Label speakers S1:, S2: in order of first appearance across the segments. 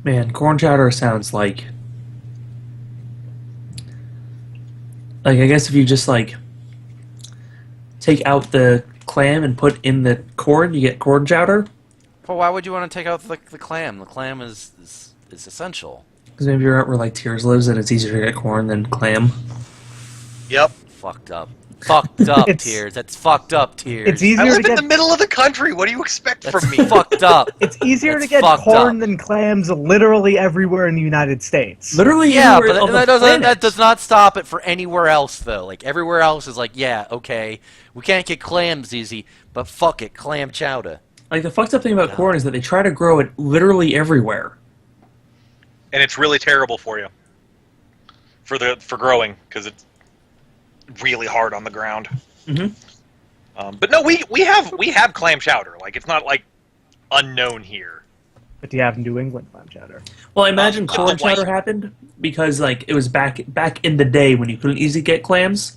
S1: Man, corn chowder sounds like I guess if you just like take out the clam and put in the corn, you get corn chowder.
S2: Well, why would you want to take out the clam? The clam is essential.
S1: Because maybe you're out where like Tyrs lives and it's easier to get corn than clam.
S3: Yep.
S2: Fucked up. Fucked up,
S4: It's-
S2: Tyrs. That's fucked up, Tyrs.
S4: It's
S3: I
S4: easier to
S3: live in
S4: get
S3: the middle of the country. What do you expect
S2: That's
S3: from me?
S2: fucked up.
S4: it's easier to
S2: That's
S4: get
S2: fucked
S4: corn
S2: up.
S4: than clams literally everywhere in the United States.
S1: Literally
S2: Yeah,
S1: anywhere
S2: but
S1: on the
S2: that
S1: planet.
S2: does not stop it for anywhere else, though. Like, everywhere else is like, yeah, okay, we can't get clams easy, but fuck it, clam chowder.
S1: Like the fucked up thing about corn is that they try to grow it literally everywhere.
S3: And it's really terrible for you. For growing, because it's really hard on the ground.
S1: Mm-hmm.
S3: But no, we have clam chowder. Like, it's not like unknown here.
S4: But do you have New England clam chowder?
S1: Well, I imagine
S3: the
S1: corn
S3: white-
S1: chowder happened because like it was back in the day when you couldn't easily get clams.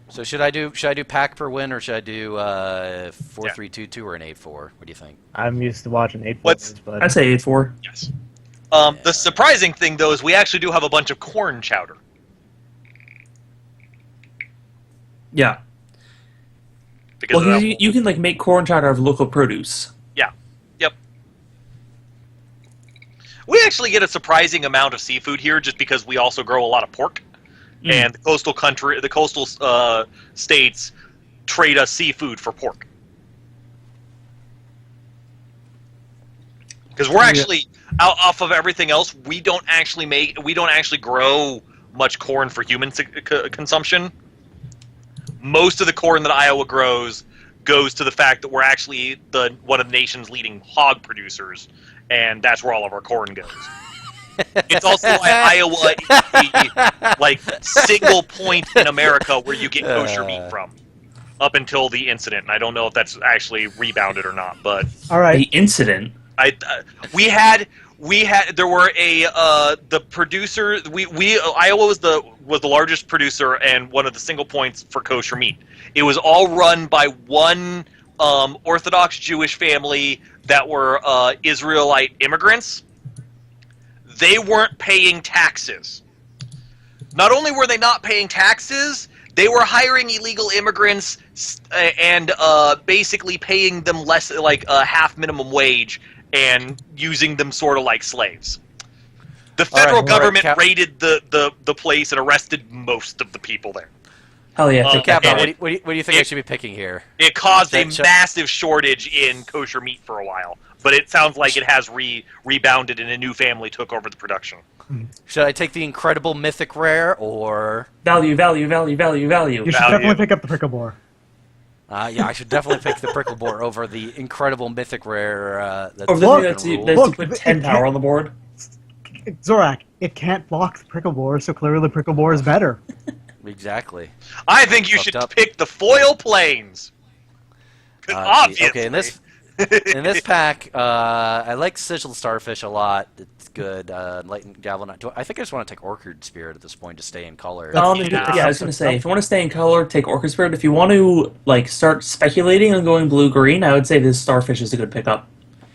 S2: So should I do pack per win, or should I do 4-3-2-2 or an 8-4? What do you think?
S4: I'm used to watching 8
S3: What's-
S4: boys, but
S1: I'd say 8-4.
S3: Yes. The surprising thing, though, is we actually do have a bunch of corn chowder.
S1: Yeah.
S3: Because
S1: Well,
S3: of
S1: 'cause
S3: that.
S1: you can like make corn chowder out of local produce.
S3: Yeah. Yep. We actually get a surprising amount of seafood here, just because we also grow a lot of pork, and the coastal states trade us seafood for pork. Because we're actually off of everything else. We don't actually grow much corn for human consumption. Most of the corn that Iowa grows goes to the fact that we're actually one of the nation's leading hog producers, and that's where all of our corn goes. It's also why Iowa is the single point in America where you get kosher meat from, up until the incident. And I don't know if that's actually rebounded or not, but
S4: all right.
S1: The incident.
S3: there were the producer. Iowa was the largest producer and one of the single points for kosher meat. It was all run by one Orthodox Jewish family that were Israelite immigrants. They weren't paying taxes. Not only were they not paying taxes, they were hiring illegal immigrants and basically paying them less, like half minimum wage, and using them sort of like slaves. The federal government raided the place and arrested most of the people there.
S1: Hell yeah. take that
S2: Kabanaw,
S1: back.
S2: what do you think I should be picking here?
S3: It caused a
S2: That-
S3: massive shortage in kosher meat for a while, but it sounds like it has rebounded and a new family took over the production.
S2: Should I take the incredible mythic rare, or
S1: Value.
S4: You should
S3: Value.
S4: definitely pick up the prickle boar.
S2: yeah, I should definitely pick the prickle boar over the incredible mythic rare. That's
S1: Or
S4: Look,
S1: that's
S2: rule.
S1: to
S4: Look,
S1: put
S4: it
S1: 10
S4: can't-
S1: power on the board.
S4: Zorak, it can't block the prickle boar, so clearly the prickle boar is better.
S2: Exactly.
S3: I think you
S2: Fucked
S3: should
S2: up.
S3: pick the foil plains. 'Cause obviously.
S2: Okay, in this pack, I like Sigil Starfish a lot. It's good. Enlightened Javelin. I think I just want to take Orchid Spirit at this point to stay in color.
S1: Yeah,
S3: Yeah.
S1: I was gonna say, if you want to stay in color, take Orchid Spirit. If you want to like start speculating on going blue-green, I would say this Starfish is a good pickup.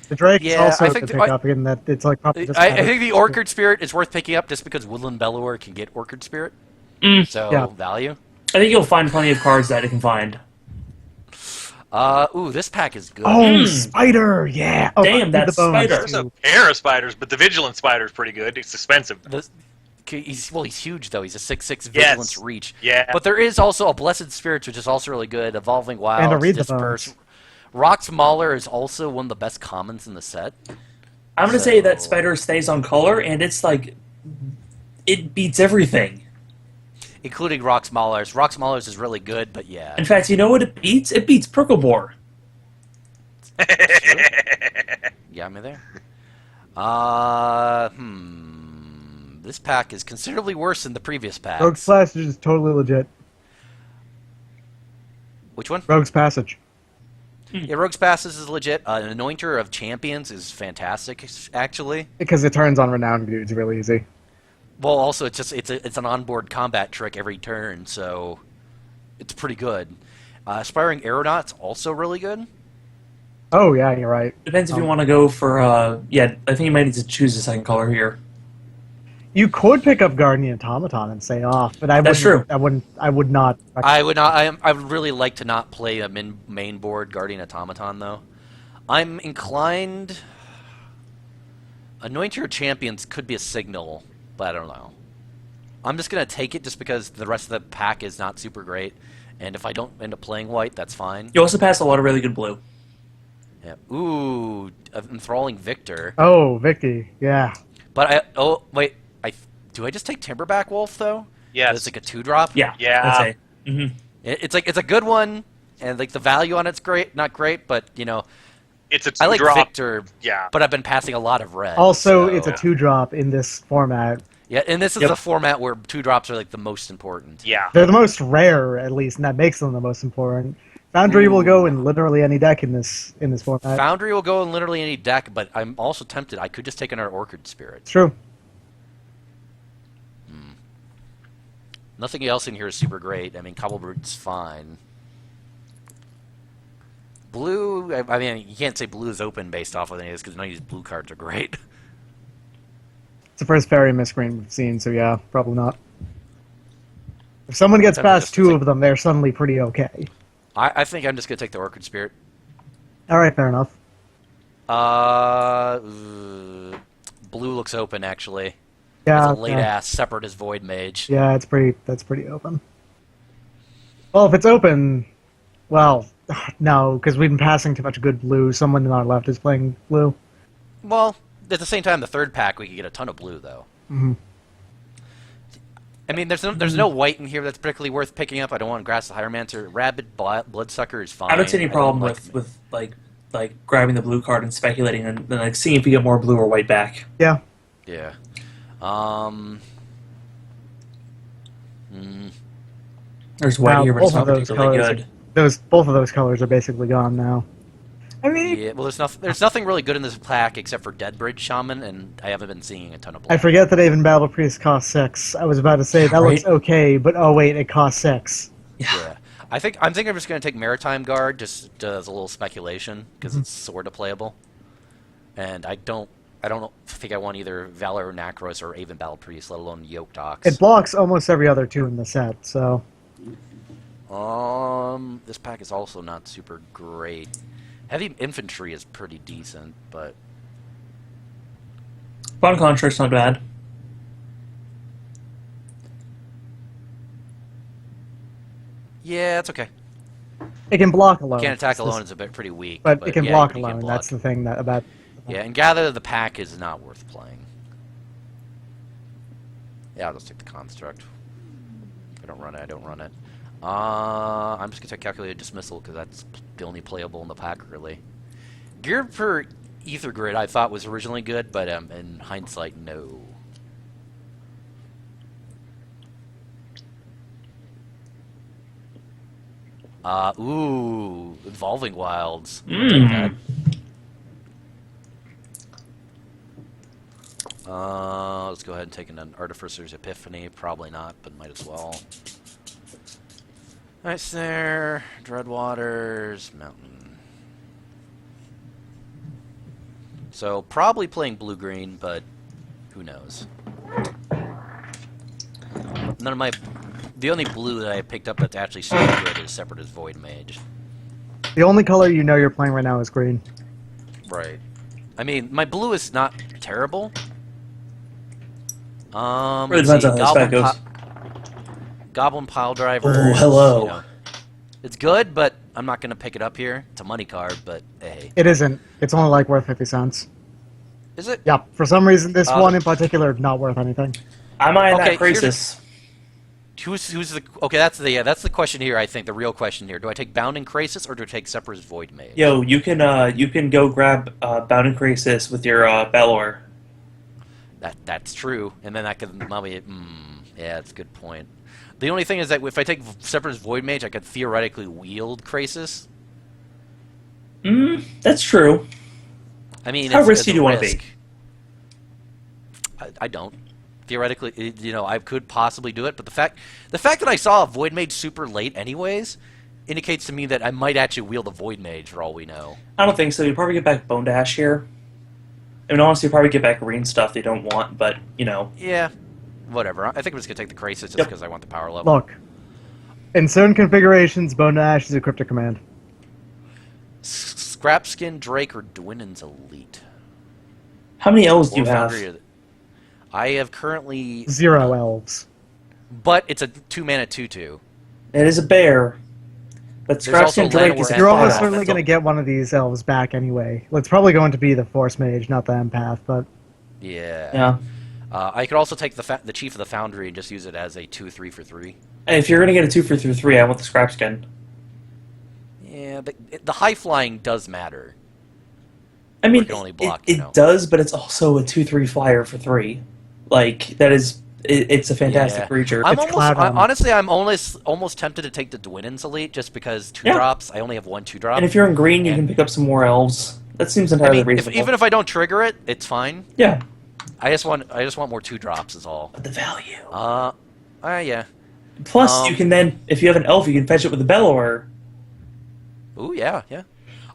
S4: The Drake is
S2: Yeah,
S4: also
S2: I
S4: a
S2: think
S4: good pick up in that it's like probably just
S2: I think the Orchid Spirit is worth picking up just because Woodland Bellower can get Orchid Spirit. So,
S4: Yeah.
S2: value.
S1: I think you'll find plenty of cards that it can find.
S2: Ooh, this pack is good.
S4: Oh, spider! Yeah. Oh,
S1: Damn,
S4: need
S1: that
S4: the bones,
S1: spider.
S3: There's a
S4: too.
S3: pair of spiders, but the vigilant spider is pretty good. It's expensive.
S2: He's huge though. He's a 6/6
S3: Yes.
S2: vigilance reach.
S3: Yeah.
S2: But there is also a Blessed Spirits, which is also really good. Evolving Wilds,
S4: And a Read the
S2: Disperse.
S4: Bones.
S2: Rock's Mauler is also one of the best commons in the set.
S1: I'm gonna say that
S2: So-
S1: Spider stays on color, and it's like it beats everything.
S2: Including Rock's Maulers. Rock's Maulers is really good, but yeah.
S1: In fact, you know what it beats? It beats Prickleboar.
S2: Yeah, I'm there. This pack is considerably worse than the previous pack.
S4: Rogue's Passage is totally legit.
S2: Which one?
S4: Rogue's Passage.
S2: Yeah, Rogue's Passes is legit. An Anointer of Champions is fantastic, actually.
S4: Because it turns on renowned dudes really easy.
S2: Well, also it's an onboard combat trick every turn, so it's pretty good. Aspiring Aeronaut's also really good.
S4: Oh yeah, you're right.
S1: Depends if you
S4: Um,
S1: want to go for, yeah, I think you might need to choose a second color here.
S4: You could pick up Guardian Automaton and say off, but I
S1: That's
S4: wouldn't.
S1: true.
S4: I would not.
S2: I would not. I would really like to not play a main board Guardian Automaton though. I'm inclined. Anoint Your Champions could be a signal, but I don't know. I'm just gonna take it just because the rest of the pack is not super great, and if I don't end up playing white, that's fine.
S1: You also pass a lot of really good blue.
S2: Yeah. Ooh, Enthralling Victor.
S4: Oh, Vicky. Yeah.
S2: But oh wait, do I just take Timberback Wolf though?
S3: Yes.
S2: It's like a 2-drop.
S1: Yeah.
S3: Yeah.
S1: I'd say. Mm-hmm.
S2: It's like it's a good one, and like the value on it's great, not great, but you know,
S3: It's a
S2: I like
S3: 2-drop.
S2: Victor,
S3: Yeah.
S2: but I've been passing a lot of red.
S4: Also,
S2: so-
S4: it's a 2-drop in this format.
S2: Yeah, and this is
S1: Yep.
S2: the format where 2-drops are like the most important.
S3: Yeah.
S4: They're the most rare, at least, and that makes them the most important. Foundry will go in literally any deck in this format.
S2: Foundry will go in literally any deck, but I'm also tempted. I could just take another Orchid Spirit.
S4: It's true.
S2: Nothing else in here is super great. I mean, Cobblebird's fine. Blue, I mean, you can't say blue is open based off of any of this because none of these blue cards are great.
S4: It's the first fairy miscreen we've seen, so yeah, probably not. If someone gets
S2: Tempted
S4: past
S2: just to
S4: two
S2: take-
S4: of them, they're suddenly pretty okay.
S2: I think I'm just going to take the Orchid Spirit.
S4: All right, fair enough.
S2: Blue looks open, actually.
S4: Yeah.
S2: It's a late-ass Separatist Void Mage.
S4: Yeah, that's pretty open. Well, if it's open, well, no, because we've been passing too much good blue. Someone on our left is playing blue.
S2: Well, at the same time, the third pack, we could get a ton of blue, though.
S4: Mm-hmm.
S2: I mean, there's no white in here that's particularly worth picking up. I don't want Grass the Hieromancer. Rabid Bloodsucker is fine.
S1: I don't see any problem
S2: like
S1: with like grabbing the blue card and speculating and then like seeing if you get more blue or white back.
S4: Yeah.
S2: Yeah.
S1: There's white
S4: Wow,
S1: here, but it's
S4: both
S1: not
S4: of those
S1: particularly
S4: colors
S1: good.
S4: Both of those colors are basically gone now. I mean,
S2: Yeah, well, there's nothing really good in this pack except for Deadbridge Shaman, and I haven't been seeing a ton of
S4: I
S2: black.
S4: forget that even Battle Priest costs 6. I was about to say that looks
S1: Right.
S4: okay, but oh wait, it costs 6.
S2: Yeah. I'm thinking I'm just going to take Maritime Guard just as a little speculation because it's sort of playable, and I don't think I want either Valor Nacros or even Battle Priest, let alone Yoked Ox.
S4: It blocks almost every other 2 in the set, so
S2: This pack is also not super great. Heavy Infantry is pretty decent, but
S1: Bond Contract's not bad.
S2: yeah, it's okay.
S4: it can block alone.
S2: Can't attack
S4: It's
S2: alone
S4: just-
S2: is a bit pretty weak,
S4: but it can
S2: yeah,
S4: block
S2: you can
S4: alone.
S2: block.
S4: That's the thing that about.
S2: Yeah, and Gather the Pack is not worth playing. Yeah, I'll just take the Construct. I don't run it. I'm just going to take Calculated Dismissal because that's the only playable in the pack, really. Geared for Ether Grid I thought was originally good, but in hindsight, no. Ooh, Evolving Wilds. I'll take that. Let's go ahead and take an Artificer's Epiphany. Probably not, but might as well. Nice there. Dreadwaters, Mountain. So, probably playing blue-green, but who knows. None of my... The only blue that I picked up that's actually super good is Separatist Void Mage.
S4: The only color you know you're playing right now is green.
S2: Right. I mean, my blue is not terrible.
S1: Really
S2: Let's
S1: depends
S2: see,
S1: on how the spec goes.
S2: Goblin Pile Driver.
S1: Oh, hello.
S2: You know, it's good, but I'm not going to pick it up here. It's a money card, but hey.
S4: It isn't. It's only like worth 50 cents.
S2: Is it?
S4: Yeah, for some reason, this
S2: Uh,
S4: one in particular, not worth anything.
S1: I'm eyeing
S2: Okay,
S1: that Crisis.
S2: Who's the... Okay, that's the question here, I think, the real question here. Do I take Bounding Krasis or do I take Separatist Void Mage?
S1: Yo, you can go grab Bound and Crisis with your Belor.
S2: That's true, and then that could maybe... yeah, that's a good point. The only thing is that if I take Separatist Void Mage, I could theoretically wield Krasis.
S1: That's true.
S2: I mean,
S1: How
S2: it's
S1: risky
S2: a
S1: do you wanna be?
S2: risk. I don't. Theoretically, you know, I could possibly do it, but the fact that I saw a Void Mage super late anyways indicates to me that I might actually wield a Void Mage for all we know.
S1: I don't think so. You'll probably get back Bone Dash here. I mean, honestly, you'll probably get back green stuff they don't want, but, you know.
S2: Yeah, whatever. I think I'm just going to take the Crisis just
S1: Yep.
S2: because I want the power level.
S4: Look, in certain configurations, Bone Dash is a cryptic command.
S2: Scrapskin Drake or Dwinnen's Elite?
S1: How many L's do
S2: Or
S1: you have?
S2: Foundry of- I have currently...
S4: 0 elves.
S2: But it's a 2-mana 2/2.
S1: It is a bear. But
S2: There's also
S1: Scrapskin Drake
S2: Llanowar
S1: is
S2: and
S4: You're
S2: Fire
S4: almost
S2: Elf.
S4: certainly
S2: That's
S4: going to get one of these elves back anyway. It's probably going to be the Force Mage, not the Empath, but...
S2: Yeah.
S1: Yeah.
S2: I could also take the Chief of the Foundry and just use it as a 2/3 for 3.
S1: And if you're going to get a 2 for 3, I want the Scrapskin.
S2: Yeah, but the high flying does matter.
S1: I mean,
S2: can only block,
S1: it
S2: you know.
S1: does, but it's also a 2/3 flyer for 3. Like, that is... it's a fantastic
S2: Yeah.
S1: creature.
S2: I'm
S4: It's Cloud Armor.
S2: honestly, I'm almost tempted to take the Dwinnen's Elite just because 2-drops. I only have 1 2-drop.
S1: And if you're in green, you
S2: And-
S1: can pick up some more elves. That seems
S2: I
S1: entirely
S2: mean,
S1: reasonable.
S2: even if I don't trigger it, it's fine.
S1: Yeah.
S2: I just want more 2-drops is all.
S1: But the value.
S2: Yeah.
S1: Plus, you can then, if you have an elf, you can fetch it with a Bellower.
S2: Ooh, yeah.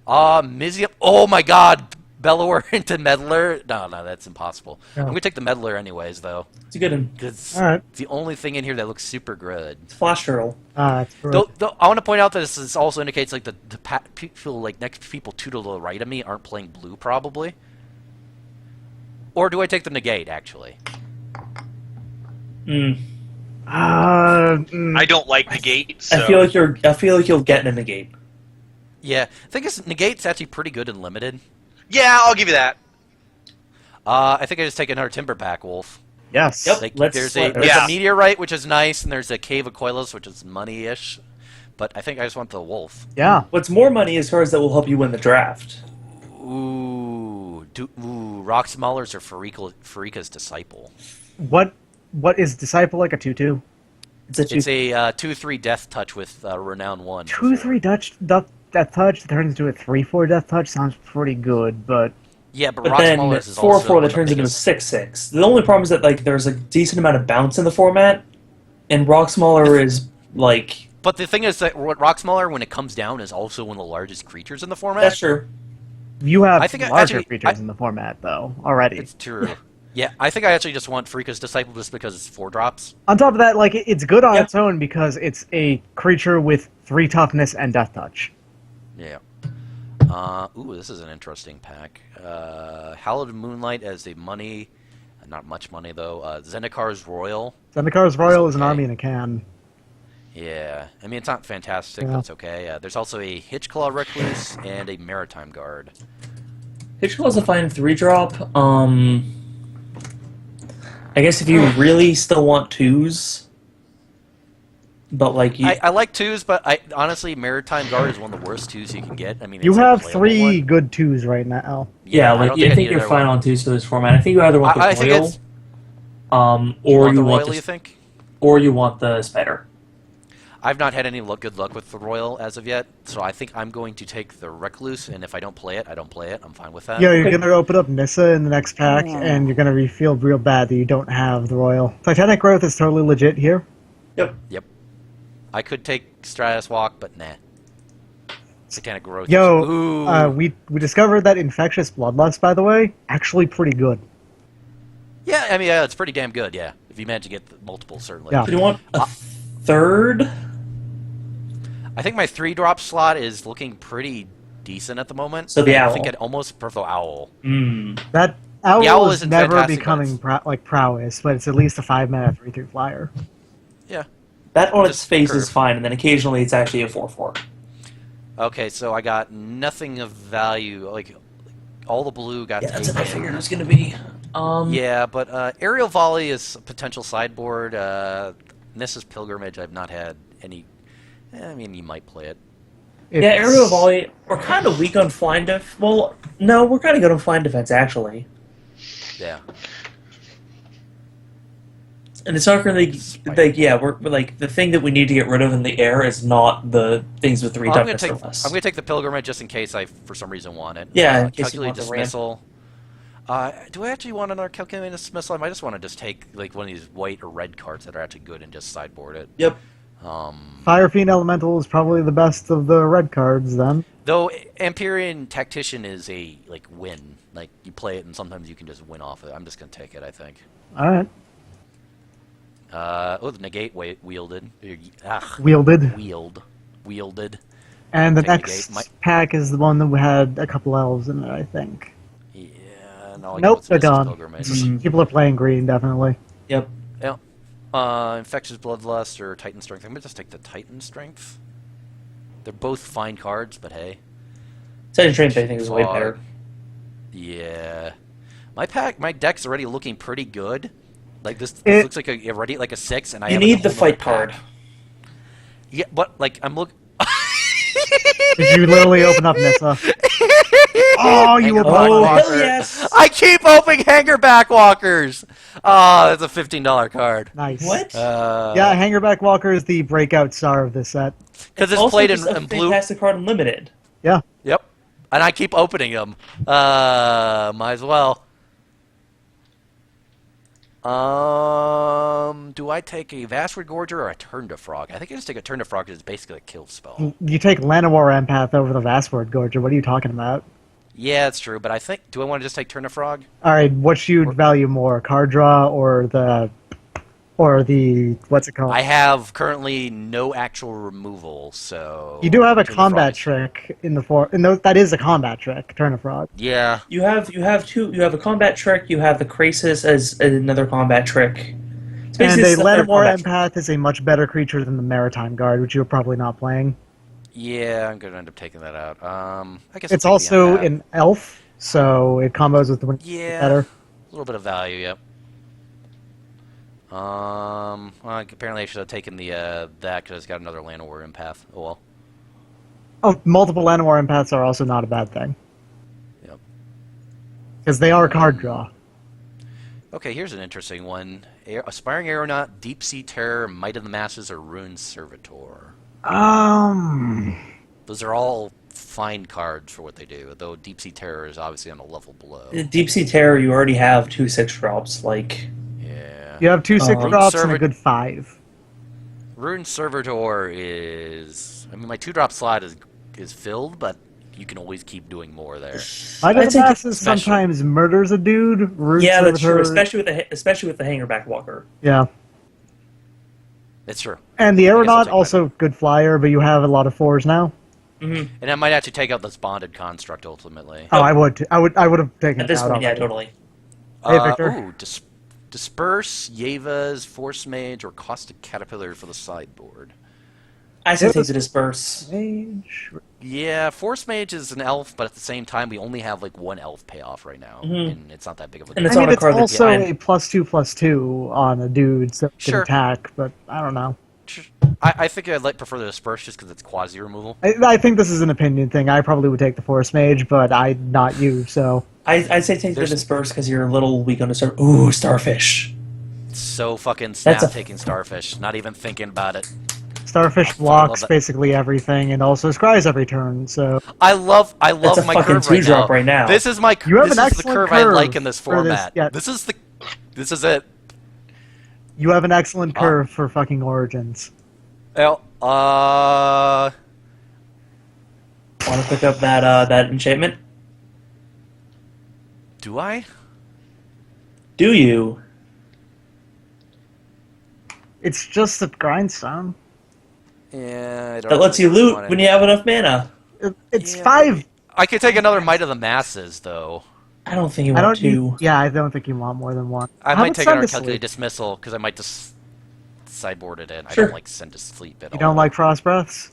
S2: Mizium. Oh my God, Bellower into Meddler. No, that's impossible.
S4: Yeah.
S2: I'm gonna take the Meddler anyways, though,
S1: It's a good one.
S2: because
S4: Alright.
S2: it's the only thing in here that looks super good.
S1: It's Flash Turtle.
S4: That's correct.
S2: Though I want to point out that this also indicates like the people like next people 2 to the right of me aren't playing blue probably. Or do I take the negate actually?
S1: Mm.
S3: I don't like negate. So.
S1: I feel like you'll get in a negate.
S2: Yeah, I think negate's actually pretty good in limited.
S3: Yeah, I'll give you that.
S2: I think I just take another Timber Pack Wolf.
S4: Yes.
S1: Yep.
S2: Like,
S1: Let's
S2: there's
S1: let-
S2: a
S3: Yeah.
S2: meteorite, which is nice, and there's a cave of Coilos, which is money-ish. But I think I just want the wolf.
S4: Yeah.
S1: What's more money is cards that will help you win the draft.
S2: Ooh, Rox Maulers or Farika's Disciple.
S4: What is Disciple like a 2/2?
S1: It's a
S2: It's a 2/3 Death Touch with Renown 1.
S4: 2/3 Death Touch that turns into a 3/4 Death Touch sounds pretty good, but
S2: Yeah, but
S1: But
S2: Rox
S1: then
S2: Maulers is
S1: 4/4
S2: also
S1: that
S2: the
S1: turns into a
S2: biggest-
S1: 6/6. The only problem is that like there's a decent amount of bounce in the format, and Rocksmauler is like
S2: But the thing is that Rox Mauler, when it comes down, is also one of the largest creatures in the format.
S1: that's true.
S4: you have
S2: I think
S4: larger
S2: actually-
S4: creatures in the format though already.
S2: It's true. Yeah, I think I actually just want Farika's Disciple just because it's 4-drops.
S4: On top of that, like it's good on
S1: Yep.
S4: its own because it's a creature with 3 toughness and Death Touch.
S2: Yeah. Ooh, this is an interesting pack. Hallowed Moonlight as the money, not much money though. Zendikar's Royal.
S4: Zendikar's Royal is an
S2: okay.
S4: army in a can.
S2: Yeah, I mean it's not fantastic,
S4: Yeah.
S2: but it's okay. There's also a Hitchclaw Recluse and a Maritime Guard.
S1: Hitchclaw is a fine 3-drop. I guess if you really still want 2s, but like you,
S2: I like 2s, but honestly, Maritime Guard is one of the worst 2s you can get. I mean,
S4: You
S2: it's a
S4: have
S2: playable
S4: 3
S2: one.
S4: good 2s right now.
S1: yeah,
S2: I
S1: like
S2: don't
S1: I think
S2: need
S1: you're
S2: either
S1: fine
S2: one.
S1: on 2s for this format. I think you either want the
S2: I think
S1: Royal,
S2: it's-
S1: or
S2: the
S1: you want
S2: Royal,
S1: the,
S2: you think?
S1: or you want the Spider.
S2: I've not had any good luck with the Royal as of yet, so I think I'm going to take the Recluse, and if I don't play it, I don't play it. I'm fine with that.
S4: Yeah, you're gonna open up Nissa in the next pack, and you're gonna feel real bad that you don't have the Royal. Titanic Growth is totally legit here.
S1: Yep.
S2: Yep. I could take Stratus Walk, but nah. Satanic Growth.
S4: Yo,
S2: Ooh.
S4: we discovered that Infectious Bloodlust, by the way, actually pretty good.
S2: Yeah, I mean, it's pretty damn good, yeah. If you manage to get the multiple, certainly.
S4: Yeah.
S1: Do you want a third?
S2: I think my 3-drop slot is looking pretty decent at the moment.
S1: So the
S2: I
S1: Owl.
S2: think I'd almost prefer the Owl.
S4: That Owl,
S2: The Owl
S4: is
S2: isn't
S4: never
S2: fantastic,
S4: becoming
S2: but
S4: prowess, but it's at least a 5-mana 3/3 flyer.
S2: Yeah.
S1: That on its
S2: Just
S1: face
S2: curve.
S1: is fine, and then occasionally it's actually a 4/4.
S2: Okay, so I got nothing of value. Like, all the blue got
S1: Yeah, that's what I
S2: taken.
S1: figured it was gonna be.
S2: Yeah, but Aerial Volley is a potential sideboard. Nissa's Pilgrimage, I've not had any... I mean, you might play it.
S1: Yeah, Aerial Volley, we're kind of weak on flying def. Well, no, we're kind of good on flying defense, actually.
S2: Yeah.
S1: And it's not really, like, yeah, we're like, the thing that we need to get rid of in the air is not the things with 3
S2: Well, I'm gonna
S1: toughness or
S2: take
S1: less.
S2: I'm gonna take the Pilgrimage just in case I, for some reason, want it.
S1: Yeah, in case you
S2: Calculated
S1: want the ramp.
S2: Dismissal. Do I actually want another Calculated Dismissal? I might just want to just take like one of these white or red cards that are actually good and just sideboard it.
S1: Yep.
S4: Fire Fiend Elemental is probably the best of the red cards then.
S2: Though Empyrean Tactician is a win. Like you play it and sometimes you can just win off it. I'm just gonna take it, I think.
S4: Alright.
S2: The negate wielded. Wielded.
S4: And the
S2: Take
S4: next
S2: negate.
S4: pack is the one that had a couple elves in it, I think.
S2: Yeah, no.
S4: Nope, they're gone.
S2: Pilgrimage.
S4: People are playing green, definitely.
S1: Yep.
S2: Yeah. Infectious Bloodlust or Titan Strength. I'm gonna just take the Titan Strength. They're both fine cards, but hey.
S1: Second strength, I think, is way
S2: Zorak.
S1: better.
S2: Yeah. My deck's already looking pretty good. Like this
S4: It-
S2: looks like already like a 6, and I
S1: You
S2: have
S1: need
S2: a
S1: the
S2: whole nother
S1: fight card.
S2: pack. Yeah, but like I'm looking.
S4: Did you literally open up Nissa? Oh, you
S2: Hanger
S4: opened
S2: Back
S1: Oh,
S4: up
S2: Walker.
S1: hell yes!
S2: I keep opening Hanger Back Walkers. Oh, that's a $15 card.
S4: Nice.
S1: What?
S4: Yeah, Hangerback Walker is the breakout star of this set.
S2: Because it's
S1: Also
S2: played
S1: just a
S2: in blue.
S1: fantastic card unlimited.
S4: Yeah.
S2: Yep. And I keep opening them. Might as well. Do I take a Vast Regorger or a Turn to Frog? I think I just take a Turn to Frog because it's basically a kill spell.
S4: You take Llanowar Empath over the Vastword Gorger. What are you talking about?
S2: Yeah, that's true. But I think, do I want to just take Turn to Frog?
S4: Alright, what you value more, card draw or the what's it called?
S2: I have currently no actual removal, so
S4: You do have a
S2: Turn to
S4: combat
S2: Frog
S4: trick in the form. That is a combat trick, Turn of Frog.
S2: Yeah.
S1: You have a combat trick. You have the Krasis as another combat trick. It's
S4: And
S1: basically
S4: a
S1: stuff that are
S4: Llanowar
S1: combat
S4: Empath is a much better creature than the Maritime Guard, which you're probably not playing.
S2: Yeah, I'm going to end up taking that out. I guess
S4: It's
S2: I'll take
S4: also
S2: the Empath.
S4: an elf, so it combos with the
S2: Yeah.
S4: better.
S2: A little bit of value, yep. Well, apparently I should have taken the that because it's got another Llanowar Empath. Oh well.
S4: Oh, multiple Llanowar Empaths are also not a bad thing.
S2: Yep.
S4: Because they are card draw.
S2: Okay, here's an interesting one. Aspiring Aeronaut, Deep Sea Terror, Might of the Masses, or Ruined Servitor. Those are all fine cards for what they do, though Deep Sea Terror is obviously on a level below.
S1: Deep Sea Terror, you already have 2 6-drops. Like,
S2: Yeah.
S4: You have 2 6-drops and a
S2: Servant-
S4: good 5.
S2: Ruined Servitor is... I mean, my 2-drop slot is filled, but you can always keep doing more there.
S4: Might
S1: I'd
S4: of
S1: say
S4: the Masses
S2: special.
S4: sometimes murders a dude. Root
S1: yeah, that's true.
S4: Servitor-
S1: Especially with the Hangerback Walker.
S4: Yeah.
S2: It's true.
S4: And the
S2: I'll
S4: Aeronaut,
S2: take
S4: also good flyer, but you have a lot of 4s now.
S1: Hmm.
S2: And I might actually take out this bonded construct ultimately.
S4: Oh, I would. I would have taken
S1: At
S4: it
S1: this
S4: out
S1: point, yeah,
S4: already.
S1: totally.
S4: Hey, Victor.
S2: Ooh, Disperse, Yevas, Force Mage, or Caustic Caterpillar for the sideboard.
S1: I say
S4: Yeah,
S1: take the Disperse.
S4: Mage.
S2: Yeah, Force Mage is an elf, but at the same time, we only have like one elf payoff right now, and it's not that big of a
S1: And
S2: deal.
S1: it's
S4: I mean,
S1: on a
S4: it's
S1: card that
S4: also
S1: I'm-
S4: a +2/+2 on a dude, so it can
S2: Sure.
S4: attack, but I don't know.
S2: I think I'd prefer the Disperse just because it's quasi removal.
S4: I think this is an opinion thing. I probably would take the Force Mage, but not you, so...
S1: I'd say take the Disperse because you're a little weak on the Starfish. Ooh, Starfish.
S2: So fucking
S1: That's
S2: snap
S1: a-
S2: taking Starfish, not even thinking about it.
S4: Starfish
S2: love
S4: blocks
S2: that.
S4: basically everything and also scries every turn, so...
S2: I love
S1: That's a
S2: my
S1: fucking
S2: curve right
S1: 2-drop
S2: now.
S1: right now.
S2: This is my
S4: You have
S2: this
S4: an
S2: is the
S4: excellent
S2: curve I
S4: curve
S2: like in this
S4: for this,
S2: format.
S4: yeah.
S2: This is it.
S4: You have an excellent curve for fucking Origins.
S2: Well,
S1: Want to pick up that enchantment?
S2: do I?
S1: Do you?
S4: It's just a grindstone.
S2: Yeah, I don't
S1: That lets you
S2: really
S1: loot
S2: want
S1: when
S2: it.
S1: you have enough mana.
S4: It's
S2: Yeah.
S4: 5...
S2: I could take another Might of the Masses, though.
S1: I don't think you
S4: I
S1: want
S4: don't...
S1: to.
S4: Yeah, I don't think you want more than one.
S2: I
S4: How
S2: might
S4: about
S2: take
S4: Send
S2: another
S4: to Sleep?
S2: Calculated Dismissal, because I might just sideboard it in. I
S1: Sure.
S2: don't like Send to Sleep at all.
S4: You don't like Frost Breaths?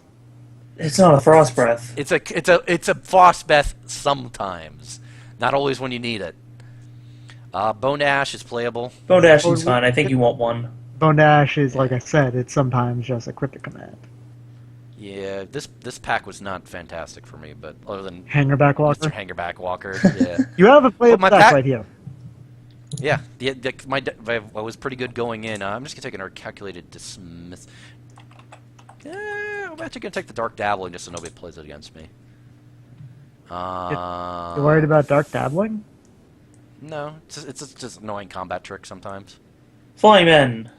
S1: It's not a Frost Breath.
S2: It's a Frostbeth sometimes. Not always when you need it. Bone Ash is playable.
S1: Bone Dashing's fine. I think you want one.
S4: Bone Dash is, like I said, it's sometimes just a cryptic command.
S2: Yeah, this pack was not fantastic for me, but other than
S4: Hangerback Walker.
S2: Mr. Hangerback Walker, yeah.
S4: You have a playable
S2: my
S4: deck
S2: pack-
S4: right here.
S2: Yeah, I was pretty good going in. I'm just gonna take an calculated dismiss. I'm actually gonna take the Dark Dabbling just so nobody plays it against me.
S4: You're worried about Dark Dabbling?
S2: No, it's just annoying combat trick sometimes.
S1: Flying Men.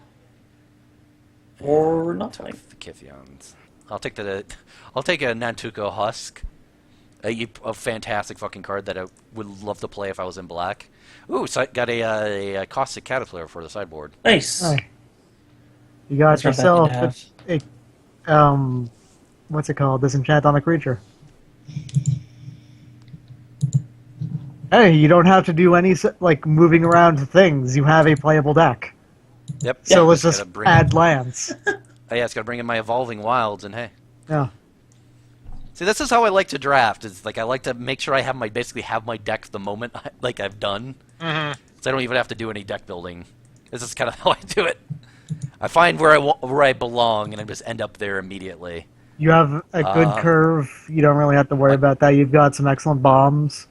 S1: Or not playing.
S2: The Kithians. I'll take a Nantuko Husk. A fantastic fucking card that I would love to play if I was in black. Ooh, so I got a Caustic Caterpillar for the sideboard.
S1: Nice.
S4: Hi. You got
S1: That's not bad
S4: yourself
S1: to
S4: a what's it called? Disenchant on a creature. Hey, you don't have to do any like moving around things. You have a playable deck.
S2: Yep.
S4: So let's
S2: Just
S4: just
S2: gotta
S4: add lands.
S2: Oh yeah, it's got to bring in my Evolving Wilds, and hey.
S4: Yeah.
S2: See, this is how I like to draft. It's like I like to make sure I have basically have my deck the moment like I've done.
S3: Mm-hmm.
S2: So I don't even have to do any deck building. This is kind of how I do it. I find where I belong, and I just end up there immediately.
S4: You have a good curve. You don't really have to worry about that. You've got some excellent bombs.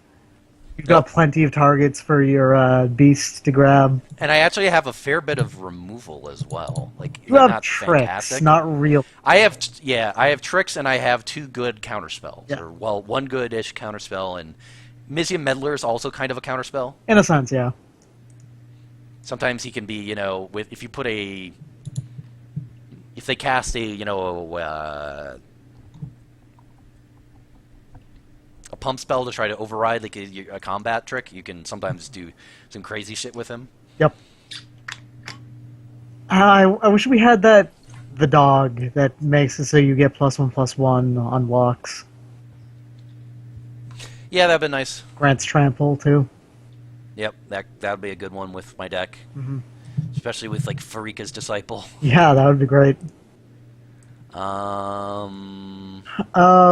S4: You've got plenty of targets for your beast to grab.
S2: And I actually have a fair bit of removal as well. Like
S4: You have
S2: not
S4: tricks,
S2: fantastic.
S4: not real.
S2: I have tricks, and I have 2 good counterspells.
S4: Yeah.
S2: Or, well, 1 good-ish counterspell, and Mizium Meddler is also kind of a counterspell.
S4: In a sense, yeah.
S2: Sometimes he can be, if you put if they cast a pump spell to try to override like a combat trick, you can sometimes do some crazy shit with him.
S4: Yep. I wish we had the dog that makes it so you get +1/+1 on walks.
S2: Yeah, that'd be nice.
S4: Grants trample too.
S2: Yep, that'd be a good one with my deck.
S4: Mm-hmm.
S2: Especially with like Farika's Disciple.
S4: Yeah, that would be great.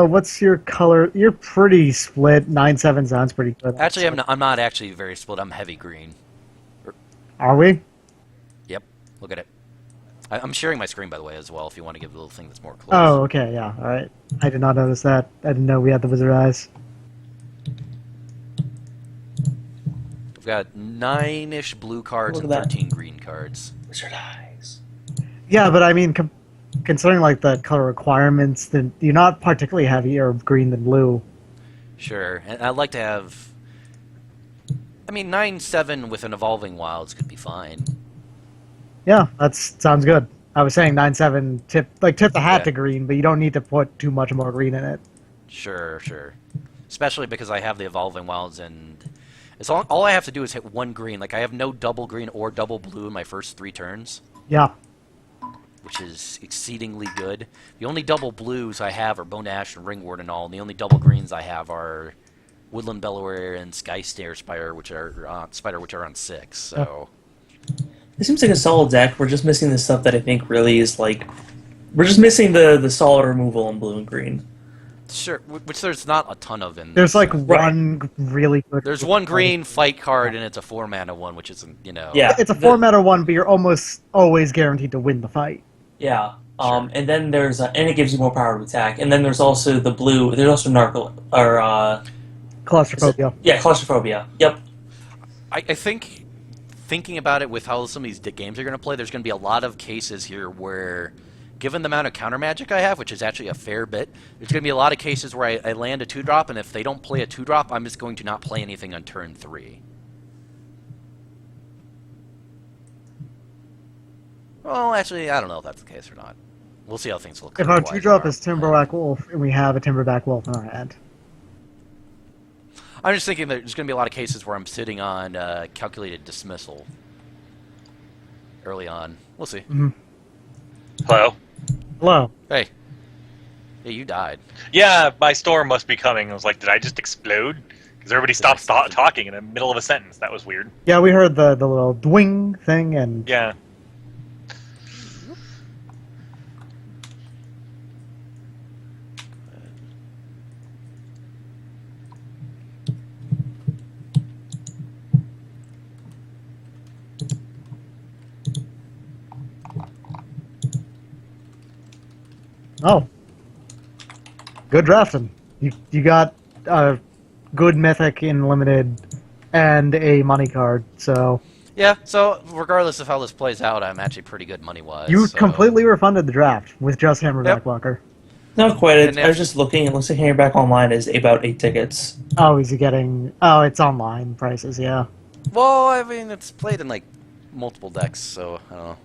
S4: What's your color? You're pretty split. 9/7 sounds pretty good.
S2: Actually, I'm not actually very split. I'm heavy green.
S4: Are we?
S2: Yep, look at it. I'm sharing my screen, by the way, as well, if you want to give a little thing that's more close.
S4: Oh, okay, yeah, all right. I did not notice that. I didn't know we had the wizard eyes.
S2: We've got 9-ish blue cards
S1: Look
S2: and
S1: at that.
S2: 13 green cards.
S1: Wizard eyes.
S4: Yeah, but I mean, considering like the color requirements, then you're not particularly heavier green than blue.
S2: Sure, and I'd like to have... I mean, 9/7 with an Evolving Wilds could be fine.
S4: Yeah, that sounds good. I was saying 9/7 tip the hat
S2: Yeah.
S4: to green, but you don't need to put too much more green in it.
S2: Sure. Especially because I have the Evolving Wilds, and all I have to do is hit 1 green. Like, I have no double green or double blue in my first 3 turns,
S4: Yeah.
S2: which is exceedingly good. The only double blues I have are Bone Ash and Ringward and all, and the only double greens I have are Woodland Bellower and Sky Spider, which are on 6. So
S1: It seems like a solid deck. We're just missing the stuff that I think really is like... We're just missing the solid removal in blue and green.
S2: sure, which there's not a ton of in.
S4: There's like
S1: Right.
S4: one really good.
S2: There's 1 green fight card, and it's a 4-mana one, which isn't,
S1: Yeah.
S4: It's a 4-mana one, but you're almost always guaranteed to win the fight.
S1: Yeah.
S2: Sure.
S1: And then there's... and it gives you more power to attack. And then there's also the blue... There's also
S4: Claustrophobia.
S1: Yeah, Claustrophobia. Yep.
S2: I think thinking about it with how some of these games are going to play, there's going to be a lot of cases here where, given the amount of counter magic I have, which is actually a fair bit, there's going to be a lot of cases where I land a 2-drop, and if they don't play a 2-drop, I'm just going to not play anything on turn 3. Well, actually, I don't know if that's the case or not. We'll see how things look.
S4: If our
S2: card-wise
S4: 2-drop
S2: tomorrow.
S4: is Timberback Wolf, and we have a Timberback Wolf in our hand.
S2: I'm just thinking that there's going to be a lot of cases where I'm sitting on calculated dismissal early on. We'll see.
S4: Mm-hmm.
S3: Hello.
S4: Hello.
S2: Hey. Hey, you died.
S3: Yeah, my storm must be coming. I was like, did I just explode? Because everybody stopped talking in the middle of a sentence. That was weird.
S4: Yeah, we heard the little dwing thing, and
S3: Yeah.
S4: oh, good drafting. You got a good mythic in limited and a money card, so
S2: Yeah, so regardless of how this plays out, I'm actually pretty good money-wise.
S4: you
S2: so.
S4: completely refunded the draft with just Hammerback
S2: Yep.
S4: Walker.
S1: Not quite.
S2: And
S1: I was just looking. It looks like Back Online is about 8 tickets.
S4: Oh, is he getting? Oh, it's online prices. Yeah.
S2: Well, I mean, it's played in, like, multiple decks, so, I don't know.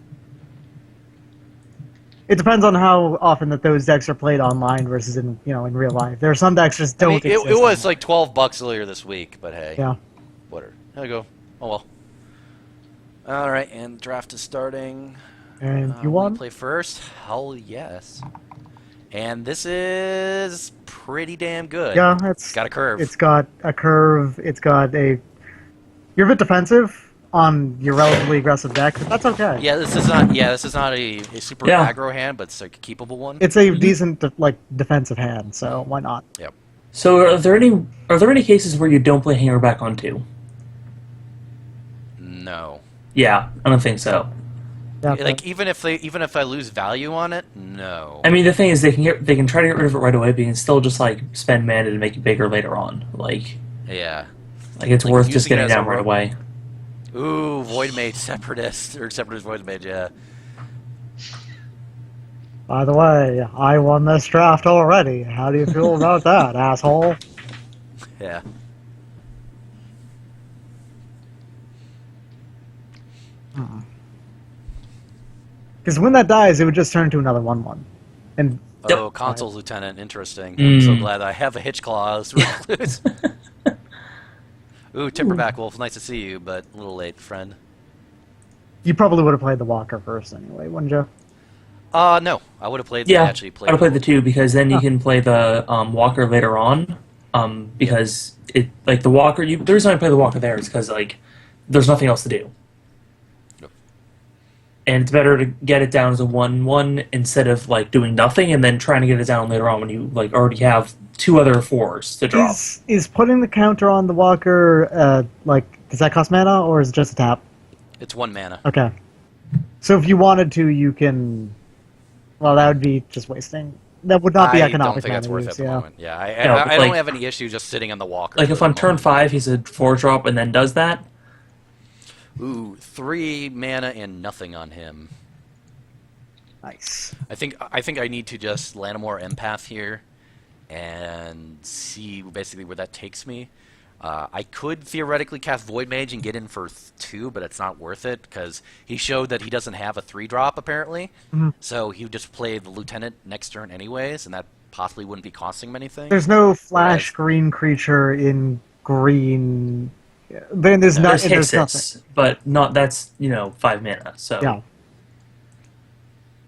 S4: It depends on how often that those decks are played online versus in in real life. There are some decks just
S2: I
S4: don't.
S2: mean, it
S4: exist
S2: was
S4: online.
S2: like $12 earlier this week, but hey.
S4: Yeah.
S2: Whatever. There we go. Oh well. Alright, and draft is starting.
S4: And you
S2: We
S4: won.
S2: play first? Hell yes. And this is pretty damn good.
S4: Yeah, it's
S2: Got a curve.
S4: It's got a curve. It's got a. You're a bit defensive on your relatively aggressive deck, but that's okay.
S2: Yeah, this is not. Yeah, this is not a super
S1: Yeah.
S2: aggro hand, but it's like a keepable one.
S4: It's a decent defensive hand, so why not?
S2: Yep.
S1: So are there any cases where you don't play Hammerback on 2?
S2: No.
S1: Yeah, I don't think so.
S4: Yeah,
S2: Like even if I lose value on it, no.
S1: I mean, the thing is, they can try to get rid of it right away, but you can still just like spend mana to make it bigger later on. Like
S2: Yeah.
S1: it's
S2: Like,
S1: worth
S2: using
S1: just
S2: it
S1: getting
S2: as a
S1: down right
S2: rope.
S1: away.
S2: Ooh, Void Mage Separatist or Separatist Void Mage. Yeah.
S4: By the way, I won this draft already. How do you feel about that, asshole?
S2: Yeah.
S4: Because when that dies, it would just turn to another 1/1. And
S1: Yep.
S2: Oh, Consul's Lieutenant. Interesting. I'm so glad I have a Hitchclaw as recluse. Ooh, Timberback Wolf. Nice to see you, but a little late, friend.
S4: you probably would have played the Walker first anyway, wouldn't you?
S2: No. I would have played.
S1: Yeah,
S2: Actually
S1: I
S2: played.
S1: would play the 2 because then you
S4: Huh.
S1: can play the Walker later on. Because it like the Walker, the reason I play the Walker there is because like there's nothing else to do.
S2: Yep.
S1: And it's better to get it down as a 1/1 instead of like doing nothing and then trying to get it down later on when you like already have 2 other 4s to drop.
S4: Is putting the counter on the Walker, does that cost mana, or is it just a tap?
S2: It's 1 mana.
S4: Okay. So if you wanted to, you can... Well, that would be just wasting. That would not be
S2: I
S4: economic
S2: don't think that's
S4: mana
S2: worth it
S4: use,
S2: at the
S4: yeah.
S2: moment. Yeah, I
S1: No, but,
S2: don't
S1: like-
S2: have any issue just sitting on the Walker.
S1: Like
S2: for
S1: if
S2: the
S1: on turn
S2: moment.
S1: 5 he's a 4-drop and then does that,
S2: Ooh, 3 mana and nothing on him.
S4: Nice.
S2: I think I need to just land a more empath here and see basically where that takes me. I could theoretically cast Void Mage and get in for 2, but it's not worth it because he showed that he doesn't have a 3-drop apparently.
S4: Mhm.
S2: So he would just play the Lieutenant next turn anyways, and that possibly wouldn't be costing him anything.
S4: There's no flash
S2: Whereas-
S4: green creature in green... Then there's,
S2: No,
S1: there's
S4: there's nothing.
S1: Hixis, but not that's 5 mana. So
S4: Yeah.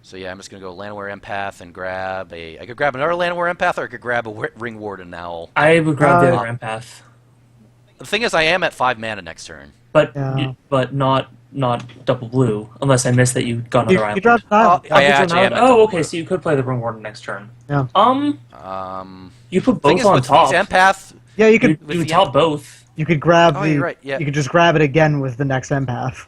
S2: So yeah, I'm just gonna go Landwehr Empath and grab a. I could grab another Landwehr Empath, or I could grab a Ring Warden Owl.
S1: I would grab the
S4: Uh,
S1: other empath,
S2: The thing is, I am at 5 mana next turn.
S1: but
S4: Yeah.
S1: but not double blue unless I missed that you got another
S4: You
S1: island.
S4: dropped an island.
S2: I
S4: I'll get you
S2: actually
S4: an
S2: am
S4: island.
S2: at
S1: Oh,
S2: double
S1: okay.
S2: blue.
S1: So you could play the Ring Warden next turn.
S4: Yeah.
S1: You put
S2: Thing
S1: both
S2: is,
S1: on
S2: with
S1: top.
S2: these Empath,
S4: Yeah, you
S1: You,
S4: could
S2: with
S1: you
S2: the
S1: top both.
S4: you could grab
S2: Oh,
S4: the...
S2: you're right, yeah.
S4: You could just grab it again with the next empath.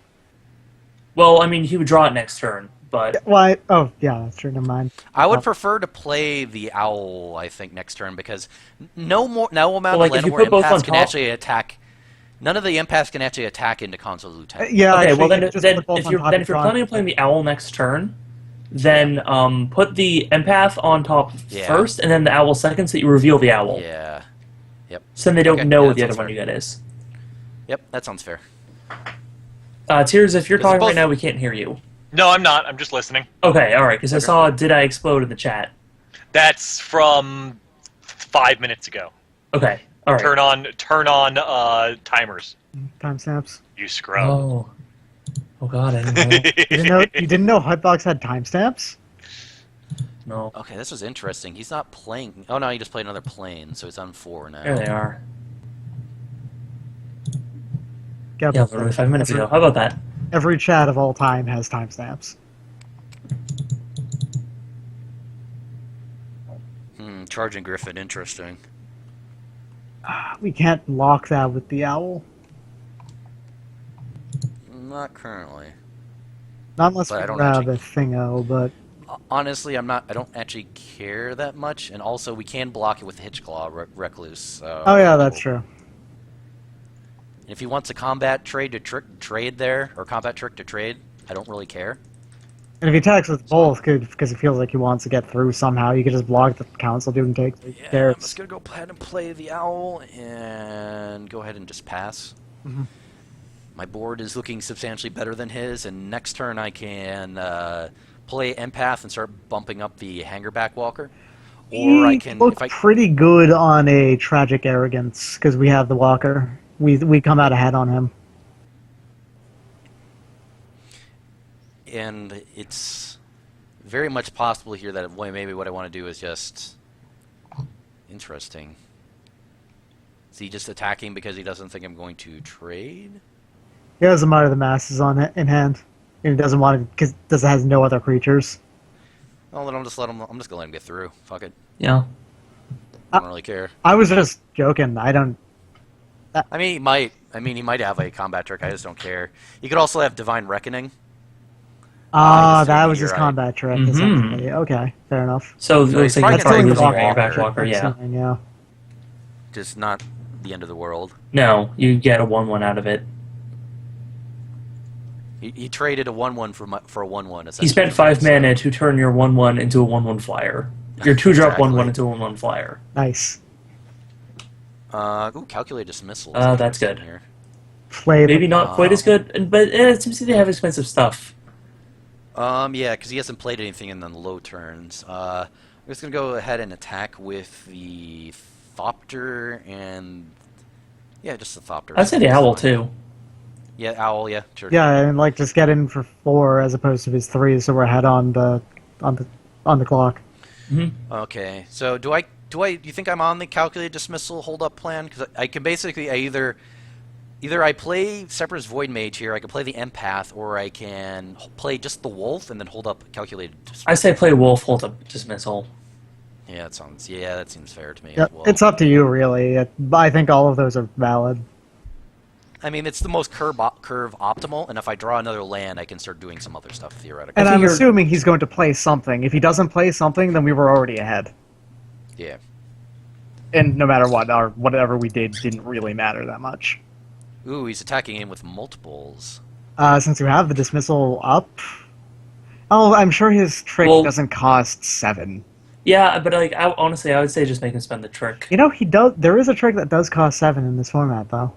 S1: Well, I mean, he would draw it next turn, but
S4: Why? Oh, yeah, that's true. Never mind.
S2: I would
S4: Oh.
S2: prefer to play the Owl, I think, next turn, because no amount
S1: Well, like,
S2: of
S1: if you
S2: Landwehr
S1: put both on
S2: Empaths can
S1: top-
S2: actually attack. None of the Empaths can actually attack into Console Lieutenant.
S4: Yeah.
S1: okay.
S4: actually,
S1: Well, then,
S4: you just
S1: then
S4: put both
S1: if
S4: on
S1: you're
S4: top
S1: then
S4: of
S1: if you're
S4: Tron.
S1: planning on playing the owl next turn, then put the empath on top
S2: Yeah.
S1: first, and then the owl second, so that you reveal the owl.
S2: Yeah. Yep.
S1: So then they don't
S2: Okay,
S1: know
S2: yeah,
S1: what
S2: that
S1: the other
S2: sounds
S1: one
S2: fair.
S1: you get is.
S2: Yep, that sounds fair.
S1: Tyrs, if you're
S2: Because
S1: talking
S2: both-
S1: right now, we can't hear you.
S3: No, I'm not. I'm just listening.
S1: Okay, all right. Because I saw "Did I Explode" in the chat.
S3: That's from 5 minutes ago.
S1: Okay, all right.
S3: Turn on timers.
S4: Timestamps.
S3: You scrub.
S1: Oh God, I didn't know.
S4: You didn't know Hutbox had timestamps?
S1: No.
S2: Okay, this was interesting. He's not playing. Oh no, he just played another plane, so he's on 4 now.
S1: There they are.
S4: Yeah,
S1: Yeah, literally 5 minutes ago. How about that?
S4: Every chat of all time has timestamps.
S2: Charging Griffin, interesting.
S4: We can't lock that with the owl.
S2: Not currently.
S4: Not unless
S2: But
S4: we
S2: I don't
S4: grab
S2: actually-
S4: a thingo, but
S2: Honestly, I don't actually care that much, and also we can block it with Hitchclaw Recluse. So.
S4: oh yeah, that's true.
S2: If he wants a combat trade to trade there, or combat trick to trade, I don't really care.
S4: And if he attacks with both, because he feels like he wants to get through somehow, you could just block the council dude and take
S2: Yeah,
S4: there.
S2: I'm just gonna go ahead and play the owl and go ahead and just pass.
S4: Mhm.
S2: My board is looking substantially better than his, and next turn I can play Empath and start bumping up the Hangerback Walker. Or I
S4: He
S2: can...
S4: looked pretty good on a Tragic Arrogance, because we have the Walker. We come out ahead on him.
S2: And it's very much possible here that maybe what I want to do is just... Interesting. Is he just attacking because he doesn't think I'm going to trade?
S4: He has the Might of the Masses on it in hand. And he doesn't want it because it has no other creatures.
S2: Well, then I'm just gonna let him get through. Fuck it.
S1: Yeah.
S2: I don't really care.
S4: I was just joking. I don't...
S2: I mean, he might. He might have a combat trick. I just don't care. He could also have Divine Reckoning.
S4: that was his
S2: Meteorite.
S4: combat trick,
S1: Mhm.
S4: essentially. Okay, fair enough.
S1: So it looks
S2: he's
S1: like
S2: probably
S1: that's probably
S2: gonna
S1: losing
S2: take
S1: your
S2: the
S1: Hangerback Walker,
S4: I'm
S1: yeah.
S4: assuming, yeah.
S2: Just not the end of the world.
S1: No, you get a 1/1 out of it.
S2: He traded a 1/1 for a 1/1.
S1: He spent 5 mana to turn your 1/1 into a 1/1 flyer. Your 2-drop
S2: Exactly.
S1: 1/1 into a 1/1 flyer.
S4: Nice.
S2: Ooh, Calculate Dismissal.
S1: That's good.
S2: Here.
S4: Played
S1: Maybe not quite as good, but it seems to have expensive stuff.
S2: Yeah, because he hasn't played anything in the low turns. I'm just gonna go ahead and attack with the Thopter and just the Thopter.
S1: I'd say the Owl too.
S2: Yeah, Owl. Yeah, sure.
S4: Yeah, and like just get in for 4 as opposed to his 3, so we're ahead on the clock.
S2: Okay, so do you think I'm on the Calculated Dismissal hold-up plan? Because I can basically either I play Separate Void Mage here, I can play the Empath, or I can play just the Wolf and then hold up Calculated Dismissal.
S1: I say play Wolf, hold up Dismissal.
S2: Yeah, that seems fair to me
S4: Yeah,
S2: as well.
S4: it's up to you, really. I think all of those are valid.
S2: I mean, it's the most curve optimal, and if I draw another land, I can start doing some other stuff, theoretically.
S4: And
S1: I
S4: I'm
S1: think
S4: assuming he's going to play something. If he doesn't play something, then we were already ahead.
S2: Yeah.
S4: And no matter what, whatever we did didn't really matter that much.
S2: Ooh, he's attacking in with multiples.
S4: Since you have the dismissal up... Oh, I'm sure his trick doesn't cost 7.
S1: Yeah, but like honestly, I would say just make him spend the trick.
S4: You know, he does. There is a trick that does cost 7 in this format, though.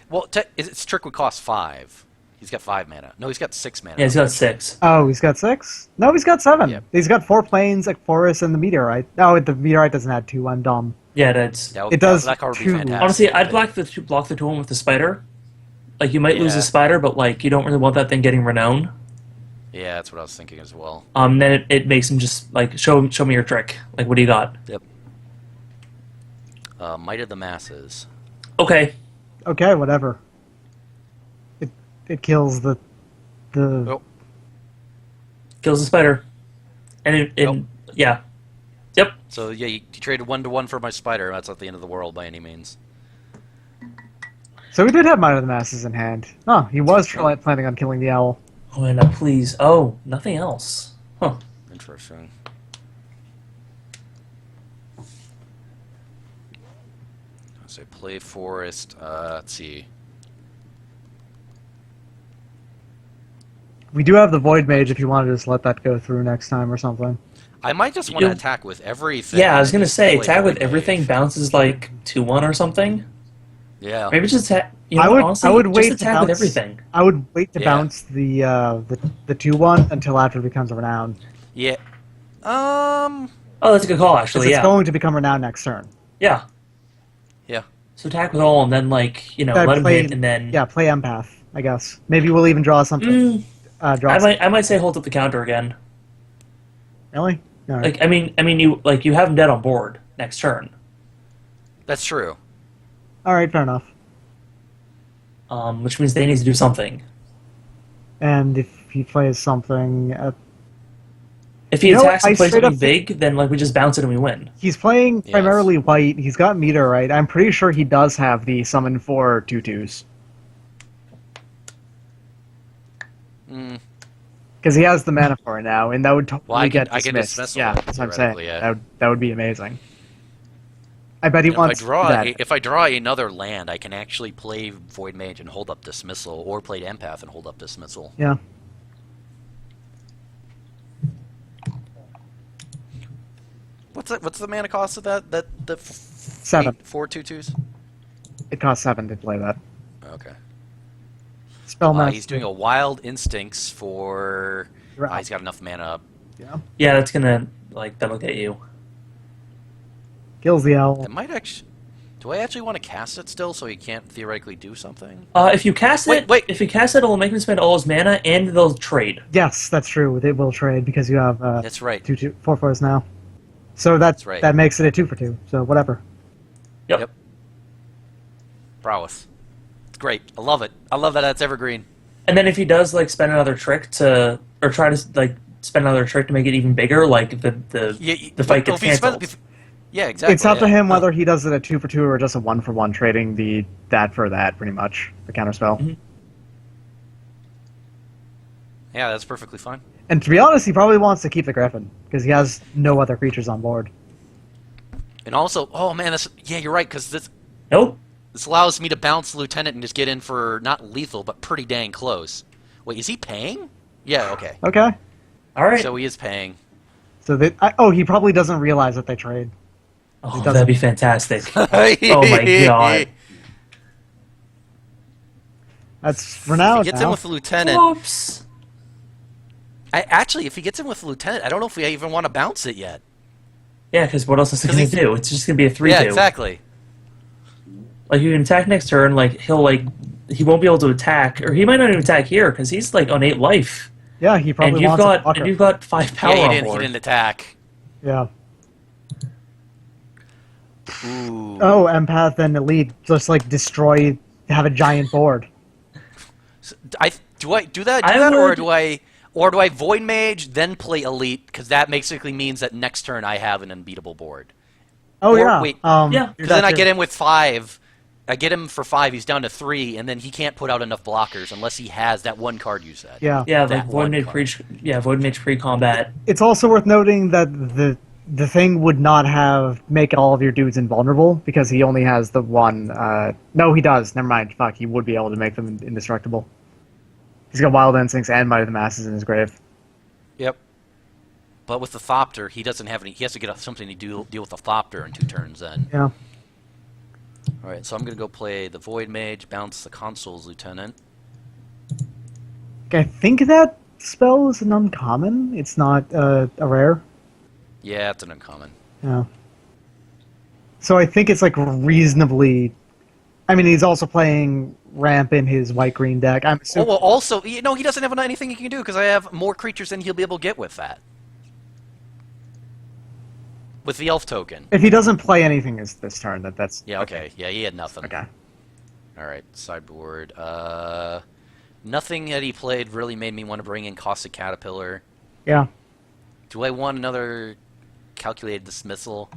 S2: Well, its trick would cost 5. He's got 5 mana. No, he's got 6 mana.
S1: Yeah, he's got 6.
S4: Oh, he's got 6? No, he's got 7.
S2: Yep.
S4: He's got 4 planes, like Forest, and the Meteorite. No, the Meteorite doesn't add 2. I'm dumb.
S1: Yeah, that's
S4: It does
S2: That card would be
S4: 2.
S2: fantastic.
S1: honestly, I'd block the 2-1 with the spider. Like you might lose the
S2: Yeah.
S1: spider, but like you don't really want that thing getting renown.
S2: Yeah, that's what I was thinking as well.
S1: Then it makes him just like show me your trick. Like what do you got?
S2: Yep. Might of the Masses.
S1: Okay.
S4: Okay, whatever. It kills the...
S2: Oh,
S1: Kills the spider. And yeah. Yep.
S2: so yeah, you traded 1/1 for my spider. That's not the end of the world by any means.
S4: So we did have Might of the Masses in hand. Oh, he was planning on killing the owl.
S1: Oh, and please. Oh, nothing else. Huh.
S2: Interesting. So play Forest. Let's see.
S4: We do have the Void Mage if you want to just let that go through next time or something.
S2: I might just want to
S1: You-
S2: attack with everything.
S1: Yeah, I was gonna
S2: Just
S1: say
S2: play
S1: tag with
S2: Void
S1: everything
S2: Mage.
S1: bounces like 2-1 or something.
S2: Yeah.
S1: Maybe just attack. You know,
S4: I would-
S1: honestly,
S4: I would
S1: just
S4: wait to
S1: attack with
S4: bounce-
S1: everything.
S4: I would wait to
S2: Yeah.
S4: bounce the 2-1 until after it becomes renowned.
S2: Yeah.
S1: Oh, that's a good call,
S4: Because
S1: actually.
S4: it's
S1: Yeah.
S4: going to become renowned next turn.
S1: Yeah.
S2: Yeah.
S1: So attack with all, and then like
S4: Yeah,
S1: let him
S4: play-
S1: hit, and then
S4: Yeah, play Empath, I guess. Maybe we'll even draw something. Draw
S1: I might say hold up the counter again.
S4: Really? All right.
S1: Like I mean you have him dead on board next turn.
S2: That's true.
S4: All right, fair enough.
S1: Which means they need to do something.
S4: And if he plays something...
S1: If he
S4: You know
S1: attacks
S4: what,
S1: and
S4: I
S1: plays
S4: straight
S1: something
S4: up
S1: big, then like we just bounce it and we win.
S4: he's playing
S2: Yes.
S4: primarily white. He's got Meteorite. I'm pretty sure he does have the summon for 2/2s.
S2: Mm.
S4: Because he has the mana for it now, and that would totally
S2: Well, I
S4: get
S2: can
S4: dismissed.
S2: dismissal
S4: Yeah,
S2: it,
S4: that's what I'm saying.
S2: theoretically, yeah.
S4: That would be amazing. I bet he
S2: If
S4: wants that.
S2: if I draw another land, I can actually play Void Mage and hold up Dismissal, or play Empath and hold up Dismissal.
S4: Yeah.
S2: What's the mana cost of that? The
S4: 7.
S2: 4 2/2s?
S4: It costs 7 to play that.
S2: Okay.
S4: Spellmaster.
S2: He's doing a Wild Instincts for
S4: You're out.
S2: He's got enough mana up.
S4: Yeah.
S1: Yeah, that's gonna that'll get you.
S4: Kills the owl.
S2: It might actually. Do I actually want to cast it still, so he can't theoretically do something?
S1: If you cast
S2: Wait,
S1: it,
S2: wait.
S1: if you cast it, it'll make him spend all his mana, and they'll trade.
S4: Yes, that's true. It will trade because you have
S2: That's right.
S4: 4/4s now. So
S2: That's right.
S4: that makes it a 2/2. So whatever.
S1: Yep.
S2: Prowess. It's great. I love it. I love that that's evergreen.
S1: And then if he does spend another trick to, or try to spend another trick to make it even bigger, the fight gets canceled.
S2: Yeah, exactly.
S4: It's up to
S2: yeah.
S4: him whether he does it a 2/2 or just a 1/1, trading that for that, pretty much, the counterspell.
S1: Mhm.
S2: Yeah, that's perfectly fine.
S4: And to be honest, he probably wants to keep the Griffin, because he has no other creatures on board.
S2: And also, oh man, you're right, because
S1: Nope.
S2: this allows me to bounce the Lieutenant and just get in for not lethal, but pretty dang close. Wait, is he paying? Yeah, okay.
S4: Okay.
S1: All right.
S2: So he is paying.
S4: So he probably doesn't realize that they trade.
S1: Oh,
S4: doesn't-
S1: that'd be fantastic. Oh my god.
S4: That's for now.
S2: If he gets in with the Lieutenant,
S1: Whoops.
S2: if he gets in with the Lieutenant, I don't know if we even want to bounce it yet.
S1: Yeah, because what else is he
S2: 'Cause
S1: gonna
S2: he's-
S1: do? It's just gonna be a 3/2.
S2: Yeah, exactly.
S1: You can attack next turn. He won't be able to attack, or he might not even attack here because he's on 8 life,
S4: Yeah, he probably
S1: and you've
S4: wants a
S1: got
S4: blocker.
S1: 5 power
S2: Yeah,
S1: on
S2: he
S1: board.
S2: didn't attack.
S4: Yeah.
S2: Ooh.
S4: Oh, empath and elite just destroy, have a giant board.
S2: So, do I do that,
S1: I
S2: or
S1: would-
S2: do I Void Mage then play Elite? Because that basically means that next turn I have an unbeatable board.
S4: Oh
S2: Or-
S4: yeah.
S2: wait.
S1: Yeah.
S4: do
S2: Because
S4: that
S2: then I
S4: too.
S2: get him with 5. I get him for 5. He's down to 3, and then he can't put out enough blockers unless he has that one card you said.
S4: Yeah.
S1: Yeah,
S2: That
S1: Void
S2: one
S1: Mage
S2: card.
S1: Void Mage pre-combat.
S4: It's also worth noting that the thing would not make all of your dudes invulnerable because he only has the one. No, he does. Never mind. Fuck, he would be able to make them indestructible. He's got Wild Instincts and Might of the Masses in his grave.
S2: Yep. But with the Thopter, he doesn't have any. He has to get something to deal with the Thopter in 2 turns then.
S4: Yeah.
S2: All right, so I'm gonna go play the Void Mage, bounce the Consul's Lieutenant.
S4: I think that spell is an uncommon. It's not a rare.
S2: Yeah, it's an uncommon.
S4: Yeah. So I think it's reasonably. I mean, he's also playing ramp in his white-green deck. I'm
S2: Oh,
S4: assuming.
S2: well, also, he doesn't have anything he can do because I have more creatures than he'll be able to get with that. With the Elf token.
S4: If he doesn't play anything this turn, that's
S2: Yeah, okay. Yeah, he had nothing.
S4: okay.
S2: Alright, sideboard. Nothing that he played really made me want to bring in Caustic Caterpillar.
S4: Yeah.
S2: Do I want another Calculated Dismissal?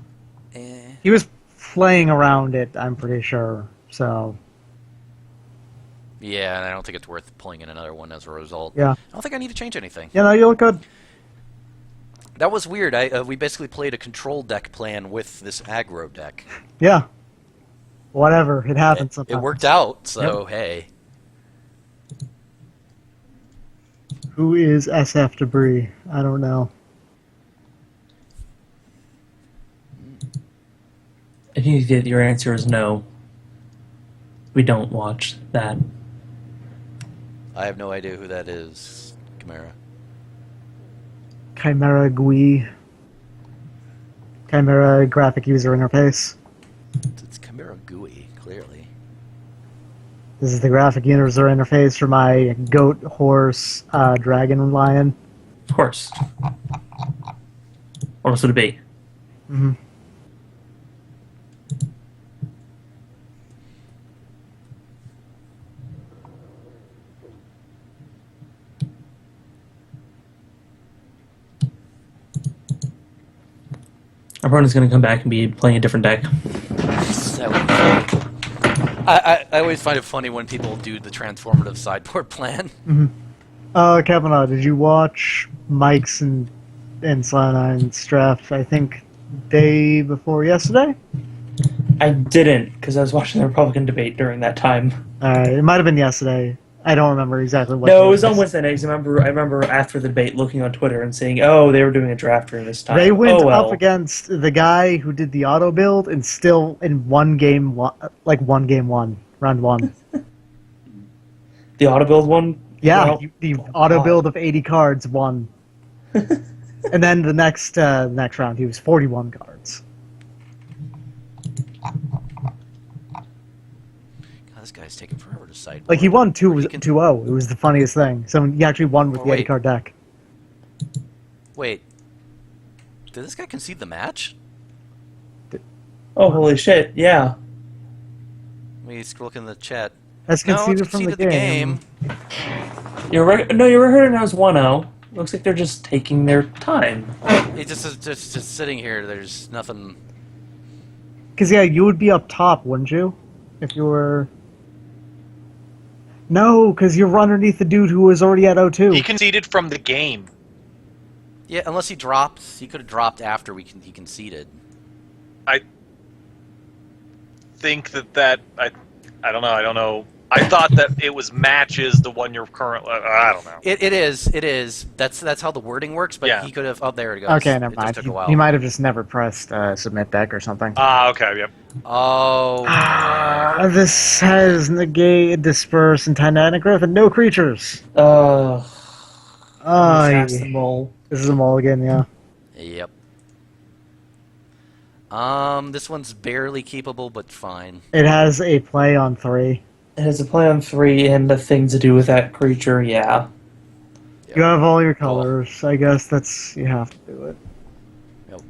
S2: Eh.
S4: He was playing around it, I'm pretty sure. So,
S2: Yeah, and I don't think it's worth pulling in another one as a result.
S4: yeah.
S2: I don't think I need to change anything.
S4: You know, you look good.
S2: That was weird. We basically played a control deck plan with this aggro deck.
S4: Yeah. Whatever. It happens
S2: It
S4: sometimes.
S2: worked out, so hey.
S4: Who is SF Debris? I don't know.
S1: I think that your answer is no. We don't watch that.
S2: I have no idea who that is, Chimera.
S4: Chimera GUI. Chimera graphic user interface.
S2: It's Chimera GUI, clearly.
S4: This is the graphic user interface for my goat, horse, dragon, lion.
S1: Of course. What else would it be?
S4: Mm-hmm.
S1: Our opponent's going to come back and be playing a different deck.
S2: That would be funny. I always find it funny when people do the transformative sideboard plan.
S4: Kabanaw, did you watch Mike's and Cyanine's draft, I think, day before yesterday?
S1: I didn't, because I was watching the Republican debate during that time.
S4: It might have been yesterday. I don't remember exactly what.
S1: No,
S4: day
S1: it was on Wednesday nights. I remember after the debate looking on Twitter and saying, "Oh, they were doing a draft during this time."
S4: They went
S1: oh, well.
S4: up against the guy who did the auto build, and still in one game, round one.
S1: The auto build one.
S4: Yeah,
S1: Well,
S4: the
S1: oh,
S4: auto
S1: God.
S4: build of 80 cards won. And then the next round, he was 41 cards.
S2: God, this guy's taking forever to sideboard.
S4: Like, he won 2-0.
S2: Or he can-
S4: It was the funniest thing. So he actually won with
S2: Oh,
S4: the 80
S2: wait.
S4: card deck.
S2: Wait. Did this guy concede the match?
S1: Oh, holy shit! Yeah.
S2: Let me look in the chat.
S4: That's
S2: No, it's
S4: conceded from the
S2: conceded
S4: game.
S1: No, your record now is 1-0. Looks like they're just taking their time.
S2: It just sitting here. There's nothing.
S4: Because, yeah, you would be up top, wouldn't you? If you were... No, because you're underneath the dude who was already at 0-2.
S3: He conceded from the game.
S2: Yeah, unless he dropped. He could have dropped after he conceded.
S3: I think that I don't know. I thought that it was matches the one you're currently. I don't know.
S2: It is. That's how the wording works. But
S3: Yeah.
S2: he could have. Oh, there it goes.
S4: Okay, never
S2: It
S4: mind.
S2: just took a while.
S4: He might have just never pressed submit deck or something.
S3: Okay, yep.
S2: Oh.
S4: This has negate, disperse, and titanic growth, and no creatures.
S1: That's the mole.
S4: This is a mulligan, yeah.
S2: Yep. This one's barely keepable, but fine.
S4: It has a play on 3.
S1: It has a play on 3 and a thing to do with that creature. Yeah.
S2: Yep.
S4: You have all your colors. I guess that's you have to do it.
S2: Yep.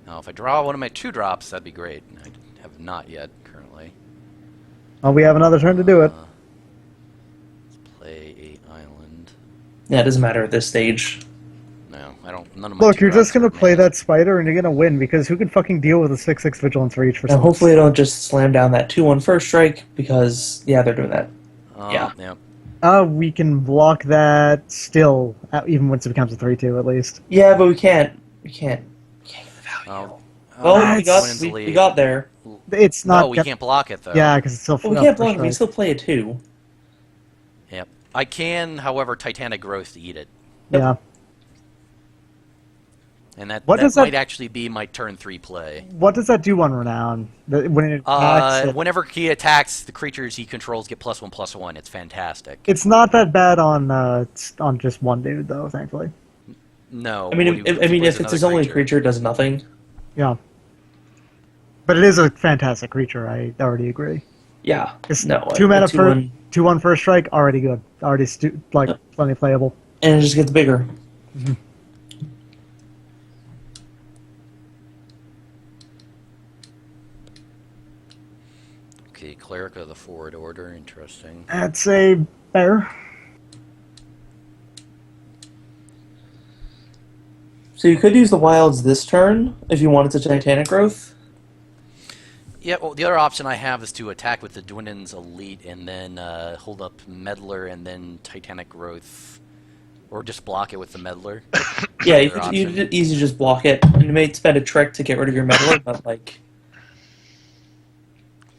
S2: Now, if I draw one of my 2-drops, that'd be great. I have not yet currently.
S4: Well, we have another turn to do it.
S2: Let's play a island.
S1: Yeah, it doesn't matter at this stage.
S2: No, I don't. None of my.
S4: Look, you're just
S2: 2-drops
S4: gonna
S2: are
S4: play
S2: mana.
S4: that spider, and you're gonna win because who can fucking deal with a 6/6 vigilance reach for?
S1: Now,
S4: some-
S1: hopefully, they don't just slam down that 2-1 first strike because yeah, they're doing that. Yeah.
S2: Yep.
S4: We can block that still, even once it becomes a 3/2 at least.
S1: Yeah, but we can't. We can't get the value.
S2: Oh,
S1: Well, we got
S2: Twins
S1: we
S2: lead.
S1: got there.
S4: It's not.
S2: No, we can't block it though.
S4: Yeah, because it's still.
S1: Well, we
S4: up
S1: can't
S4: for
S1: block. We can
S4: strike.
S1: still play it too.
S2: Yep. I can, however, Titanic Growth to eat it,
S4: Yeah.
S2: and that
S4: What does that-
S2: might actually be my turn 3 play.
S4: What does that do on Renown? When it attacks,
S2: Whenever he attacks, the creatures he controls get +1/+1. It's fantastic.
S4: it's not that bad on just one dude though, thankfully.
S2: No.
S1: I mean,
S2: when he
S1: if
S2: plays
S1: it's his
S2: another
S1: only creature, it does nothing.
S4: Yeah. But it is a fantastic creature. I already agree.
S1: Yeah.
S4: It's
S1: No.
S4: 2 mana
S1: for
S4: for 2/1 first strike. Already good. Already plenty playable.
S1: and it just gets bigger.
S2: Okay, Cleric of the Forward Order. Interesting.
S4: That's a bear.
S1: So you could use the wilds this turn if you wanted to Titanic Growth.
S2: Yeah, well, the other option I have is to attack with the Dwindon's Elite and then hold up Meddler and then Titanic Growth. Or just block it with the Meddler.
S1: Yeah, you
S2: Other
S1: could you
S2: option.
S1: could easily just block it. And you may spend a trick to get rid of your meddler, but like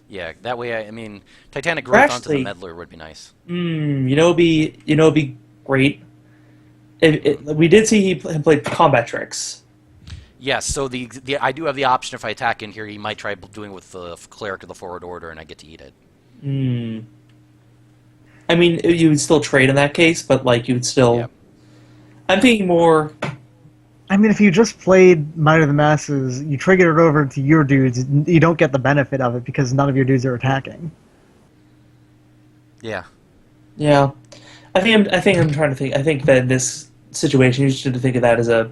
S2: Yeah, that way, I mean, Titanic Growth onto the
S1: Actually-
S2: Meddler would be nice.
S1: it'd be great. We did see him play combat tricks.
S2: Yes, so the I do have the option if I attack in here, he might try doing with the Cleric of the Forward Order and I get to eat it.
S1: I mean, you would still trade in that case, but like you would still.
S2: Yep.
S1: I'm thinking more.
S4: I mean, if you just played Might of the Masses, you triggered it over to your dudes, you don't get the benefit of it because none of your dudes are attacking.
S2: Yeah.
S1: Yeah, I think I'm trying to think. I think that in this situation, you should think of that as a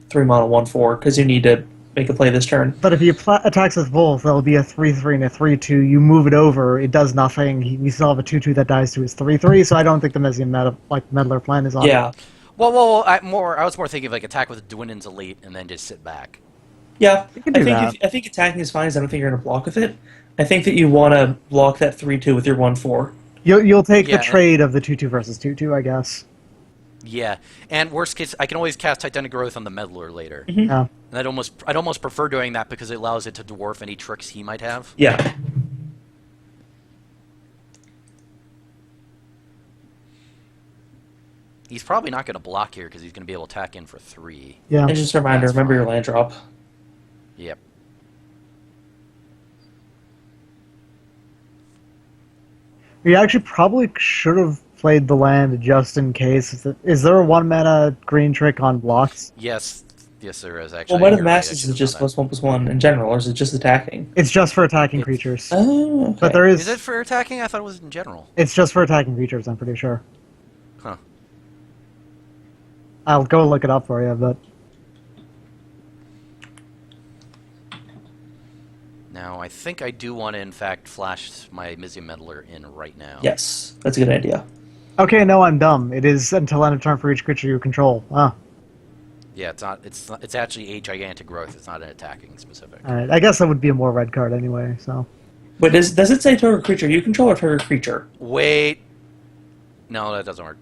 S1: 3-mana 1/4 because you need to make a play this turn.
S4: But if he attacks with both, that'll be a 3/3 and a 3/2. You move it over, it does nothing. We still have a 2/2 that dies to his 3/3, so I don't think the Messian Meddler plan is on.
S1: Yeah,
S2: Well, I was more thinking of like attack with the Dwindon's Elite and then just sit back.
S1: yeah.
S4: You can do that.
S1: I think attacking is fine. 'Cause I don't think you're going to block with it. I think that you want to block that 3/2 with your 1/4.
S4: You'll take
S2: Yeah,
S4: the trade of the 2/2 versus 2/2, I guess.
S2: Yeah, and worst case, I can always cast Titanic Growth on the Meddler later.
S4: Yeah.
S2: And I'd almost prefer doing that because it allows it to dwarf any tricks he might have.
S1: Yeah.
S2: He's probably not going to block here because he's going to be able to attack in for 3.
S4: Yeah.
S1: And just a reminder,
S2: That's
S1: remember your
S2: fine.
S1: land drop.
S2: Yep.
S4: We actually probably should have played the land just in case. Is there a 1-mana green trick on blocks?
S2: Yes, there is
S1: Well,
S2: actually.
S1: Might of
S2: You're right, I
S1: Masters
S2: should
S1: is
S2: have
S1: just
S2: done that.
S1: +1/+1 in general, or is it just attacking?
S4: It's just for attacking
S2: It's-
S4: creatures.
S1: Oh, okay.
S4: But there
S2: Is it for attacking? I thought it was in general.
S4: It's just for attacking creatures, I'm pretty sure.
S2: Huh.
S4: I'll go look it up for you, but...
S2: Now, I think I do want to, in fact, flash my Mizium Meddler in right now.
S1: Yes, that's a good idea.
S4: Okay, no, I'm dumb. It is until end of turn for each creature you control. Ah,
S2: Yeah, it's not. It's actually a gigantic growth. It's not an attacking specific.
S4: alright. I guess that would be a more red card anyway, so...
S1: But does it say target creature you control or target creature?
S2: Wait. No, that doesn't work.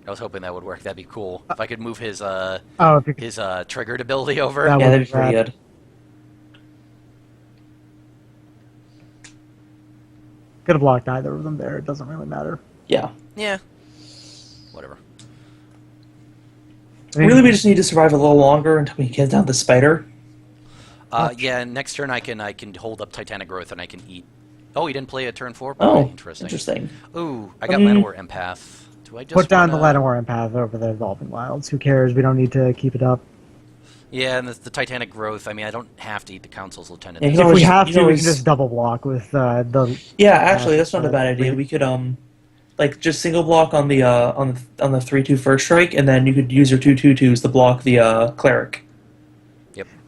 S2: I was hoping that would work. That'd be cool. If I could move his
S4: Oh, if you could...
S2: his triggered ability over.
S4: That
S1: Yeah,
S4: would
S1: that'd
S4: be
S1: be pretty
S4: rad.
S1: good.
S4: Could have blocked either of them there. It doesn't really matter.
S1: Yeah.
S2: Yeah. Whatever.
S4: I mean,
S1: Really, we just need to survive a little longer until we get down the spider.
S2: Yeah. Next turn, I can hold up Titanic Growth and I can eat. Oh, he didn't play a turn 4.
S1: Oh,
S2: interesting.
S1: interesting.
S2: Ooh, I got Llanowar Empath. Do I just
S4: put down the
S2: wanna-
S4: Llanowar Empath over the Evolving Wilds. Who cares? We don't need to keep it up.
S2: Yeah, and the Titanic Growth. I mean, I don't have to eat the Council's Lieutenant.
S1: Yeah, you
S4: If
S1: always-
S4: we have
S1: you
S4: to, we
S1: always-
S4: can just double block with the...
S1: Yeah, actually, that's not a bad
S4: we-
S1: idea. We could like just single block on the 3/2 first strike, and then you could use your 2/2/2s to block the cleric.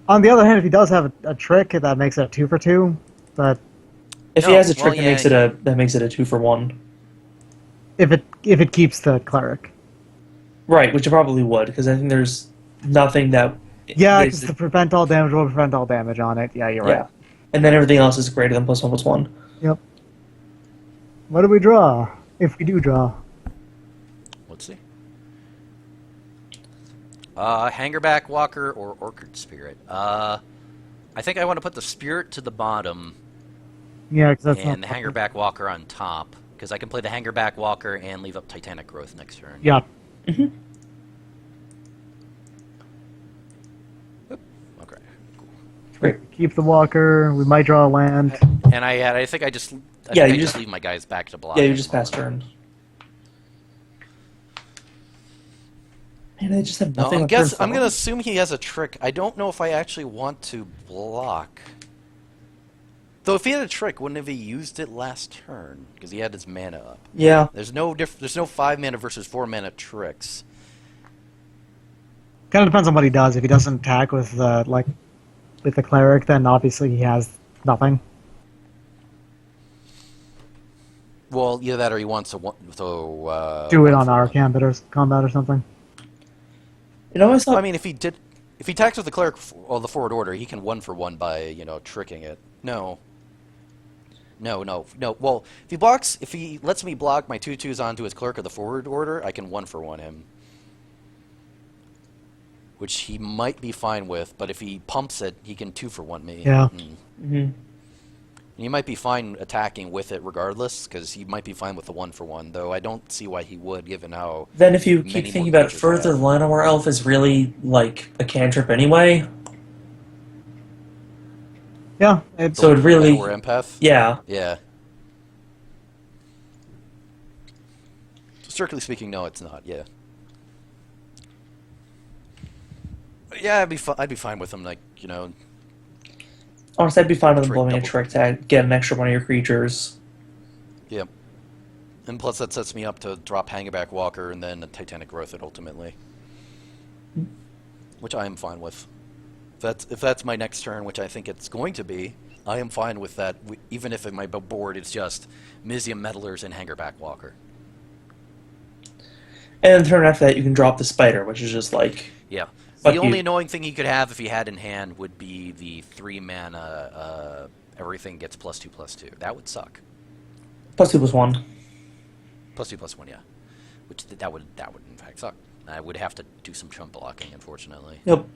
S4: On the other hand, if he does have a trick, that makes it a 2 for 2. But
S1: If he
S2: No,
S1: has a
S2: well,
S1: trick,
S2: yeah,
S1: that makes it a 2 for 1.
S4: if it keeps the cleric.
S1: Right, which it probably would, because I think there's nothing that.
S4: Yeah,
S1: makes
S4: because
S1: it-
S4: the prevent all damage will prevent all damage on it. Yeah, you're
S1: yeah,
S4: right.
S1: and then everything else is greater than +1/+1.
S4: Yep. What do we draw? If we do draw.
S2: Let's see. Hangerback Walker or Orchid Spirit. I think I want to put the Spirit to the bottom
S4: Yeah, because that's
S2: and the
S4: not...
S2: Hangerback Walker on top, because I can play the Hangerback Walker and leave up Titanic Growth next turn.
S4: Yeah.
S1: Mm-hmm.
S2: Okay.
S1: Great.
S4: Keep the walker. We might draw a land.
S2: And I think I just
S1: Yeah,
S2: think
S1: you
S2: I
S1: just-
S2: leave my guys back to block.
S1: Yeah, you just pass turn. Man, I just have
S2: No,
S1: nothing.
S2: I
S1: on
S2: guess
S1: turn
S2: I'm
S1: 4.
S2: gonna assume he has a trick. I don't know if I actually want to block. Though if he had a trick, wouldn't have he used it last turn? Because he had his mana up.
S1: Yeah.
S2: There's no 5 mana versus 4 mana tricks.
S4: Kind of depends on what he does. If he doesn't attack with with the cleric, then obviously he has nothing.
S2: Well, either that or he wants to
S4: Do it on our combat or something.
S1: You know, I thought.
S2: I mean, if he attacks with the cleric or the forward order, he can 1-for-1 by tricking it. No. Well, if he lets me block my 2/2s onto his cleric of the forward order, I can 1-for-1 him, which he might be fine with. But if he pumps it, he can 2-for-1 me.
S4: Yeah.
S1: Mhm.
S2: He might be fine attacking with it regardless, because he might be fine with the 1-for-1. Though I don't see why he would, given how.
S1: Then, if you
S2: many
S1: keep
S2: more
S1: thinking about it
S2: creatures
S1: further,
S2: have.
S1: Llanowar Elf is really like a cantrip anyway.
S4: Yeah.
S1: So it really,
S2: Or empath.
S1: yeah.
S2: Yeah. Strictly speaking, no, it's not. Yeah. Yeah, I'd be fine with him.
S1: Honestly, I'd be fine with them
S2: Trick
S1: blowing a
S2: double.
S1: trick to get an extra one of your creatures.
S2: Yep. And plus, that sets me up to drop Hangerback Walker and then a Titanic Growth it ultimately, which I am fine with. If that's my next turn, which I think it's going to be, I am fine with that. Even if in my board it's just Mizium Meddlers and Hangerback Walker.
S1: And then the turn after that, you can drop the spider, which is just like.
S2: Yeah.
S1: Fuck
S2: The only
S1: you.
S2: annoying thing he could have if he had in hand would be the 3 mana. Everything gets +2/+2. That would suck.
S1: +2/+1.
S2: +2/+1, yeah. Which that would in fact suck. I would have to do some chump blocking, unfortunately.
S1: Yep.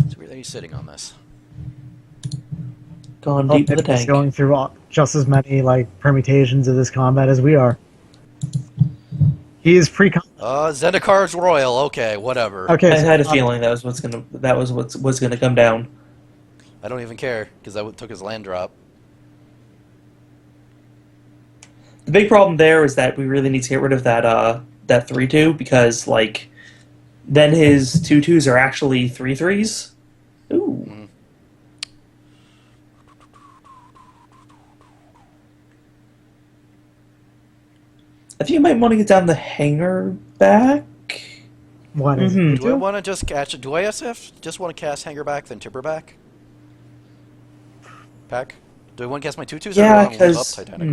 S2: So where are you sitting on this?
S1: Gone deep in the
S4: He's
S1: tank.
S4: going through just as many permutations of this combat as we are. He is pre.
S2: Zendikar's Royal. Okay, whatever.
S4: Okay,
S1: I
S4: so,
S1: had a feeling that was what's gonna come down.
S2: I don't even care because I took his land drop.
S1: The big problem there is that we really need to get rid of that 3/2 because like then his 2/2s are actually 3/3s. Ooh.
S2: Mhm.
S1: I think you might want to get down the hanger back.
S4: what is
S1: Mhm.
S4: it?
S2: Do I want to just catch it? Do I just want to cast Hangerback then Timberback? Pack? Do I want to cast my 2/2s
S1: Yeah,
S2: or do I want to leave up
S1: because
S2: Titanic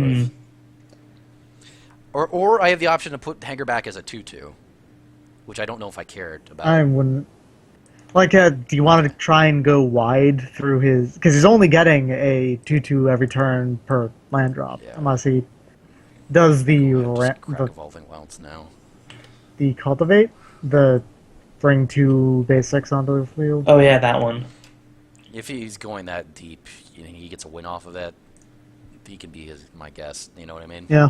S2: Growth? Or I have the option to put Hangerback as a 2/2, which I don't know if I cared about.
S4: I wouldn't. Like, do you want to try and go wide through his? Because he's only getting a 2/2 every turn per land drop,
S2: Yeah.
S4: unless he does the
S2: Just crack Evolving Wilds now.
S4: the cultivate, the bring 2 basics onto the field.
S1: Oh yeah, that one.
S2: If he's going that deep, you know, he gets a win off of it. He can be my guess. You know what I mean?
S4: Yeah.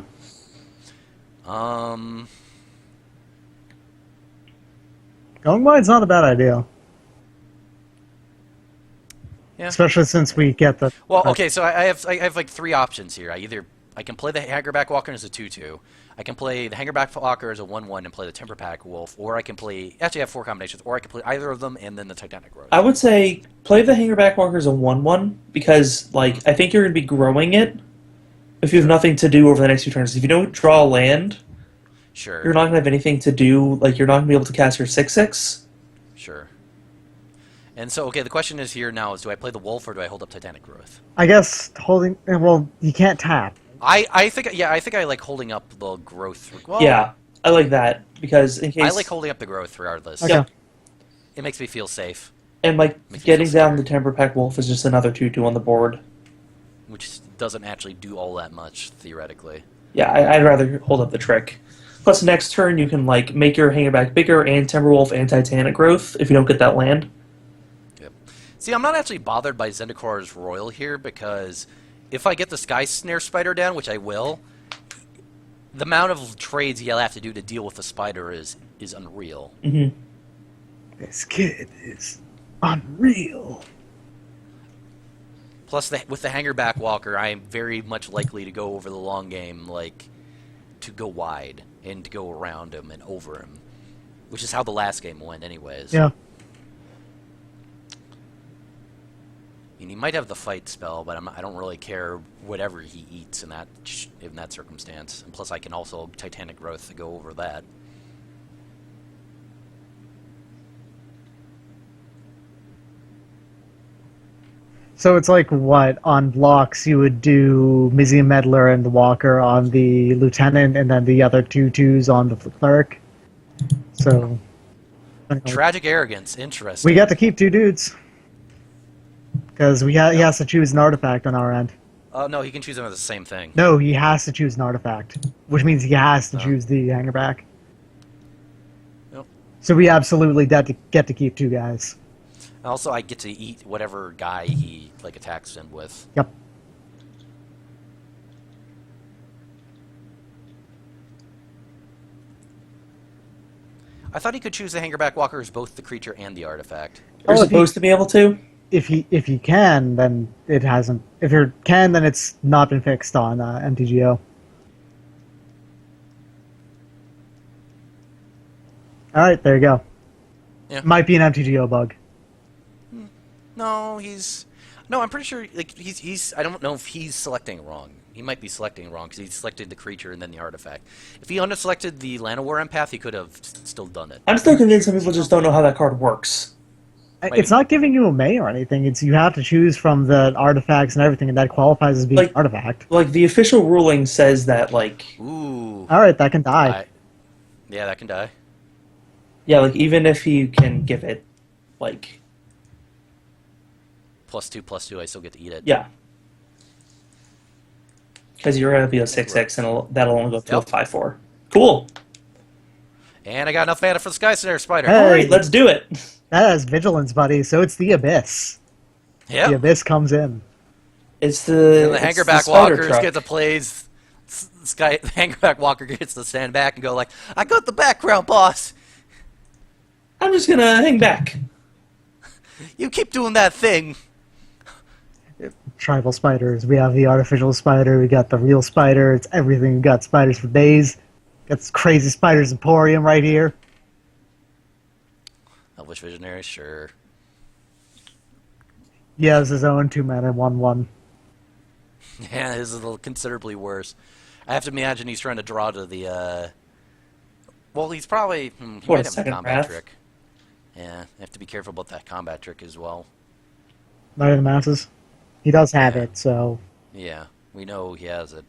S4: Going wide's not a bad idea.
S2: Yeah.
S4: Especially since we get the.
S2: Well, okay, so I have like 3 options here. I can play the Hangerback Walker as a 2/2. I can play the Hangerback Walker as a 1/1 and play the Timberpack Wolf, or I can play actually I have 4 combinations, or I can play either of them and then the Titanic Growth.
S1: I would say play the Hangerback Walker as a 1/1 because like I think you're gonna be growing it if you have nothing to do over the next few turns. If you don't draw land,
S2: Sure.
S1: you're not gonna have anything to do. Like you're not gonna be able to cast your 6/6.
S2: Sure. And so, okay, the question is here now is do I play the Wolf or do I hold up Titanic Growth?
S4: I guess holding. Well, you can't tap.
S2: I think I like holding up the Growth. Well,
S1: Yeah, I like that because in case
S2: I like holding up the Growth regardless.
S4: Okay.
S2: It makes me feel safe,
S1: and like
S2: makes me
S1: getting
S2: feel
S1: down the Timberpack Wolf is just another 2/2 on the board.
S2: which doesn't actually do all that much theoretically.
S1: Yeah, I'd rather hold up the trick. Plus, next turn you can like make your Hangerback bigger and Timberwolf and Titanic Growth if you don't get that land.
S2: Yep. See, I'm not actually bothered by Zendikar's Royal here because if I get the Sky Snare Spider down, which I will, the amount of trades you'll have to do to deal with the spider is unreal.
S1: Mm-hmm.
S4: This kid is unreal.
S2: Plus, with the Hangerback Walker, I am very much likely to go over the long game, like to go wide and to go around him and over him, which is how the last game went, anyways.
S4: Yeah.
S2: And he might have the fight spell, but I don't really care whatever he eats in that circumstance. And plus, I can also Titanic Growth to go over that.
S4: So it's like what on blocks you would do Museum Meddler and the Walker on the Lieutenant, and then the other 2/2s on the Cleric. So
S2: Tragic Arrogance, interesting.
S4: we got to keep 2 dudes because he has to choose an artifact on our end.
S2: Oh, no, he can choose them as the same thing.
S4: No, he has to choose an artifact, which means he has to
S2: Oh.
S4: choose the Hangerback.
S2: Yep.
S4: So we absolutely get to keep 2 guys.
S2: Also, I get to eat whatever guy he like attacks him with.
S4: Yep.
S2: I thought he could choose the Hangerback Walker as both the creature and the artifact.
S1: You're
S4: Oh,
S1: supposed to be able to.
S4: If he can, then it hasn't. If he can, then it's not been fixed on MTGO. All right, there you go.
S2: Yeah.
S4: Might be an MTGO bug.
S2: No, I'm pretty sure. Like he's. I don't know if he's selecting wrong. He might be selecting wrong because he selected the creature and then the artifact. If he unselected the Llanowar Empath, he could have still done it.
S1: I'm still convinced some people just don't know how that card works.
S4: It's not giving you a May or anything. It's you have to choose from the artifacts and everything, and that qualifies as being
S1: Like-
S4: an artifact.
S1: Like the official ruling says that like
S2: Ooh.
S4: All right, that can die.
S2: Yeah, that can die.
S1: yeah, like even if you can give it like
S2: +2/+2, I still get to eat it.
S1: yeah. Because you're gonna be a 6/6 and that'll only go up to a
S2: Yep.
S1: 5/4. Cool.
S2: And I got enough mana for the Sky Snare Spider.
S4: Hey.
S1: Alright, let's do it.
S4: That has vigilance, buddy. So it's the Abyss. The
S2: Yep.
S4: Abyss comes in.
S1: It's the
S2: And the
S1: it's
S2: Hangerback
S1: spider
S2: Walkers
S1: truck.
S2: get to play this guy, the Hangerback Walker, gets to stand back and go like, "I got the background, boss.
S1: I'm just gonna hang back.
S2: You keep doing that thing."
S4: Tribal spiders. We have the artificial spider. We got the real spider. It's everything. We got spiders for days. Got this crazy spiders emporium right here.
S2: Elvish Visionary, sure.
S4: He has his own 2-mana 1/1.
S2: Yeah, his is a little considerably worse. I have to imagine he's trying to draw to the, well, he's probably... he
S1: What,
S2: might have a
S1: second
S2: combat
S1: wrath?
S2: trick. Yeah, you have to be careful about that combat trick as well.
S4: Knight of the Masses. He does have it, so...
S2: Yeah, we know he has it.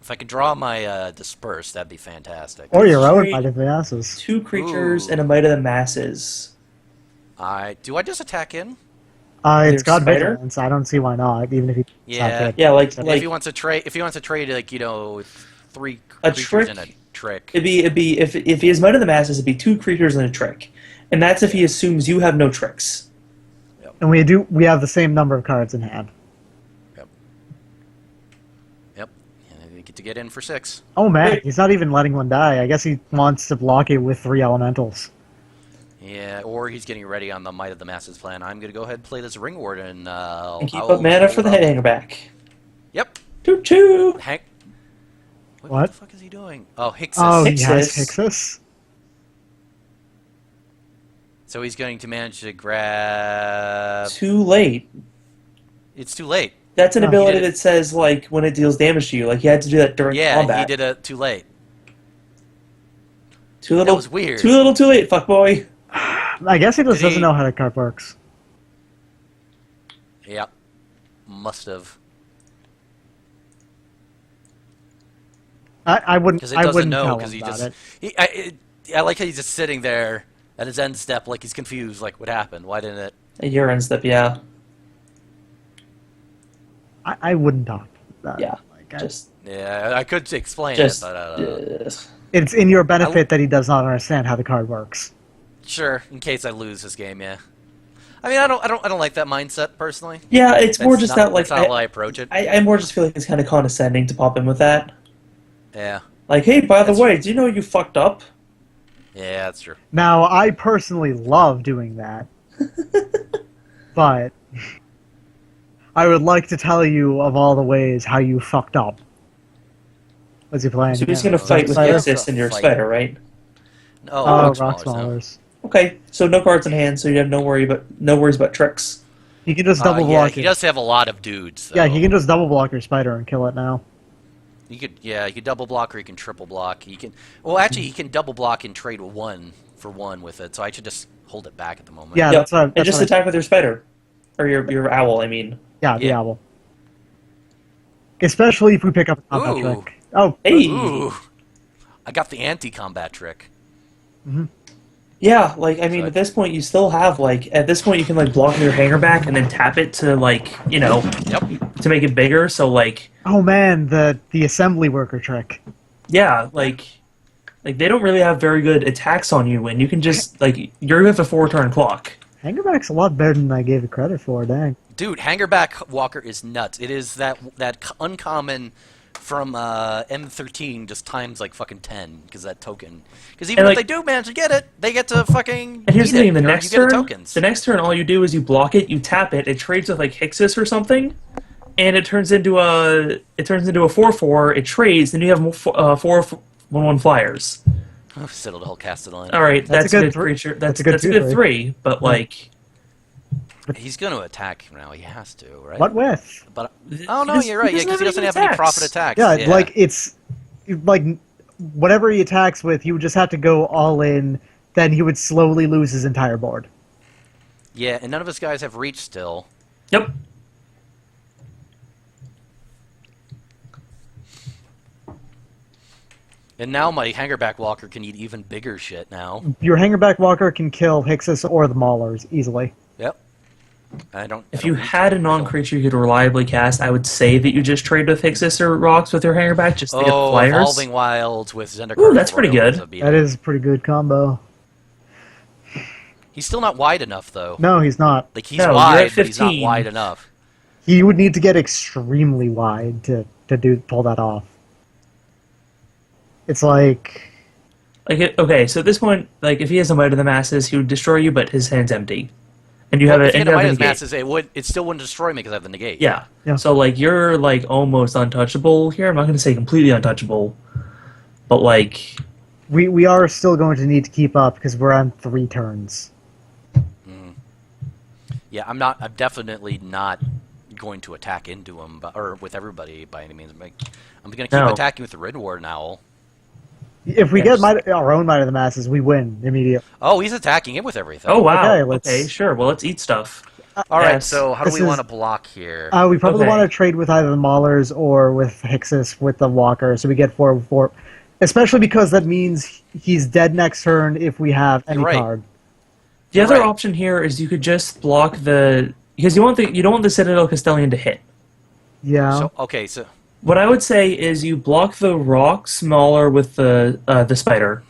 S2: If I could draw my Disperse, that'd be fantastic.
S4: Or your own
S1: Straight-
S4: Knight of the Masses.
S1: 2 creatures
S2: Ooh.
S1: and a Might of the Masses.
S2: Do I just attack in?
S4: It's got
S1: Spider?
S4: vigilance. I don't see why not, even if he...
S2: Yeah.
S1: Yeah, like
S2: If he wants to trade, like, you know, 3
S1: A
S2: creatures
S1: trick?
S2: and a trick.
S1: it'd be if he has Might of the Masses, it'd be 2 creatures and a trick, and that's if he assumes you have no tricks.
S4: And we have the same number of cards in hand.
S2: Yep. And we get to get in for 6.
S4: Oh man,
S1: Wait.
S4: he's not even letting one die. I guess he wants to block it with 3 elementals.
S2: Yeah, or he's getting ready on the Might of the Masses plan. I'm gonna go ahead and play this Ring Warden.
S1: And keep up mana for the Hangerback.
S2: Yep.
S1: Choo-choo!
S2: Hank. What
S4: What?
S2: the fuck is he doing? Oh, Hixus.
S4: Oh, he has
S1: Hixus.
S4: Hixus?
S2: So he's going to manage to grab...
S1: Too late.
S2: It's too late.
S1: That's an
S4: No, he
S1: ability
S2: did it.
S1: that says, like, when it deals damage to you. Like, he had to do that during
S2: Yeah,
S1: combat.
S2: he did it too late.
S1: Too little,
S2: was weird.
S1: Too little, too late, fuckboy.
S4: I guess he just
S2: Did he-
S4: doesn't know how the card works.
S2: Yep. Must have.
S4: I wouldn't.
S2: Because it
S4: I
S2: doesn't
S4: wouldn't
S2: know,
S4: tell
S2: because
S4: him
S2: he
S4: about
S2: just...
S4: it.
S2: I like how he's just sitting there at his end step, like he's confused, like, what happened? Why didn't it...
S1: A urine step, yeah.
S4: I wouldn't talk about
S1: Yeah.
S4: it. Like,
S1: Just,
S2: Yeah, I could explain
S1: just,
S2: it, but...
S4: it's in your benefit that he does not understand how the card works.
S2: Sure, in case I lose this game, yeah. I mean, I don't like that mindset personally.
S1: yeah, it's more
S2: That's
S1: just
S2: not,
S1: that, like,
S2: that's not how I approach it.
S1: I more just feel like it's kind of condescending to pop in with that.
S2: Yeah,
S1: Like, hey, by the
S2: That's
S1: way,
S2: true.
S1: do you know you fucked up?
S2: yeah, that's true.
S4: Now, I personally love doing that, but I would like to tell you of all the ways how you fucked up. What's he playing?
S1: So he's
S4: again?
S1: going to fight with
S4: Spider?
S1: Nexus and your
S2: Fight.
S1: spider, right?
S2: No,
S4: Oh,
S2: rock
S4: rock
S2: smallers, no.
S4: smallers.
S1: Okay, so no cards in hand, so you have no worries about tricks.
S4: He can just double
S2: Yeah,
S4: block
S2: he
S4: it.
S2: does have a lot of dudes.
S4: Yeah,
S2: though.
S4: he can just double block your spider and kill it now.
S2: He could, yeah, he could double block or he can triple block. He can, well, actually, he can double block and trade 1 for 1 with it. So I should just hold it back at the moment.
S4: Yeah,
S1: Yep.
S4: that's what.
S1: And
S4: That's
S1: just
S4: what
S1: attack with your spider. Or your owl, I mean.
S4: yeah, the
S2: Yeah.
S4: owl. Especially if we pick up a combat
S2: Ooh.
S4: trick. Oh,
S1: Hey!
S2: Ooh, I got the anti-combat trick.
S1: Yeah, like, I mean,
S2: So-
S1: at this point, you still have, like, at this point, you can, like, block your Hangerback and then tap it to, like, you know,
S2: Yep.
S1: to make it bigger, so, like,
S4: oh man, the assembly worker trick.
S1: yeah, like, they don't really have very good attacks on you, and you can just, like, you're with a 4-turn clock.
S4: Hangerback's a lot better than I gave it credit for. Dang.
S2: Dude, Hangerback Walker is nuts. It is that uncommon from M13 just times like fucking 10 because that token. Because even
S1: And,
S2: if
S1: like-
S2: they do manage to get it, they get to fucking.
S1: And here's the
S2: eat
S1: thing:
S2: it,
S1: the
S2: or
S1: next
S2: you get the
S1: turn,
S2: tokens.
S1: the next turn, all you do is you block it, you tap it, it trades with like Hixus or something, and it turns into a 4/4. It trades, and you have 4/1/1 flyers.
S2: Oh, Citadel Castellan.
S1: All right,
S4: That's a
S1: that's, a
S4: good
S1: good
S4: three.
S1: creature.
S4: That's
S1: That's
S4: a good
S1: that's a good
S4: 2/3.
S1: 3, but like,
S2: He's going to attack now. He has to, right?
S4: What with?
S2: But
S1: He
S2: oh no,
S1: doesn't-
S2: you're right.
S1: he
S2: Yeah, because he doesn't
S1: have
S2: have any
S1: any
S2: profit
S1: attacks.
S2: attacks.
S4: Yeah, like it's like whatever he attacks with, he would just have to go all in. Then he would slowly lose his entire board.
S2: Yeah, and none of his guys have reach still.
S1: yep.
S2: And now my Hangerback Walker can eat even bigger shit now.
S4: Your Hangerback Walker can kill Hixus or the Maulers easily.
S2: Yep. I don't.
S1: If
S2: I don't
S1: you
S2: need
S1: had
S2: to.
S1: a non-creature you could reliably cast, I would say that you just trade with Hixus or Rocks with your Hangerback just to get the
S2: Oh,
S1: flyers.
S2: Evolving Wilds with Zendikar.
S1: Ooh, that's pretty
S2: Memorial
S1: good.
S2: is a beat
S4: That
S2: up.
S4: is a pretty good combo.
S2: He's still not wide enough though.
S4: No, he's not.
S2: Like he's
S1: No, you're
S2: wide,
S1: at
S2: but he's not
S1: 15.
S2: wide enough.
S4: He would need to get extremely wide to pull that off. It's like
S1: Okay, so at this point, like if he has a Might of the Masses, he would destroy you, but his hand's empty, and you have
S2: Well,
S1: it.
S2: if you
S1: And
S2: had
S1: you
S2: a
S1: have a
S2: Midas
S1: negate.
S2: Masses, it still wouldn't destroy me because I have the negate.
S1: Yeah.
S4: Yeah.
S1: So like you're like almost untouchable here. I'm not going to say completely untouchable, but like
S4: we are still going to need to keep up because we're on 3 turns.
S2: Yeah, I'm definitely not going to attack into him, or with everybody by any means. I'm going to keep
S1: No.
S2: attacking with the Red Warden Owl.
S4: If we
S1: Yes.
S4: get our own Might of the Masses, we win immediately.
S2: Oh, he's attacking it with everything.
S1: oh wow.
S4: Okay,
S1: Okay,
S4: let's-
S1: sure. Well, let's eat stuff.
S2: All right,
S1: yes.
S2: so how do
S4: This
S2: we
S4: is-
S2: want to block here?
S4: We probably
S1: Okay.
S4: want to trade with either the Maulers or with Hixus with the Walker, so we get 4/4. Especially because that means he's dead next turn if we have any
S2: You're right.
S4: card.
S1: The other
S2: Right.
S1: option here is you could just block the because you don't want the Citadel Castellan to hit.
S4: Yeah.
S2: So okay, so
S1: What I would say is you block the rock smaller with the spider.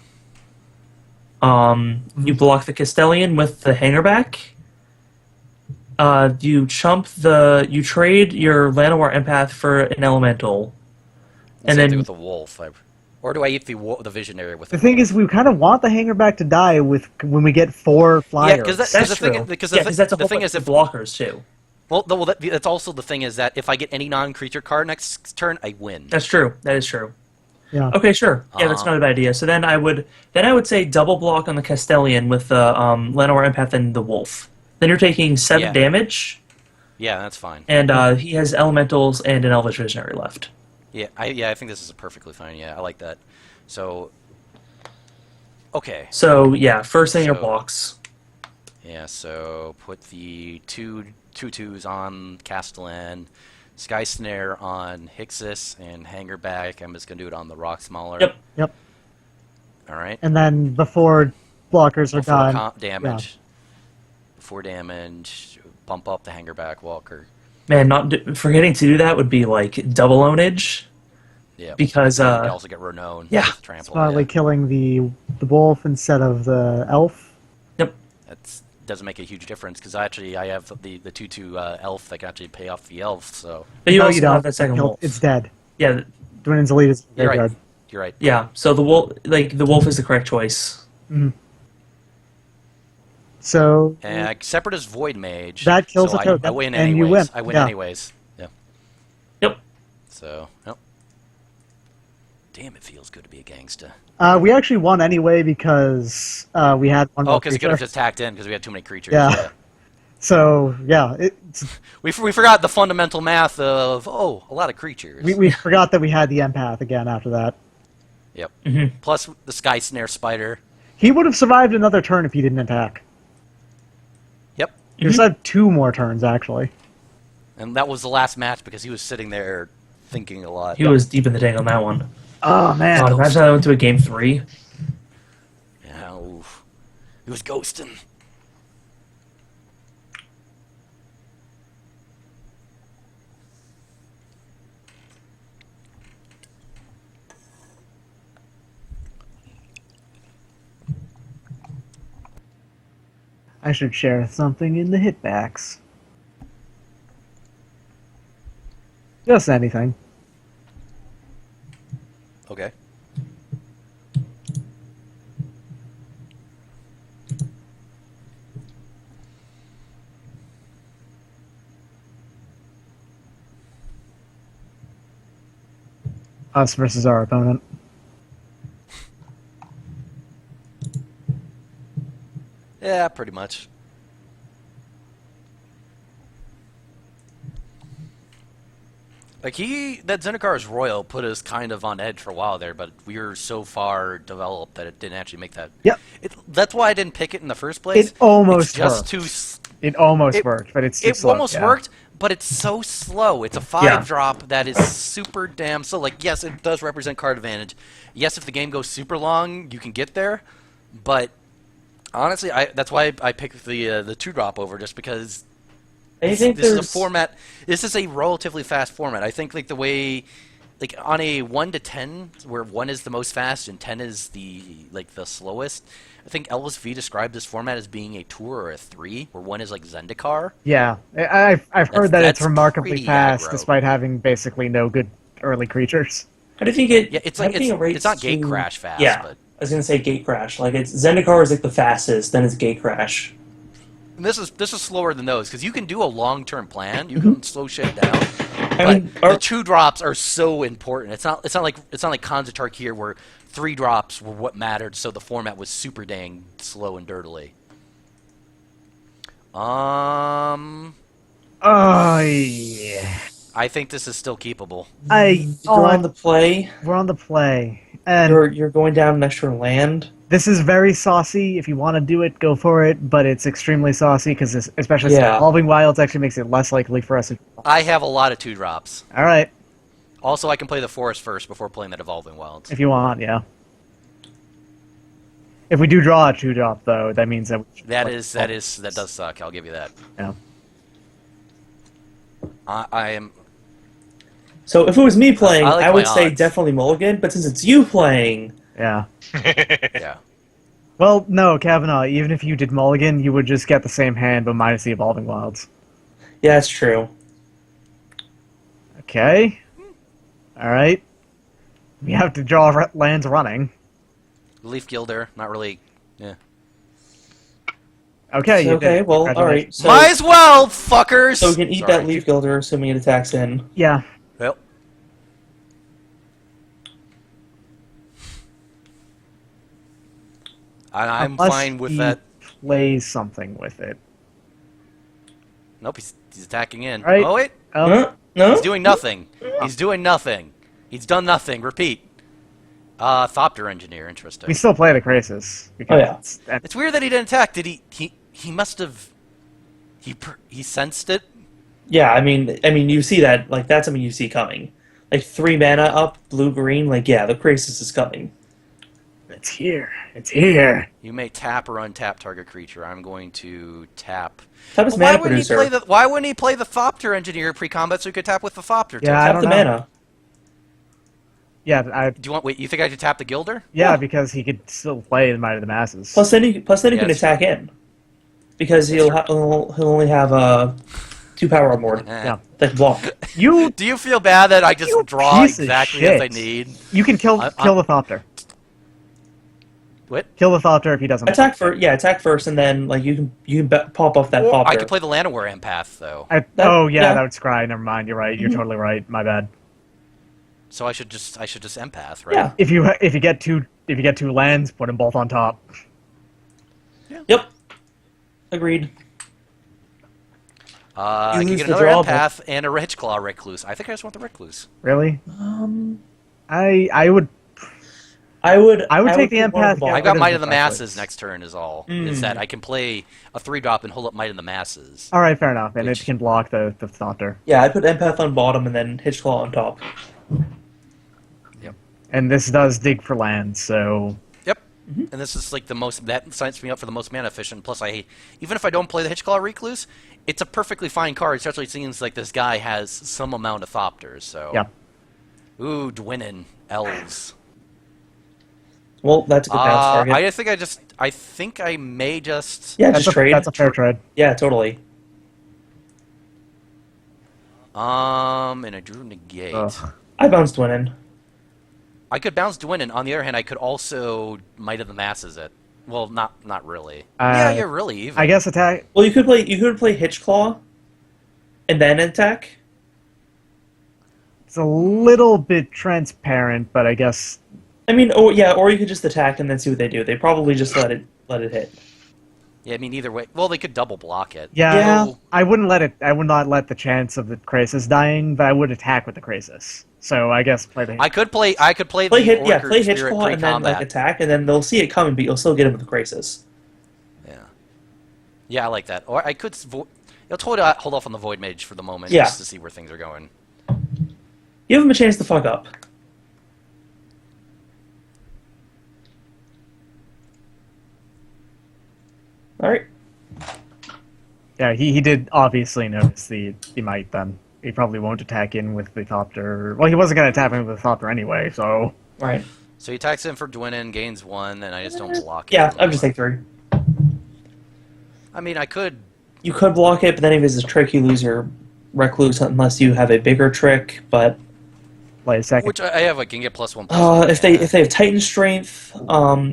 S1: You block the Castellan with the hangerback. You trade your Llanowar Empath for an Elemental, and
S2: same thing
S1: then
S2: with the wolf. Or do I eat the Visionary with
S4: The thing is, we kind of want the Hangerback to die when we get 4 flyers.
S2: Yeah, because
S1: that's
S2: the
S1: true.
S2: thing, because
S1: Yeah, 'cause that's a
S2: the
S1: whole
S2: thing
S1: bunch
S2: is,
S1: of
S2: if
S1: blockers too.
S2: that's also the thing is that if I get any non-creature card next turn, I win.
S1: That's true. That is true.
S4: Yeah.
S1: Okay, sure. Yeah, that's not a bad idea. So then I would say double block on the Castellan with the Llanowar Empath and the Wolf. Then you're taking 7
S2: Yeah.
S1: damage,
S2: Yeah, that's fine.
S1: and he has Elementals and an Elvish Visionary left.
S2: Yeah, I think this is perfectly fine. Yeah, I like that. So, okay.
S1: So yeah, first thing are
S2: So-
S1: blocks.
S2: Yeah, so put the two twos on Castellan, Sky Snare on Hixus, and Hangerback. I'm just gonna do it on the Rock Smaller.
S1: Yep.
S4: Yep.
S2: All right.
S4: And then before blockers are
S2: Before
S4: done,
S2: damage. Before damage, bump up the Hangerback Walker.
S1: Man, forgetting to do that would be like double ownage
S2: Yeah.
S1: because
S2: you also get renowned.
S1: yeah.
S2: with trample.
S4: probably
S2: Yeah.
S4: killing the wolf instead of the elf.
S1: Yep.
S2: That doesn't make a huge difference because actually I have the 2/2 elf that can actually pay off the elf. So
S1: But you
S4: No,
S1: also
S4: you don't.
S1: have that second wolf.
S4: It's dead.
S1: Yeah,
S4: Dwinen's elite is
S2: you're right.
S4: graveyard.
S2: You're right.
S1: yeah. So the wolf is the correct choice.
S4: So
S2: And Separatist Void Mage.
S4: That kills
S2: so
S4: a token,
S2: I win
S4: and
S2: anyways.
S4: you win.
S2: I win
S4: Yeah.
S2: anyways. Yeah.
S1: Yep.
S2: So, nope. Damn, it feels good to be a gangsta.
S4: we actually won anyway because we had one
S2: Oh,
S4: more
S2: because it could
S4: creature.
S2: have just tacked in because we had too many creatures.
S4: Yeah. So yeah,
S2: We forgot the fundamental math of, a lot of creatures.
S4: we forgot that we had the empath again after that.
S2: Yep.
S1: Mm-hmm.
S2: Plus the Sky Snare Spider.
S4: He would have survived another turn if he didn't attack.
S2: Yep.
S4: He just had 2 more turns actually.
S2: And that was the last match because he was sitting there thinking a lot.
S1: He was deep in the tank on that one.
S4: Oh man.
S1: God, imagine I went to a game 3.
S2: Yeah, oof. He was ghosting.
S4: I should share something in the hitbacks. Just anything.
S2: Okay.
S4: Us versus our opponent.
S2: Yeah, pretty much. Like that Zendikar Royal put us kind of on edge for a while there, but we were so far developed that it didn't actually make that.
S4: Yep.
S2: That's why I didn't pick it in the first place.
S4: It almost
S2: it's just
S4: worked.
S2: too.
S4: It almost
S2: It-
S4: worked, but it's too
S2: It
S4: slow,
S2: almost
S4: yeah.
S2: worked, but it's so slow. It's a 5
S1: Yeah.
S2: drop that is super damn slow. Like, yes, it does represent card advantage. Yes, if the game goes super long, you can get there, but honestly, that's why I picked the 2 drop over, just because.
S1: I think
S2: This is a
S1: there's
S2: format. This is a relatively fast format. I think like the way, like on a 1 to 10, where 1 is the most fast and 10 is the slowest. I think Elvis V described this format as being a 2 or a 3, where 1 is like Zendikar.
S4: Yeah, I've heard that it's
S2: That's
S4: remarkably
S2: pretty
S4: fast
S2: aggro.
S4: despite having basically no good early creatures.
S1: How do you think it?
S2: Yeah, it's
S1: how
S2: like
S1: do you think it rates
S2: it's not gate
S1: to-
S2: crash fast,
S1: Yeah,
S2: but
S1: I was gonna say gate crash. Like it's Zendikar is like the fastest, then it's gate crash.
S2: this is slower than those because you can do a long-term plan. You can slow shit down.
S1: I
S2: But
S1: mean,
S2: the 2-drops are so important. It's not like Kanzatark here where 3-drops were what mattered, so the format was super dang slow and dirtily.
S4: Oh yeah.
S2: I think this is still keepable.
S1: you're on the play.
S4: We're on the play, and
S1: You're going down an extra land.
S4: this is very saucy. If you want to do it, go for it. But it's extremely saucy because, especially since
S1: Yeah.
S4: Evolving Wilds, actually makes it less likely for us.
S2: I have a lot of 2-drops.
S4: All right,
S2: Also, I can play the forest first before playing that Evolving Wilds.
S4: if you want, yeah. If we do draw a 2-drop, though, that means that
S2: That does suck. I'll give you that.
S4: Yeah.
S2: I am.
S1: So if it was me playing,
S2: I like
S1: I would
S2: my
S1: say
S2: odds.
S1: definitely mulligan. But since it's you playing,
S4: Yeah.
S2: Yeah.
S4: Well, no, Kabanaw, even if you did mulligan, you would just get the same hand, but minus the Evolving Wilds.
S1: yeah, that's true.
S4: Okay. All right. We have to draw lands running.
S2: Leaf Gilder, not really. Yeah.
S4: Okay, you
S1: Okay,
S4: did.
S1: well, all right.
S4: Congratulations.
S1: So,
S2: Might as well, fuckers.
S1: so we can eat
S2: Sorry.
S1: that leaf gilder, assuming it attacks in.
S4: Yeah.
S2: Well. I'm
S4: Unless
S2: fine with
S4: he
S2: that.
S4: plays something with it.
S2: Nope, he's attacking in.
S4: Right.
S2: Oh wait,
S1: Huh? No.
S2: he's doing nothing. He's doing nothing. He's done nothing. Repeat. Thopter Engineer. Interesting.
S4: We still play the Crisis. Because
S1: Oh, yeah.
S2: It's weird that he didn't attack. Did he must have. He sensed it.
S1: Yeah, I mean, you see that. Like that's something you see coming. Like 3 mana up, blue green. Like yeah, the crisis is coming.
S4: It's here. It's here.
S2: You may tap or untap target creature. I'm going to tap.
S1: Tap is
S2: Well,
S1: mana producer.
S2: why wouldn't he play the Thopter Engineer pre-combat so he could tap with the Thopter? too?
S4: Yeah, I
S1: Tap
S4: don't
S1: the
S4: know.
S1: mana.
S4: Yeah,
S2: Do you want? Wait, you think I could tap the Gilder?
S4: yeah, because he could still play the Might of the Masses.
S1: Plus then you
S2: Yeah,
S1: can
S2: that's
S1: attack in, because he'll only have 2 power on board.
S4: Yeah.
S1: Like block.
S4: You
S2: Do you feel bad that I just
S4: You
S2: draw
S4: piece of
S2: exactly as I
S4: shit.
S2: need?
S4: you can kill
S2: I-
S4: the Thopter.
S2: What?
S4: Kill the Thopter if he doesn't.
S1: Attack first. Yeah, attack first, and then like you can pop off that
S2: Or
S1: popper.
S2: I could play the Llanowar Empath though,
S4: Oh yeah,
S1: yeah.
S4: that would scry. Never mind. You're right. You're totally right. My bad.
S2: so I should just Empath, right?
S1: Yeah.
S4: If you get two lands, put them both on top.
S1: Yep. Agreed.
S2: I
S1: You
S2: can
S1: lose
S2: get
S1: the
S2: another
S1: draw,
S2: Empath and a Hitchclaw Recluse. I think I just want the Recluse.
S4: Really?
S1: Um,
S4: I would
S1: I would
S4: take the
S1: put one on
S4: empath,
S1: ball.
S4: get
S2: I
S4: rid
S2: got
S4: of
S2: Might
S4: the
S2: of the
S4: Recluse.
S2: Masses next turn is all.
S1: Mm.
S2: Is that I can play a 3-drop and hold up Might of the Masses.
S4: All right, fair enough, and
S2: Which-
S4: it can block the Thopter.
S1: Yeah, I put empath on bottom and then Hitchclaw on top.
S4: And this does dig for lands, so
S2: Yep. And this is like the most that signs me up for the most mana efficient. Plus, even if I don't play the Hitchclaw Recluse, it's a perfectly fine card. Especially it seems like this guy has some amount of Thopters. So
S4: yeah.
S2: Ooh, Dwynnin Elves.
S1: Well, that's a good bounce target.
S2: I think I may just.
S1: Yeah,
S4: That's
S1: just trade.
S4: That's a fair trade.
S1: Yeah, totally.
S2: And I drew negate.
S4: Ugh.
S1: I bounced winning.
S2: I could bounce Dwynnin. On the other hand, I could also Might of the Masses it. Well, not really. Yeah, you're really even.
S4: I guess attack.
S1: Well, you could play Hitchclaw, and then attack.
S4: It's a little bit transparent, but I guess
S1: I mean, or you could just attack and then see what they do. They probably just let it hit.
S2: Yeah, I mean either way. Well, they could double block it.
S4: yeah,
S2: So-
S4: I wouldn't let it. I would not let the chance of the Crisis dying, but I would attack with the Crisis. So I guess play the.
S2: I could play the
S1: Play
S2: Orchard Spirit
S1: Hitchclaw and then
S2: pre-combat.
S1: attack, and then they'll see it coming, but you'll still get him with the crisis.
S2: Yeah, I like that. Or I could you'll totally hold off on the Void Mage for the moment
S1: Yeah.
S2: just to see where things are going.
S1: Give him a chance to fuck up. All right.
S4: Yeah, he did obviously notice the might. Then he probably won't attack in with the Thopter. Well, he wasn't going to attack in with the Thopter anyway. So
S1: Right.
S2: So he attacks in for Dwynnin, gains 1, and I just don't block it.
S1: Yeah, I'll just take 3.
S2: I mean, I could.
S1: You could block it, but then if it's a trick, you lose your Recluse unless you have a bigger trick, but
S4: Play a second.
S2: Which I have, I can get +1/+1.
S1: If they have Titan Strength,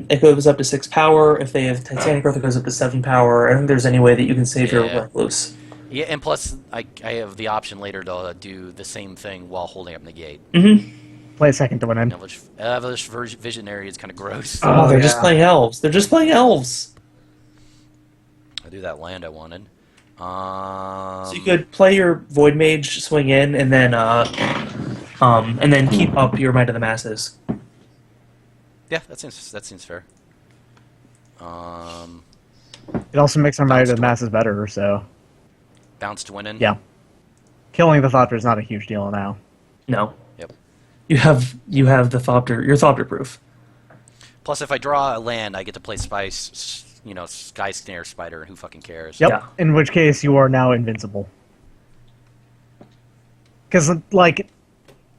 S1: it goes up to 6 power. If they have Titanic Growth, it goes up to 7 power. I don't think there's any way that you can save your Recluse.
S2: Yeah, and plus I have the option later to do the same thing while holding up Negate.
S4: Play a second to win in.
S2: Elvish Visionary is kind of gross.
S1: Oh, they're just playing elves. They're just playing elves.
S2: I do that land I wanted.
S1: So you could play your Void Mage, swing in, and then keep up your Might of the Masses.
S2: Yeah, that seems fair.
S4: It also makes our Might of the Masses better, so...
S2: Bounce to win in?
S4: Yeah. Killing the Thopter is not a huge deal now.
S1: No.
S2: Yep.
S1: You have the Thopter. You're Thopter proof.
S2: Plus, if I draw a land, I get to play Sky Snare Spider, and who fucking cares?
S4: Yep.
S1: Yeah.
S4: In which case, you are now invincible. Because, like,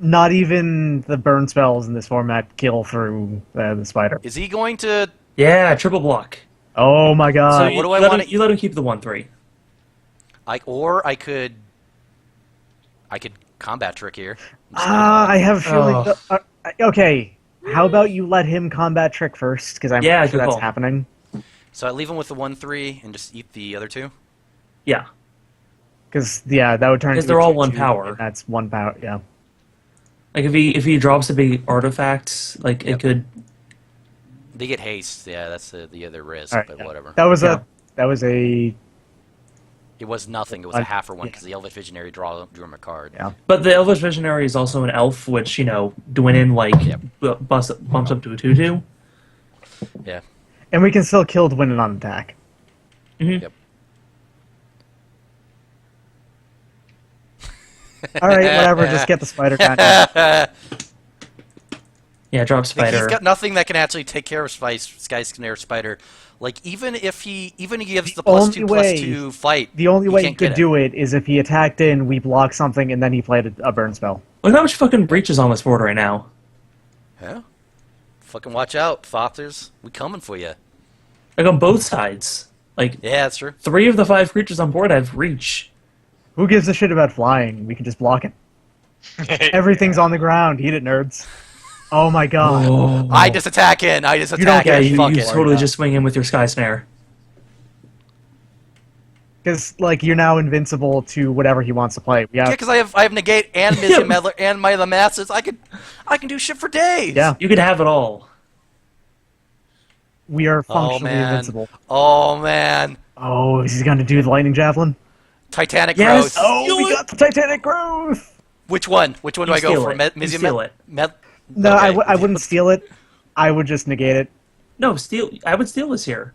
S4: not even the burn spells in this format kill through the spider.
S2: Is he going to...
S1: Yeah, triple block.
S4: Oh my god.
S1: So
S2: what do I want?
S1: You let him keep the 1/3.
S2: I could combat trick here.
S4: I have a feeling... okay, how about you let him combat trick first? Because I'm sure that's happening.
S2: So I leave him with the 1/3 and just eat the other 2?
S1: Yeah.
S4: Because, that would turn...
S1: Because they're all 1 power.
S4: That's 1 power, yeah.
S1: Like, if he drops a big artifact, like, it could...
S2: They get haste, yeah, that's the other risk,
S4: Right,
S2: but
S4: yeah.
S2: whatever.
S4: That was a...
S2: It was nothing, it was a half or one, because the Elvish Visionary drew him a card.
S4: Yeah.
S1: But the Elvish Visionary is also an elf, which, Dwayne bumps up to a 2/2.
S2: Yeah.
S4: And we can still kill Dwinin on attack.
S1: Mm-hmm.
S2: Yep.
S4: Alright, whatever, just get the spider guy.
S1: Yeah, drop Spider.
S2: He's got nothing that can actually take care of Sky Snare Spider. Like, even if he gives the +2/+2 fight,
S4: the only way he
S2: can't get
S4: could do it is if he attacked in, we block something, and then he played a burn spell.
S1: Look how much fucking breach is on this board right now.
S2: Yeah. Fucking watch out, Fothers. We coming for you.
S1: Like, on both sides. Like,
S2: Yeah, that's true.
S1: 3 of the 5 creatures on board have reach.
S4: Who gives a shit about flying? We can just block it. Everything's on the ground. Eat it, nerds. Oh my god.
S1: Oh.
S2: I just attack in. I just attack
S1: Yeah,
S2: in.
S1: you
S2: Fuck it.
S1: totally just swing in with your Sky Snare.
S4: Because, like, you're now invincible to whatever he wants to play.
S2: Yeah, because I have negate and Mizzy Meddler and Might of the Masses. I can do shit for days.
S4: Yeah.
S1: You could have it all.
S4: We are
S2: Oh
S4: functionally
S2: man.
S4: invincible.
S2: Oh man.
S4: Oh, is he going to do the lightning javelin?
S2: Titanic
S1: Yes.
S2: Growth.
S4: Oh, we got the Titanic growth!
S2: Which one? Which one do I go
S1: steal
S2: for?
S1: it. You
S2: Mizzy
S1: steal it.
S4: No,
S2: Okay.
S4: I wouldn't steal it. I would just negate it.
S1: No, I would steal this here.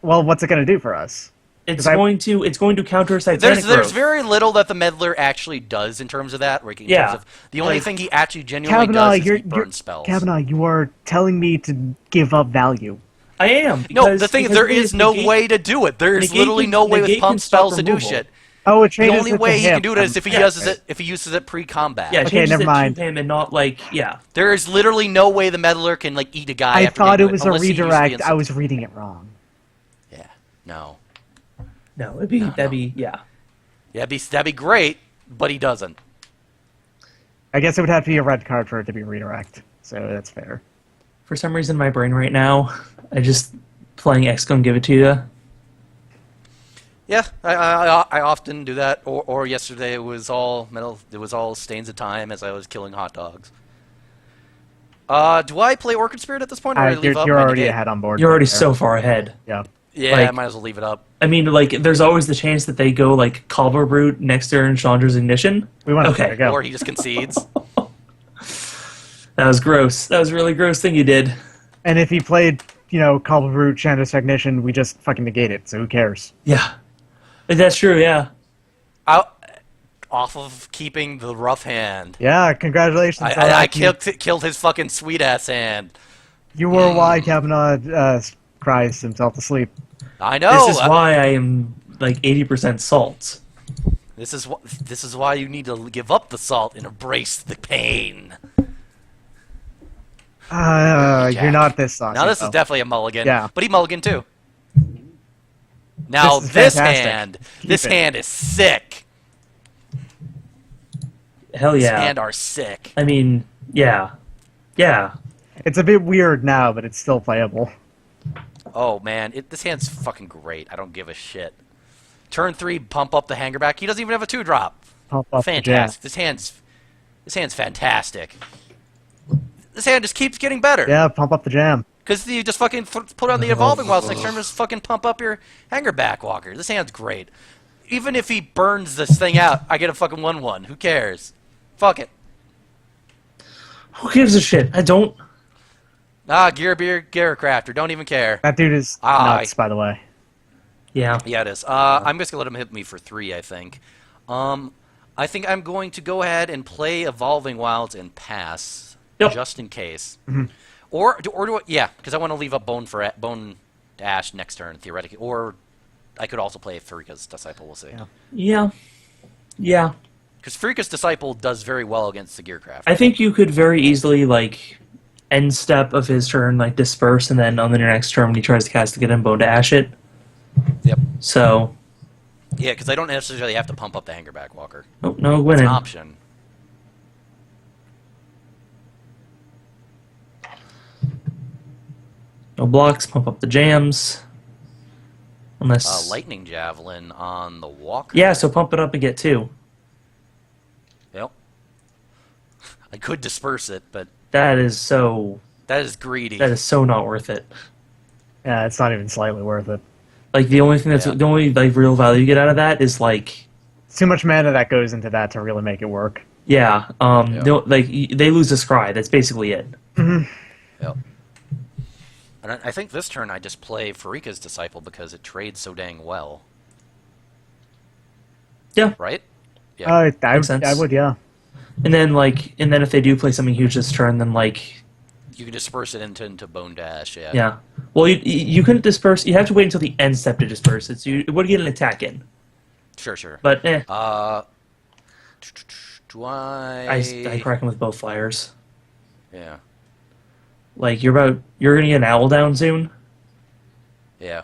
S4: Well, what's it going to do for us?
S1: It's going to counter Titanic
S2: There's
S1: Growth.
S2: very little that the meddler actually does in terms of that. The only thing he actually genuinely does is he burn spells.
S4: Kabanaw, you are telling me to give up value.
S1: I am.
S2: No, the thing is, there is no way to do it. There is literally no way with pump spells to do shit.
S4: Oh, it
S2: The
S4: changes
S2: only
S4: it to
S2: way he
S4: him.
S2: can do it is if he uses it pre-combat.
S1: Yeah, it
S4: Okay,
S1: changes
S4: never
S1: it
S4: mind.
S1: to him and not like
S2: There is literally no way the meddler can like eat a guy.
S4: I
S2: after
S4: thought
S2: getting
S4: it was a
S2: unless he uses the
S4: redirect.
S2: instant.
S4: I was reading it wrong.
S2: Yeah. No.
S1: No, that'd be
S2: Yeah, that'd be great, but he doesn't.
S4: I guess it would have to be a red card for it to be redirect. So that's fair.
S1: For some reason, in my brain right now, I just playing X Gun Give It to You.
S2: Yeah, I often do that. Or yesterday it was all metal. It was all Stains of Time as I was killing hot dogs. Do I play Orchid Spirit at this point, or do I leave up
S4: You're
S2: my
S4: already
S2: negate?
S4: ahead on board.
S1: You're already
S4: there.
S1: so far ahead.
S4: Yeah.
S2: Yeah,
S1: like-
S2: I might as well leave it up.
S1: I mean, like, there's always the chance that they go like Culver Brute next turn, Chandra's Ignition.
S4: We want to
S1: Okay.
S4: go.
S2: Or he just concedes.
S1: That was gross. That was a really gross thing you did.
S4: And if he played, Call of Root, Chandra's Technician, we just fucking negate it. So who cares?
S1: Yeah, that's true. Yeah.
S2: Off of keeping the rough hand.
S4: Yeah, congratulations.
S2: I
S4: Zorak.
S2: killed his fucking sweet ass hand.
S4: You were why Kabanaw cries himself to sleep.
S2: I know.
S1: This is why I am like 80% salt.
S2: This is why you need to give up the salt and embrace the pain.
S4: You're not this saucy.
S2: Now this is
S4: though.
S2: definitely a mulligan.
S4: Yeah.
S2: But he mulligan too. Now
S4: This is
S2: this
S4: fantastic.
S2: hand,
S4: Keep
S2: this
S4: it.
S2: hand is sick.
S1: Hell
S2: This
S1: yeah.
S2: hand are sick.
S1: I mean, yeah. Yeah.
S4: It's a bit weird now, but it's still playable.
S2: Oh man, this hand's fucking great. I don't give a shit. Turn 3, pump up the hanger back. He doesn't even have a 2-drop.
S4: Pump up the jam.
S2: Fantastic. This hand's fantastic. This hand just keeps getting better.
S4: Yeah, pump up the jam.
S2: Because you just fucking put on the evolving wilds next turn, just fucking pump up your hanger back walker. This hand's great. Even if he burns this thing out, I get a fucking 1/1. Who cares? Fuck it.
S1: Who gives a shit? I don't.
S2: Gear Crafter. Don't even care.
S4: That dude is nuts, by the way.
S1: Yeah.
S2: Yeah, it is. I'm just gonna let him hit me for 3, I think. I think I'm going to go ahead and play Evolving Wilds and pass,
S1: Yep.
S2: just in case.
S4: Mm-hmm.
S2: Or do I, yeah, because I want to leave up Bone to Ash next turn, theoretically. Or I could also play Farika's Disciple, we'll see.
S1: Yeah. Yeah.
S2: Because Farika's Disciple does very well against the Gearcraft.
S1: I think you could very easily, like, end step of his turn, like, disperse, and then on the next turn when he tries to cast to get him Bone to Ash it.
S2: Yep.
S1: So.
S2: Yeah, because I don't necessarily have to pump up the Hangerback Walker.
S1: Oh, no
S2: It's
S1: winning.
S2: an option.
S1: No blocks, pump up the jams. Unless.
S2: Lightning Javelin on the Walker.
S1: Yeah, so pump it up and get 2.
S2: Yep. I could disperse it, but
S1: That is so.
S2: that is greedy.
S1: That is so not worth it.
S4: Yeah, it's not even slightly worth it.
S1: Like, the only thing that's.
S2: Yeah.
S1: The only, like, real value you get out of that is, like.
S4: It's too much mana that goes into that to really make it work.
S1: Yeah,
S2: Yeah.
S1: like, they lose a scry. That's basically it.
S2: Yep. And I think this turn I just play Farika's Disciple because it trades so dang well.
S1: Yeah.
S2: Right? Yeah.
S4: I
S1: sense.
S4: would, yeah.
S1: And then, like, if they do play something huge this turn, then, like,
S2: You can disperse it into Bone Dash, yeah.
S1: yeah. Well, you couldn't disperse. You have to wait until the end step to disperse it. So you would get an attack in.
S2: Sure.
S1: But,
S2: Do I...
S1: I crack him with both flyers.
S2: Yeah.
S1: Like, you're gonna get an owl down soon.
S2: Yeah.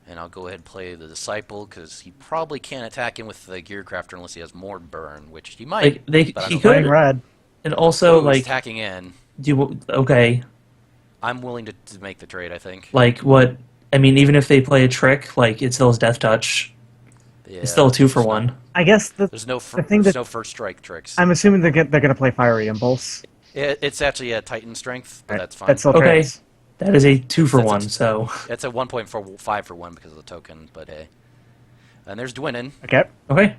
S2: And I'll go ahead and play the Disciple, because he probably can't attack him with the Gearcrafter unless he has more burn, which he might.
S1: Like,
S2: but I
S1: he
S2: don't
S1: could.
S4: Playing red.
S1: And also,
S2: Ooh, he's
S1: like,
S2: attacking in.
S1: okay,
S2: I'm willing to make the trade, I think.
S1: like, what, I mean, even if they play a trick, like, it still is Death Touch.
S2: Yeah,
S1: It's still a 2 for 1.
S4: I guess
S2: There's no
S4: thing
S2: there's
S4: that-
S2: no first strike tricks.
S4: I'm assuming they're going to play Fiery Impulse.
S2: It's actually a Titan strength, but
S4: Right.
S2: that's fine.
S4: That's still
S1: Okay.
S4: trades.
S1: That is a 2 for
S2: That's
S1: 1,
S2: a-
S1: so.
S2: It's a 1.45 for 1 because of the token, but hey. And there's Dwinin.
S4: Okay.
S1: Okay.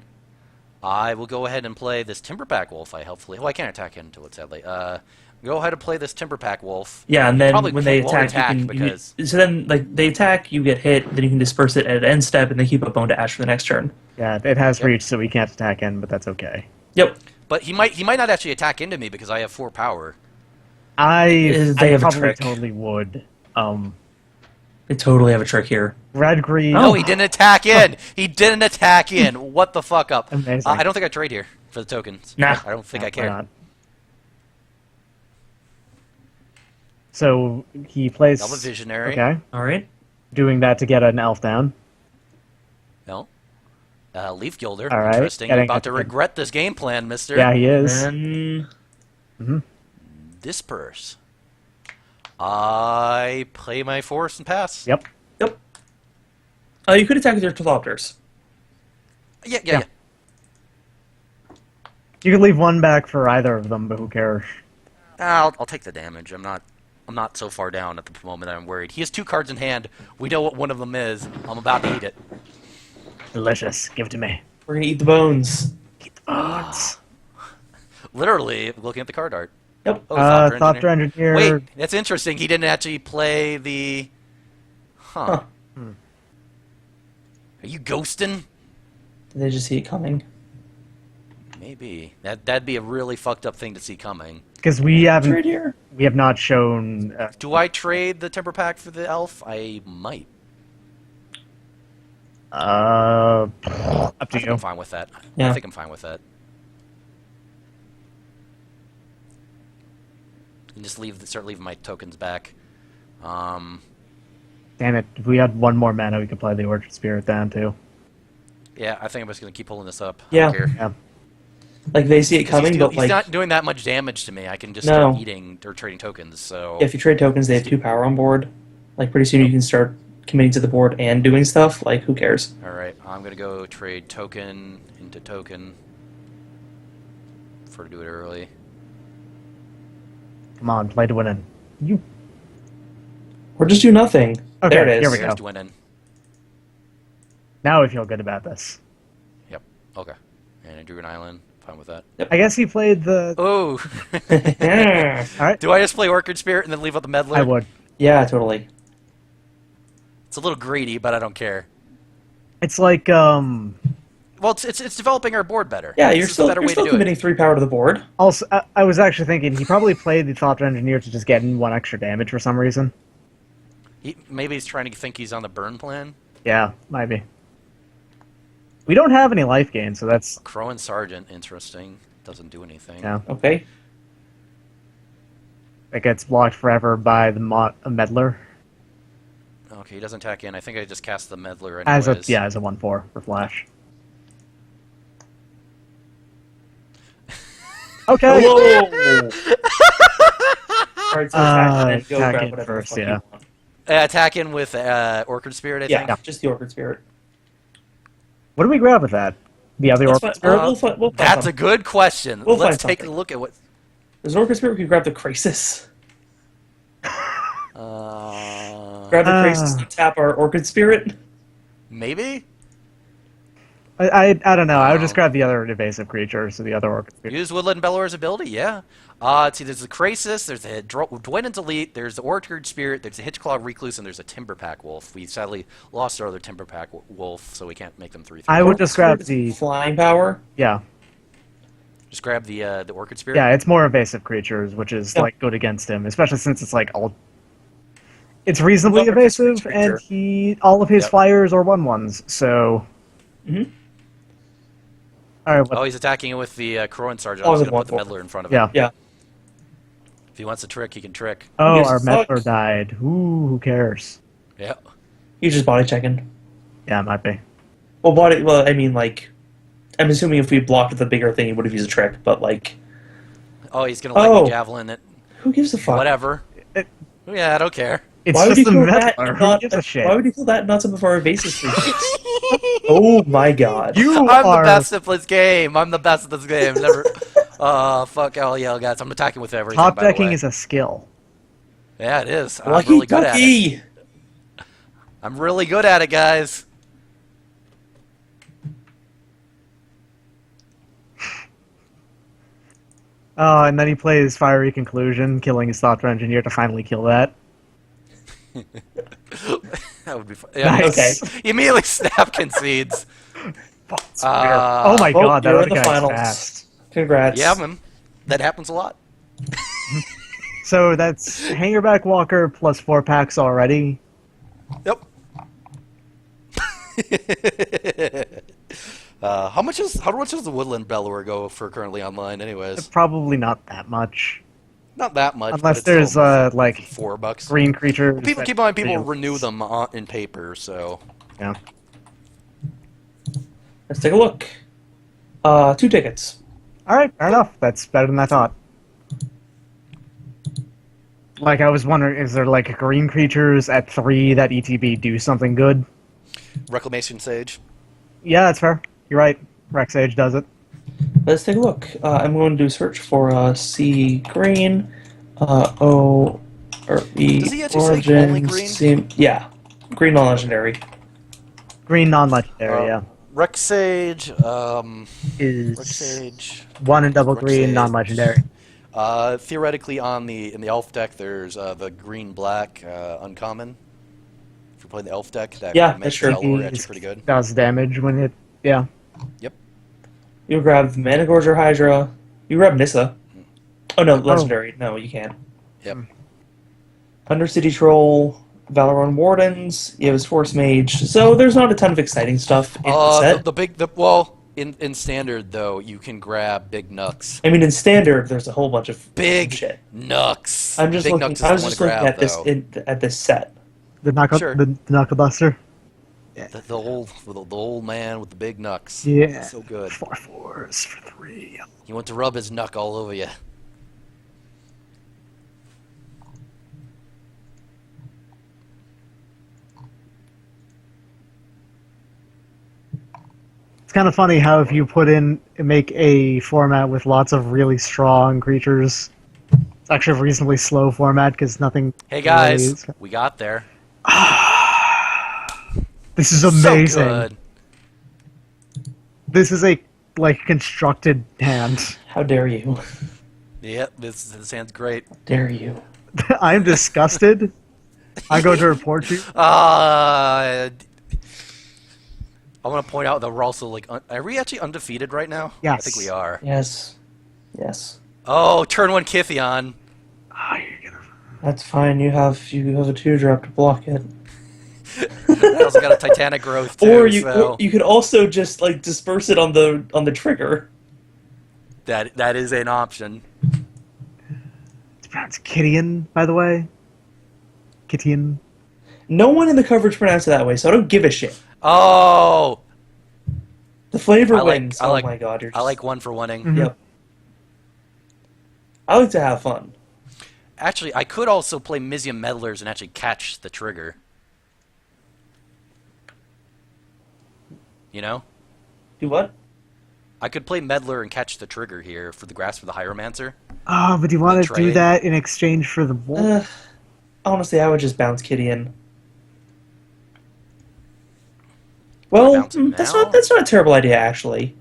S2: I will go ahead and play this Timberpack Wolf, I hopefully... Well, I can't attack into it, sadly. Go ahead and play this Timberpack Wolf.
S1: Yeah, and then
S2: Probably
S1: when they
S2: won't
S1: attack, you can.
S2: because...
S1: So then, like, they attack, you get hit, then you can disperse it at end step, and they keep up Bone to Ash for the next turn.
S4: Yeah, it has
S2: Yep.
S4: reach, so we can't attack in, but that's okay.
S1: Yep.
S2: But he might not actually attack into me because I have 4 power.
S1: They
S4: I
S1: have a
S4: probably
S1: trick.
S4: totally would.
S1: They totally have a trick here.
S4: Red, green.
S2: No, he didn't attack in! He didn't attack in! What the fuck up?
S4: Amazing.
S2: I don't think I trade here for the tokens.
S1: Nah.
S2: I don't think
S4: No,
S2: I
S4: why
S2: care.
S4: not? So he plays.
S2: I'm a Visionary.
S4: Okay.
S1: All right.
S4: Doing that to get an elf down.
S2: No. Leaf Gilder.
S4: All right,
S2: Interesting. You're
S4: getting
S2: about to
S4: a-
S2: regret this game plan, mister.
S4: Yeah, he is.
S1: Then.
S2: Disperse. I play my force and pass.
S4: Yep.
S1: Yep. You could attack with your Thalopters.
S2: Yeah.
S4: Yeah. You could leave one back for either of them, but who cares?
S2: I'll take the damage. I'm not so far down at the moment that I'm worried. He has 2 cards in hand. We know what one of them is. I'm about to eat it.
S4: Delicious. Give it to me.
S1: We're gonna eat the bones.
S4: Eat the bones.
S2: Literally looking at the card art.
S1: Yep.
S2: Oh,
S4: Thopter Engineer.
S2: Wait, that's interesting. He didn't actually play the... Huh.
S1: Huh.
S2: Are you ghosting?
S1: Did they just see it coming?
S2: Maybe. That'd be a really fucked up thing to see coming.
S4: Because we
S1: Right
S4: haven't,
S1: here.
S4: we have not shown.
S2: Do I trade the Timber Pack for the Elf? I might.
S4: Up
S2: I
S4: to
S2: think
S4: you.
S2: I'm fine with that.
S1: Yeah.
S2: I think I'm fine with that. And just start leaving my tokens back.
S4: Damn it! If we had one more mana, we could play the Orchard Spirit down too.
S2: Yeah, I think I'm just gonna keep pulling this up. I
S1: Yeah.
S2: don't care.
S4: Yeah.
S1: Like they see it coming, but
S2: he's
S1: like
S2: not doing that much damage to me. I can just
S1: No.
S2: start eating or trading tokens. So
S1: if you trade tokens, they have 2 power on board. Like pretty soon you can start committing to the board and doing stuff. Like who cares?
S2: all right, I'm gonna go trade token into token. Prefer to do it early.
S4: Come on, play to win it. You.
S1: Or just do nothing.
S4: Okay,
S1: There it is.
S4: here we go.
S2: First winning.
S4: Now we feel good about this.
S2: Yep. Okay. And I drew an island. Fine with that.
S4: I guess he played the.
S2: Oh.
S4: All right.
S2: Do I just play Orchid Spirit and then leave out the meddler?
S4: I would.
S1: Yeah, totally.
S2: It's a little greedy, but I don't care.
S4: It's like
S2: Well, it's developing our board better.
S1: Yeah,
S2: This
S1: you're
S2: is
S1: still
S2: a better
S1: you're
S2: way
S1: still
S2: to do
S1: committing
S2: it.
S1: 3 power to the board.
S4: Also, I was actually thinking he probably played the Thought Engineer to just get in 1 extra damage for some reason.
S2: Maybe he's trying to think he's on the burn plan.
S4: Yeah, might be. We don't have any life gain, so that's
S2: Crow and Sergeant, interesting. Doesn't do anything.
S4: yeah.
S1: Okay.
S4: It gets blocked forever by the meddler
S2: Okay, he doesn't attack in. I think I just cast the meddler
S4: as
S2: anyways.
S4: a 1/4 for flash. Okay.
S1: Whoa! Alright, so attack and then go
S4: attack
S1: grab
S4: in
S1: whatever
S4: first,
S1: the fuck
S4: yeah.
S1: you want.
S2: Attack in with Orchid Spirit, I
S1: Yeah,
S2: think.
S1: just the Orchid Spirit.
S4: What do we grab with that? The other
S1: That's
S4: Orchid
S1: fine.
S4: Spirit?
S1: We'll find
S2: That's a
S1: something.
S2: good question.
S1: We'll
S2: Let's
S1: find
S2: take a
S1: something.
S2: look at what...
S1: There's an Orchid Spirit, we could grab the Krasis. Grab the Krasis and tap our Orchid Spirit.
S2: Maybe?
S4: I don't know. I would just
S2: Oh.
S4: grab the other evasive creature, so the other Orchid Spirit.
S2: Use Woodland Bellower's ability, yeah. Let's see, there's the Krasis, there's the Dwynen's Elite, there's the Orchid Spirit, there's the Hitchclaw Recluse, and there's a Timberpack Wolf. We sadly lost our other Timberpack Wolf, so we can't make them 3/3.
S4: I would just grab
S1: Spirit
S4: the
S1: is flying power.
S4: yeah.
S2: Just grab the Orchid Spirit?
S4: Yeah, it's more evasive creatures, which is
S1: Yep.
S4: like good against him, especially since it's like all. It's reasonably
S1: Well,
S4: evasive,
S1: creature.
S4: and all of his
S2: Yep.
S4: flyers are 1/1s. So,
S1: Mm-hmm.
S4: all right,
S2: Oh, he's attacking it with the Crow and Sergeant.
S1: Oh,
S2: I'm just
S1: with
S2: going to put the
S1: 1/4.
S2: Meddler in front of
S4: yeah.
S2: him.
S1: Yeah.
S2: If he wants to trick, he can trick.
S4: Oh,
S1: gives
S4: our
S1: a fuck?
S4: Meddler died. Ooh, who cares?
S2: Yeah.
S1: He's just body checking.
S4: Yeah, it might be.
S1: Well, I mean, like, I'm assuming if we blocked the bigger thing, he would have used a trick, but, like,
S2: Oh, he's going to lightning
S1: Oh.
S2: javelin it.
S1: who gives a fuck?
S2: Whatever. Yeah, I don't care.
S4: It's
S1: Why would
S4: just
S1: you
S4: the
S1: kill that
S4: Meddler.
S1: and
S4: Who
S1: not,
S4: gives a shit?
S1: why would you kill that and not some of our evasive creatures? Oh my god.
S4: You
S2: I'm
S4: are
S2: the best at this game. I'm the best at this game. Never. Fuck all y'all guys. I'm attacking with everything.
S4: top
S2: by the
S4: decking
S2: way.
S4: is a skill.
S2: Yeah, it is. I'm
S1: Lucky
S2: really good at it.
S1: ducky!
S2: I'm really good at it, guys.
S4: Oh, and then he plays Fiery Conclusion, killing his Thought Engineer to finally kill that.
S2: That would be fun. Yeah,
S4: Nice.
S1: Okay.
S2: He immediately snap concedes.
S4: Oh my
S1: Oh,
S4: god, that
S1: you're
S4: other
S1: in the
S4: guy's
S1: finals.
S4: fast.
S1: Congrats.
S2: Yeah, man. That happens a lot.
S4: So that's Hangerback Walker plus 4 packs already.
S2: Yep. How much does the Woodland Bellower go for currently online, anyways?
S4: Probably not that much.
S2: Not that much.
S4: Unless
S2: but it's
S4: there's,
S2: still
S4: like,
S2: $4.
S4: Green creatures.
S2: People
S4: that
S2: keep in mind, people
S4: do-
S2: renew them in paper, so
S4: Yeah.
S1: Let's take a look. 2 tickets.
S4: Alright, fair enough. That's better than I thought. Like, I was wondering, is there, like, green creatures at 3 that ETB do something good?
S2: Reclamation Sage.
S4: Yeah, that's fair. You're right. Rex Age does it.
S1: Let's take a look. I'm going to do a search for C green, O or E
S2: Does he actually say
S1: origin.
S2: only green?
S1: Yeah, green non-legendary.
S4: Green non-legendary, yeah.
S2: Rex Sage.
S4: Is
S2: Rex Sage.
S4: 1 and double
S2: Rex
S4: green
S2: Sage.
S4: non-legendary.
S2: Theoretically, in the elf deck, there's the green black uncommon. If you're playing the elf deck, that
S1: Yeah,
S2: makes
S1: that's true.
S2: Bellower actually pretty good.
S4: Does damage when it... Yeah.
S2: Yep.
S1: You grab Managorger Hydra. You grab Nissa. Oh no, legendary. No, you can't.
S2: Yep.
S1: Undercity Troll, Valoran Wardens. You have his Force Mage. So there's not a ton of exciting stuff in the set.
S2: In standard though, you can grab big Nux.
S1: I mean, in standard, there's a whole bunch of
S2: Big
S1: shit.
S2: Nux.
S1: I'm just
S2: big
S1: looking.
S2: Nux is
S1: I was
S2: the one
S1: just
S2: to
S1: looking
S2: grab,
S1: at this
S2: though.
S1: at this set.
S4: The Knuckle,
S2: Sure.
S4: the Knuckle Buster.
S2: The old man with the big knucks.
S4: Yeah.
S2: So good.
S4: 4/4s for 3.
S2: He went to rub his knuck all over you.
S4: It's kind of funny how if you make a format with lots of really strong creatures, it's actually a reasonably slow format because nothing.
S2: Hey guys, we got there.
S4: This is amazing.
S2: So good.
S4: This is a constructed hand.
S1: How dare you?
S2: Yep, this hand's great.
S1: Dare you?
S4: I'm disgusted. I'm going to report you.
S2: I want to point out that we're also are we actually undefeated right now?
S4: Yes.
S2: I think we are.
S1: Yes. Yes.
S2: Oh, turn 1 Kithion.
S1: That's fine. You have a 2-drop to block it.
S2: I also got a Titanic growth too.
S1: Or
S2: so
S1: you could also just disperse it on the trigger.
S2: that is an option.
S4: It's pronounced Kittian, by the way. Kittian.
S1: No one in the coverage pronounced it that way, so I don't give a shit.
S2: Oh,
S1: The flavor
S2: I like-
S1: wins.
S2: I like-
S1: Oh my god, you're
S2: I
S1: just...
S2: like 1 for 1-ing.
S4: Mhm.
S1: Yep. I like to have fun.
S2: Actually, I could also play Mizium Meddlers and actually catch the trigger. You know?
S1: Do what?
S2: I could play Meddler and catch the trigger here for the Grasp of the Hieromancer.
S4: Oh, but do you want to do
S2: Trading.
S4: that in exchange for the wolf?
S1: Honestly, I would just bounce Kitty in. Well,
S2: Bounce him
S1: that's
S2: now?
S1: not a terrible idea, actually.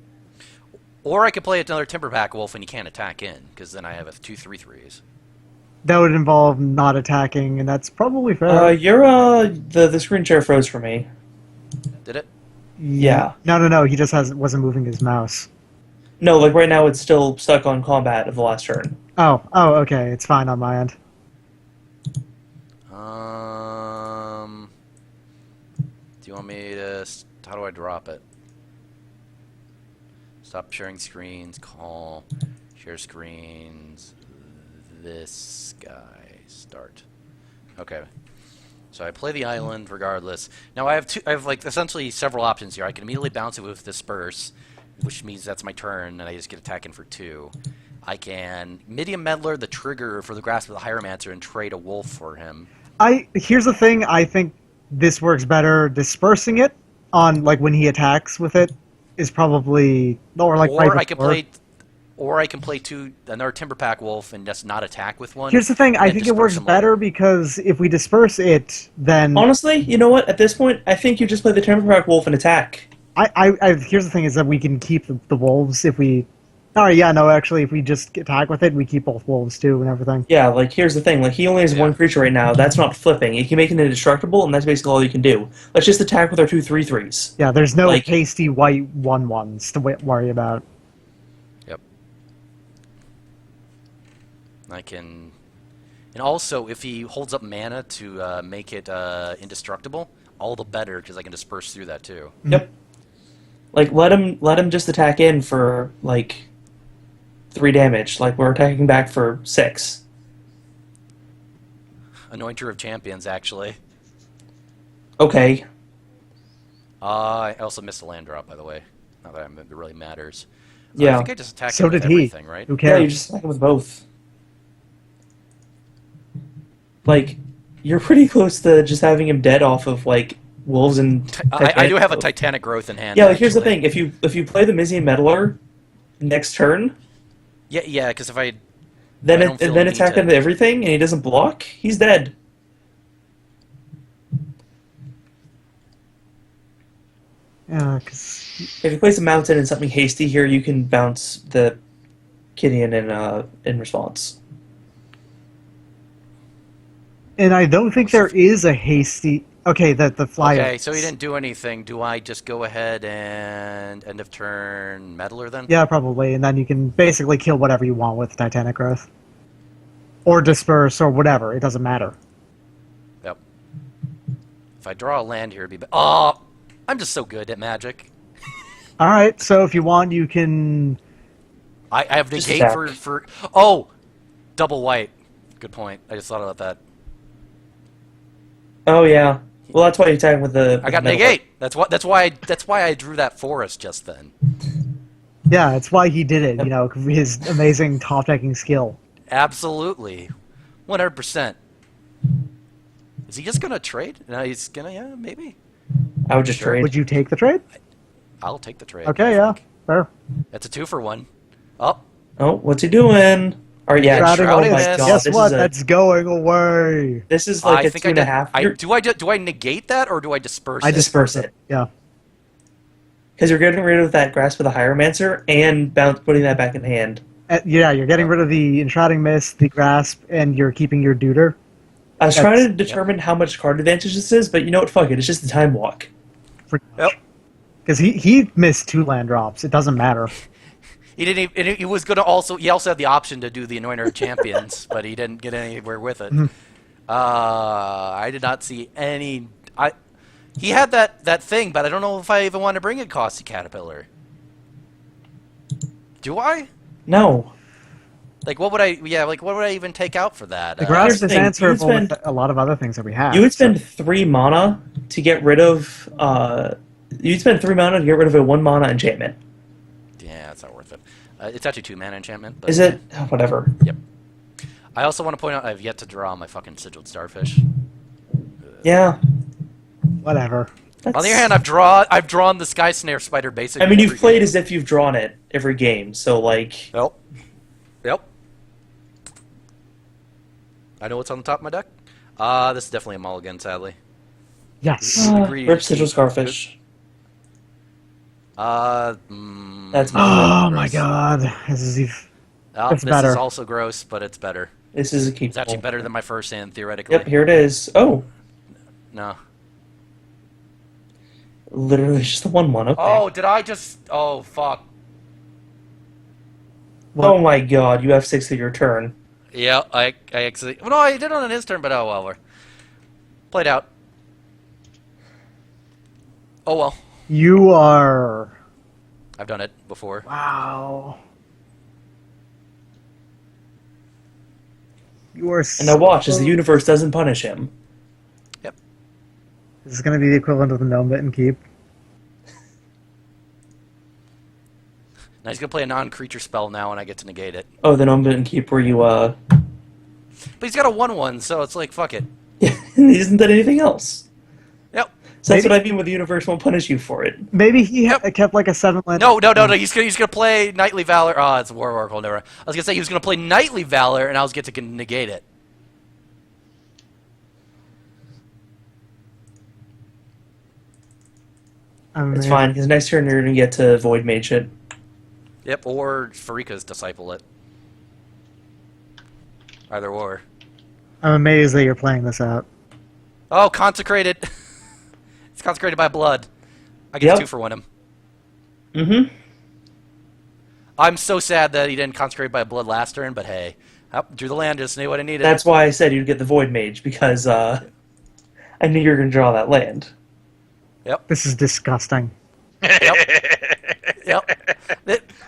S2: Or I could play another Timberback Wolf and he can't attack in, because then I have 2 3/3s.
S4: That would involve not attacking, and that's probably fair.
S1: The screen share froze for me.
S2: Did it?
S1: Yeah.
S4: No. He just wasn't moving his mouse.
S1: No, right now it's still stuck on combat of the last turn.
S4: Oh, okay. It's fine on my end.
S2: Do you want me to... How do I drop it? Stop sharing screens, call, share screens, this guy, start. Okay. So I play the island regardless. Now I have essentially several options here. I can immediately bounce it with Disperse, which means that's my turn, and I just get attacking for 2. I can Midian Meddler the trigger for the Grasp of the Hieromancer and trade a wolf for him.
S4: Here's the thing. I think this works better. Dispersing it on when he attacks with it is probably
S2: I can play another Timberpack Wolf and just not attack with one.
S4: Here's the thing. I
S2: and
S4: think it
S2: disperse
S4: works
S2: them
S4: better
S2: later.
S4: because if we disperse it, then
S1: Honestly, you know what? At this point, I think you just play the Timberpack Wolf and attack.
S4: Here's the thing: is that we can keep the wolves if we. Oh yeah, no. Actually, if we just attack with it, we keep both wolves too and everything.
S1: Yeah, here's the thing. He only has one creature right now. That's not flipping. You can make it indestructible, and that's basically all you can do. Let's just attack with our 2 3/3s.
S4: Yeah, there's no hasty white 1/1s to worry about.
S2: Yep. I can... And also, if he holds up mana to make it indestructible, all the better, because I can disperse through that too.
S1: Yep. Let him just attack in for 3 damage. We're attacking back for 6.
S2: Anointer of Champions, actually.
S1: Okay.
S2: I also missed a land drop, by the way. Not that it really matters.
S1: Yeah.
S2: I think I just attacked
S4: So
S2: him with
S4: did he.
S2: everything, right?
S4: Who
S1: Yeah,
S4: cares?
S1: you just attack him with both. You're pretty close to just having him dead off of wolves and.
S2: I do have a Titanic Growth in hand.
S1: Yeah, here's the
S2: actually.
S1: thing: if you play the Mizian Meddler next turn,
S2: Yeah, because if I
S1: then
S2: I don't feel
S1: then
S2: need
S1: attack
S2: to-
S1: into everything and he doesn't block, he's dead.
S4: Yeah, because
S1: If you place a mountain and something hasty here, you can bounce the Gideon in response.
S4: and I don't think there is a hasty. Okay, the flyer.
S2: Okay, so he didn't do anything. Do I just go ahead and end of turn Meddler then?
S4: Yeah, probably, and then you can basically kill whatever you want with Titanic Growth, or disperse, or whatever. It doesn't matter.
S2: Yep. If I draw a land here, it'd be... Oh! I'm just so good at Magic.
S4: All right, so if you want, you can.
S2: I have
S1: Just
S2: negate
S1: attack.
S2: for... Oh! Double white. Good point. I just thought about that.
S1: Oh yeah, Well, that's why you attack with the.
S2: I got
S1: metal
S2: negate. That's why I drew that forest just then.
S4: Yeah, it's why he did it. You know, his amazing top decking skill.
S2: Absolutely, 100%. Is he just gonna trade? No, he's gonna. Yeah, maybe.
S1: I would just trade.
S4: Would you take the trade?
S2: I'll take the trade.
S4: Okay, yeah, fair.
S2: It's a 2-for-1. Oh,
S1: Oh, what's he doing? Or yeah,
S4: Shrouding
S1: oh my
S2: Awareness.
S1: god,
S4: Guess
S1: this
S4: what?
S1: is
S4: That's going away.
S1: this is like
S2: I
S1: a
S2: think
S1: two
S2: I
S1: and a
S2: did.
S1: half.
S2: Do I negate that or do I disperse
S4: I
S2: it?
S1: disperse it
S4: Yeah.
S1: because you're getting rid of that Grasp of the Hieromancer and putting that back in hand.
S4: Yeah, you're getting rid of the Enshrouding Mist, the Grasp, and you're keeping your Deuter.
S1: I was trying to determine how much card advantage this is, but you know what? Fuck it. It's just a time walk.
S2: Yep.
S4: Because he missed 2 land drops. It doesn't matter.
S2: He didn't. He was gonna also. He also had the option to do the Anointer of Champions, but he didn't get anywhere with it. I did not see any. He had that thing, but I don't know if I even want to bring a Costly Caterpillar. Do I?
S1: No.
S2: Like, what would I? Yeah, like, what would I even take out for that?
S4: The
S1: Here's
S4: Grasp
S1: the
S4: is
S1: thing,
S4: answerable
S1: you would
S4: with a lot of other things that we have.
S1: You would spend 3 mana to get rid of. You'd spend 3 mana to get rid of a 1 mana enchantment.
S2: Yeah, it's not worth it. It's actually 2 mana enchantment. But
S1: Is it? Oh, whatever.
S2: Yep. I also want to point out I've yet to draw my fucking Sigiled Starfish.
S1: Yeah.
S4: Whatever.
S2: On the other hand, I've drawn the Sky Snare Spider basically.
S1: I mean, you've
S2: every
S1: played
S2: game.
S1: as if you've drawn it every game, so like.
S2: Yep. Yep. I know what's on the top of my deck. This is definitely a mulligan, sadly.
S4: Yes.
S2: Greedy
S1: Rip
S2: to
S1: Sigil
S2: keep.
S1: Starfish.
S2: That's
S4: Oh my god. This is
S2: this
S4: better.
S2: is also gross, but it's better.
S1: This is a keep.
S2: It's actually better than my first hand, theoretically.
S1: Yep, here it is. Oh,
S2: No.
S1: literally just the 1/1. Okay.
S2: Oh, did I just? Oh, fuck.
S1: Oh my god, you have 6 of your turn.
S2: Yeah, I actually. Well, no, I did it on his turn, but oh well. We're played out. Oh well.
S4: You are.
S2: I've done it before.
S4: Wow. You are.
S1: And now watch as the universe doesn't punish him.
S2: Yep.
S4: This is going to be the equivalent of the Gnome Bit and Keep.
S2: Now he's gonna play a non-creature spell now, and I get to negate it.
S1: Oh, then I'm gonna keep where you
S2: But he's got a 1/1, so it's like fuck it.
S1: he hasn't done anything else.
S2: Yep.
S1: So that's
S4: Maybe-
S1: what I mean with the universe won't punish you for it.
S4: Maybe he
S2: Yep.
S4: kept like a 7 land.
S2: No. He's gonna play Knightly Valor. Oh, it's a War Oracle. Never. I was gonna say he was gonna play Knightly Valor, and I was get to negate it.
S1: It's fine, because next turn you're gonna get to Void Mage it.
S2: Yep. Or Farika's Disciple it. Either or.
S4: I'm amazed that you're playing this out.
S2: Oh, consecrated. It's consecrated by blood. I get
S1: Yep.
S2: 2-for-1 him.
S1: Mm-hmm.
S2: I'm so sad that he didn't consecrate by blood last turn, but hey, drew the land, just knew what I needed.
S1: That's why I said you'd get the Void Mage, because I knew you were gonna draw that land.
S4: This is disgusting.
S2: Yep.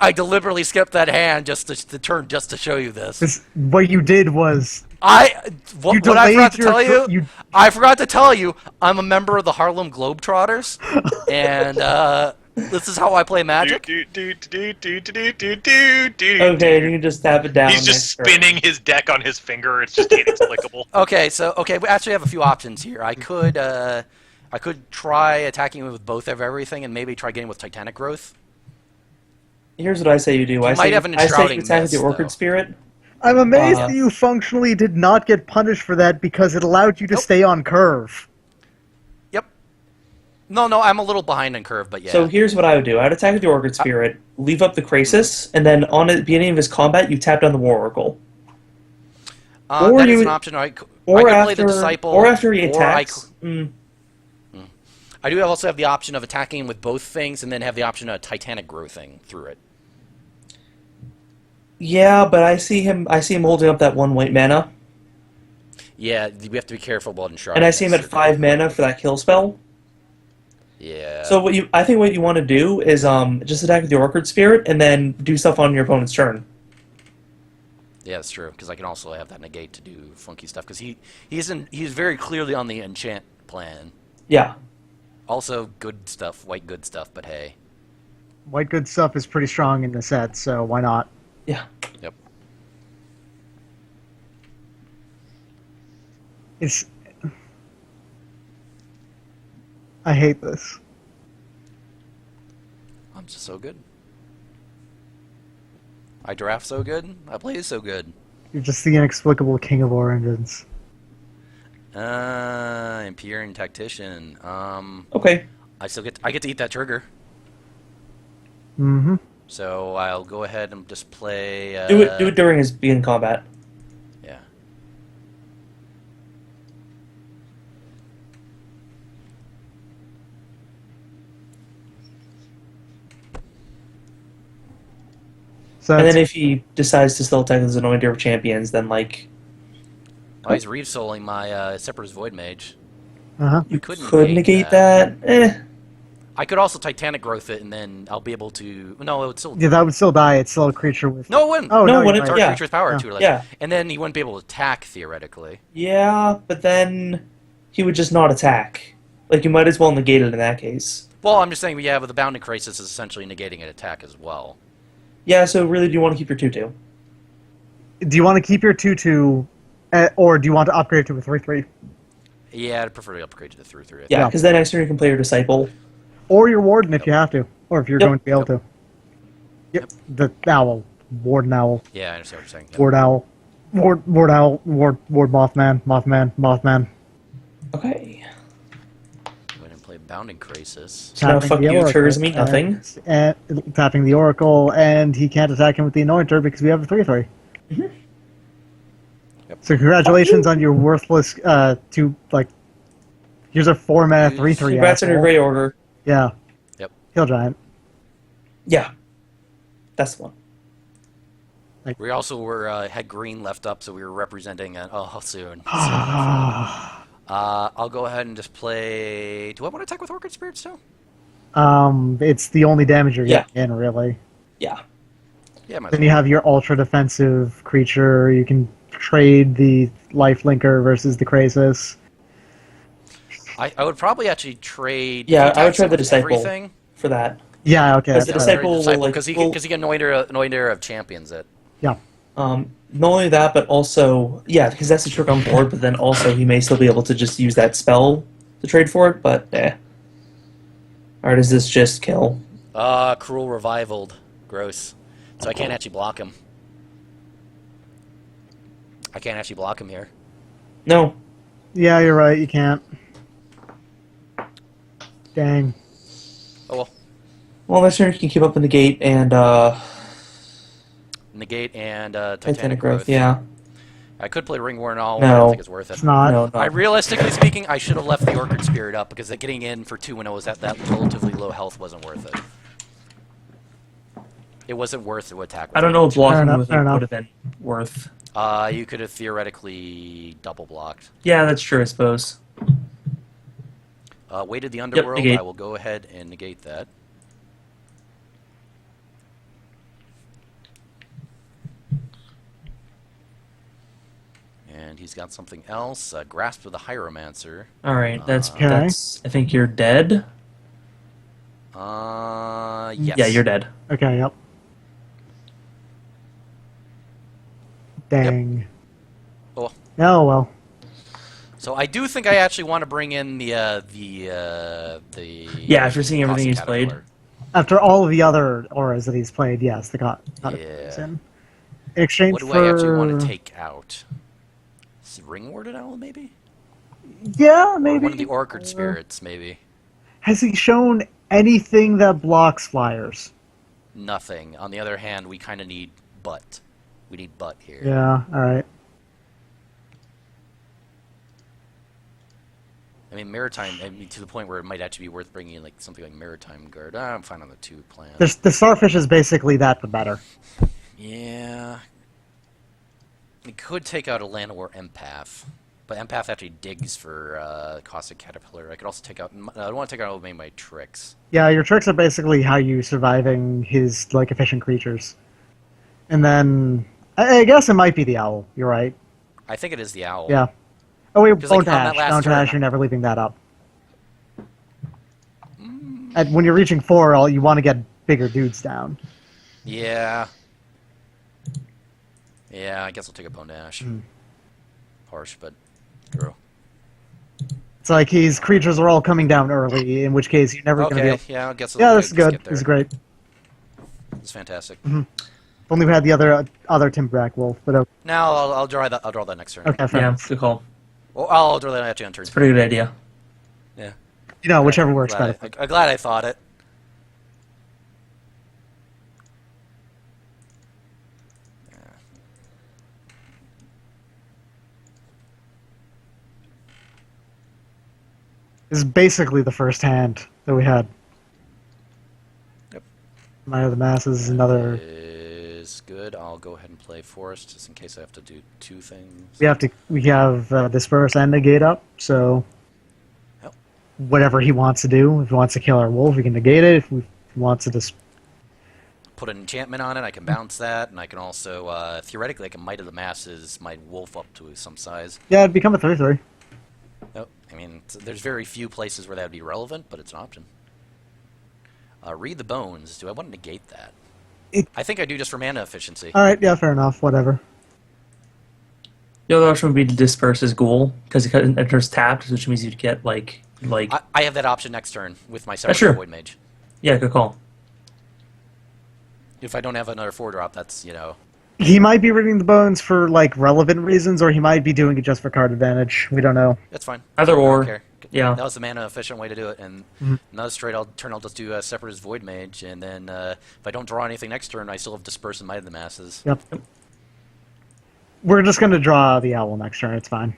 S2: I deliberately skipped that hand just to turn just to show you this.
S4: What you did was
S2: What I forgot to
S4: delayed
S2: tell
S4: your
S2: you, I forgot to tell you, I'm a member of the Harlem Globetrotters, and this is how I play Magic.
S1: Okay, and you can just tap it down.
S3: He's just
S1: next turn.
S3: spinning his deck on his finger. It's just inexplicable.
S2: Okay, we actually have a few options here. I could try attacking with both of everything, and maybe try getting with Titanic Growth.
S1: Here's what I say you do. I
S2: might
S1: say
S2: have an
S1: I say
S2: enshrouding
S1: you attack with the
S2: mist,
S1: Orchid
S2: though.
S1: Spirit.
S4: I'm amazed that you functionally did not get punished for that because it allowed you to stay on curve.
S2: Yep. No, I'm a little behind on curve, but yeah.
S1: So here's what I would do. I'd attack with the Orchid Spirit, leave up the Krasis, and then on the beginning of his combat, you tap down the War Oracle. or
S2: that
S1: you
S2: is an
S1: would-
S2: option. I could
S1: Or
S2: play
S1: after,
S2: the Disciple.
S1: or after he
S2: or
S1: attacks.
S2: I do also have the option of attacking with both things, and then have the option of Titanic Growthing through it.
S1: Yeah, but I see him holding up that 1 white mana,
S2: Yeah, we have to be careful about enshrouding.
S1: and I see him at 5 mana for that kill spell.
S2: Yeah.
S1: So I think what you want to do is just attack with the Orchid Spirit, and then do stuff on your opponent's turn.
S2: Yeah, that's true. Because I can also have that negate to do funky stuff. Because he's very clearly on the enchant plan.
S1: Yeah.
S2: Also, good stuff, white good stuff, but hey.
S4: White good stuff is pretty strong in the set, so why not?
S1: Yeah.
S2: Yep.
S4: It's. I hate this.
S2: I'm just so good. I draft so good. I play so good.
S4: You're just the inexplicable king of origins.
S2: Imperial Tactician.
S1: Okay.
S2: I get to eat that trigger.
S4: Mm-hmm.
S2: So I'll go ahead and just play.
S1: Do it during his beginning combat.
S2: Yeah.
S4: So
S1: And
S4: it's-
S1: then if he decides to still attack his Anointer of Champions, then, like,
S2: Oh, he's re-souling my Separate Void Mage.
S4: uh-huh.
S1: you
S2: Could
S1: could negate that.
S2: I could also Titanic Growth it, and then I'll be able to. No, it would still.
S4: Yeah, that would still die. It's still a creature with.
S2: No, it wouldn't.
S4: Oh,
S1: No,
S4: no,
S1: when
S4: you're
S1: it's-
S4: right.
S2: Our
S1: yeah.
S2: creature's power
S4: Yeah.
S2: two or less.
S1: Yeah.
S2: And then he wouldn't be able to attack theoretically.
S1: Yeah, but then he would just not attack. Like, you might as well negate it in that case.
S2: Well, I'm just saying, yeah, with the Bounding Crisis is essentially negating an attack as well.
S1: Yeah, so really, do you want to keep your 2/2?
S4: Do you want to keep your 2/2, or do you want to upgrade to a 3/3?
S2: Yeah, I'd prefer to upgrade to the 3/3.
S1: Yeah,
S4: Yeah.
S1: because then next turn you can play your Disciple.
S4: Or your Warden if you have to, or if you're
S1: Yep.
S4: going to be able to. Yep. The Owl. Warden Owl.
S2: Yeah, I understand what you're saying. Yep.
S4: Ward Owl. Ward Owl. Ward Mothman. Mothman.
S1: Okay.
S2: Go ahead and play Bounding Crisis.
S1: So now
S4: Tapping
S1: fuck
S4: the
S1: you,
S4: Oracle,
S1: triggers me nothing.
S4: And tapping the Oracle, and he can't attack him with the Anointer because we have a 3/3.
S1: Mhm.
S2: Yep.
S4: So congratulations on your worthless here's a 4-mana 3/3.
S1: Congrats on your
S4: asshole.
S1: Grey Order.
S4: Yeah.
S2: Yep.
S4: Hill Giant.
S1: Yeah. That's the one.
S2: We also had green left up, so we were representing it. Oh, soon. I'll go ahead and just play. Do I want to attack with Orchid Spirit still?
S4: It's the only damage you're
S1: Yeah.
S4: getting in, really.
S1: Yeah.
S2: Yeah, might as
S4: Then
S2: well.
S4: you have your ultra defensive creature. You can trade the life linker versus the Krasis.
S2: I would probably actually trade.
S1: Yeah,
S2: if he
S1: I would
S2: attacks
S1: trade
S2: it
S1: the
S2: with
S1: Disciple.
S2: Everything.
S1: For that.
S4: Yeah, okay.
S1: Because the
S4: that's
S1: Disciple
S4: right.
S1: will, like,
S2: because he
S1: will-
S2: can Anointer of Champions it.
S4: Yeah.
S1: Not only that, but also, yeah, because that's the trick on board, but then also he may still be able to just use that spell to trade for it, but Or does this just kill?
S2: Cruel Revivaled. Gross. So I can't actually block him. I can't actually block him here.
S1: No.
S4: Yeah, you're right. You can't. Dang.
S2: Oh well.
S1: Well, next turn you can keep up in the gate and
S2: Negate and
S1: Titanic Growth, yeah.
S2: I could play Ring Warden all.
S1: No.
S2: I don't think it's worth it.
S4: It's not.
S1: No,
S2: I
S1: no.
S2: realistically speaking, I should have left the Orchid Spirit up because getting in for 2 when I was at that relatively low health wasn't worth it. It wasn't worth to attack with.
S1: I don't know if blocking
S4: enough,
S1: with
S4: fair
S1: it
S4: enough.
S1: would have been worth.
S2: You could have theoretically double blocked.
S1: Yeah, that's true, I suppose.
S2: Weighted the Underworld.
S1: negate.
S2: I will go ahead and negate that. And he's got something else. Grasp of the Hieromancer.
S1: Alright, that's,
S4: Okay.
S1: that's... I think you're dead.
S2: Yes.
S1: Yeah, you're dead.
S4: Okay, yep. Dang.
S2: Oh, well.
S4: Oh, well.
S2: So I do think I actually want to bring in the
S1: Yeah, after seeing everything
S2: Cosmic
S1: he's played.
S2: Caterpillar.
S4: After all of the other auras that he's played, yes, the got
S2: Yeah.
S4: in. In exchange
S2: What do
S4: for...
S2: I actually want to take out? Ring Warded Owl, maybe?
S4: Yeah,
S2: Or
S4: maybe.
S2: one of the Orchid Spirits, maybe.
S4: Has he shown anything that blocks flyers?
S2: Nothing. On the other hand, we kind of need butt. We need butt here.
S4: Yeah, alright.
S2: I mean, Maritime, I mean, to the point where it might actually be worth bringing in like something like Maritime Guard. I'm fine on the 2 plan.
S4: The Starfish is basically that, but better.
S2: Yeah. We could take out a Llanowar Empath. But Empath actually digs for Caustic Caterpillar. I could also take out... I don't want to take out any of my tricks.
S4: Yeah, your tricks are basically how you surviving his, like, efficient creatures. And then... I guess it might be the Owl, you're right.
S2: I think it is the Owl.
S4: Yeah. Oh wait,
S2: 'Cause,
S4: don't
S2: like, on that
S4: dash.
S2: last
S4: Don't
S2: turn,
S4: dash, you're never leaving that up. when you're reaching 4, you want to get bigger dudes down.
S2: Yeah. Yeah, I guess I'll take a Bone Dash. Harsh, but true.
S4: It's like his creatures are all coming down early, in which case you're never going to be
S2: Okay,
S4: able...
S2: yeah, I guess
S4: Yeah,
S2: I'll
S4: this is good.
S2: get there.
S4: This is great.
S2: It's fantastic.
S4: If only we had the other Timbrack Wolf, but okay.
S2: Now I'll draw that next turn.
S4: Okay, fair
S1: Yeah,
S4: enough.
S1: good call.
S2: Well, I'll draw that actually on turn.
S1: It's a pretty good idea.
S2: Yeah.
S4: You know, whichever works
S2: Glad
S4: better.
S2: I'm glad I thought it.
S4: This is basically the first hand that we had.
S2: Yep.
S4: Mine of the Masses is another...
S2: Is good. I'll go ahead and play Forest just in case I have to do 2 things.
S4: We have Disperse and Negate up, so...
S2: Yep.
S4: Whatever he wants to do. If he wants to kill our wolf, he can negate it. If he wants to just...
S2: Put an enchantment on it, I can bounce that, and I can also, theoretically, I can Might of the Masses my wolf up to some size.
S4: Yeah, it'd become a 3/3.
S2: Oh, I mean, there's very few places where that would be relevant, but it's an option. Read the Bones. Do I want to negate that? I think I do just for mana efficiency.
S4: Alright, yeah, fair enough. Whatever.
S1: The other option would be to disperse his ghoul, because it enters tapped, which means you'd get, like...
S2: I have that option next turn with my Separate
S1: sure.
S2: Void Mage.
S1: Yeah, good call.
S2: If I don't have another 4-drop, that's, you know...
S4: He might be reading the bones for, like, relevant reasons, or he might be doing it just for card advantage. We don't know.
S2: That's fine.
S1: Either
S2: I don't
S1: or.
S2: care.
S1: Yeah.
S2: That was the mana efficient way to do it, and another straight turn I'll just do Separate as Void Mage, and then if I don't draw anything next turn, I still have Disperse and Might of the Masses.
S4: Yep. We're just going to draw the owl next turn. It's fine.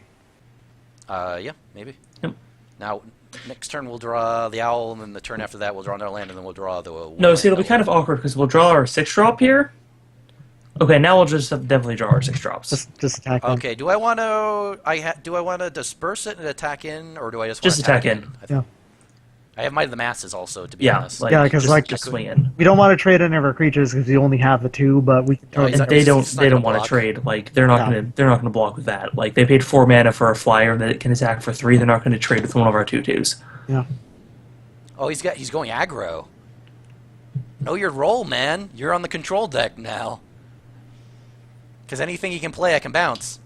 S2: Yeah, maybe.
S1: Yep.
S2: Now, next turn we'll draw the owl, and then the turn after that we'll draw another land, and then we'll draw the...
S1: No, see, it'll be kind of awkward, because we'll draw our 6-drop here. Okay, now we'll just definitely draw our 6-drops.
S4: Just attack him.
S2: Okay, do I want to disperse it and attack in, or do I just want
S1: Just
S2: to attack
S1: attack in.
S4: Yeah.
S2: I have Might of the Masses also, to be
S1: Yeah,
S2: honest.
S1: like,
S4: Yeah, 'cause,
S1: just,
S4: like,
S1: just swing in.
S4: We don't want to trade any of our creatures because we only have the 2, but we can
S2: Oh,
S4: totally...
S2: he's
S1: And
S2: not-
S1: they don't
S2: he's not gonna
S1: want to
S2: block.
S1: trade. Like they're not
S4: Yeah.
S1: gonna block with that. Like they paid 4 mana for a flyer that can attack for 3. They're not going to trade with one of our 2/2s.
S4: Yeah.
S2: Oh, he's going aggro. Know your role, man. You're on the control deck now. Because anything he can play, I can bounce.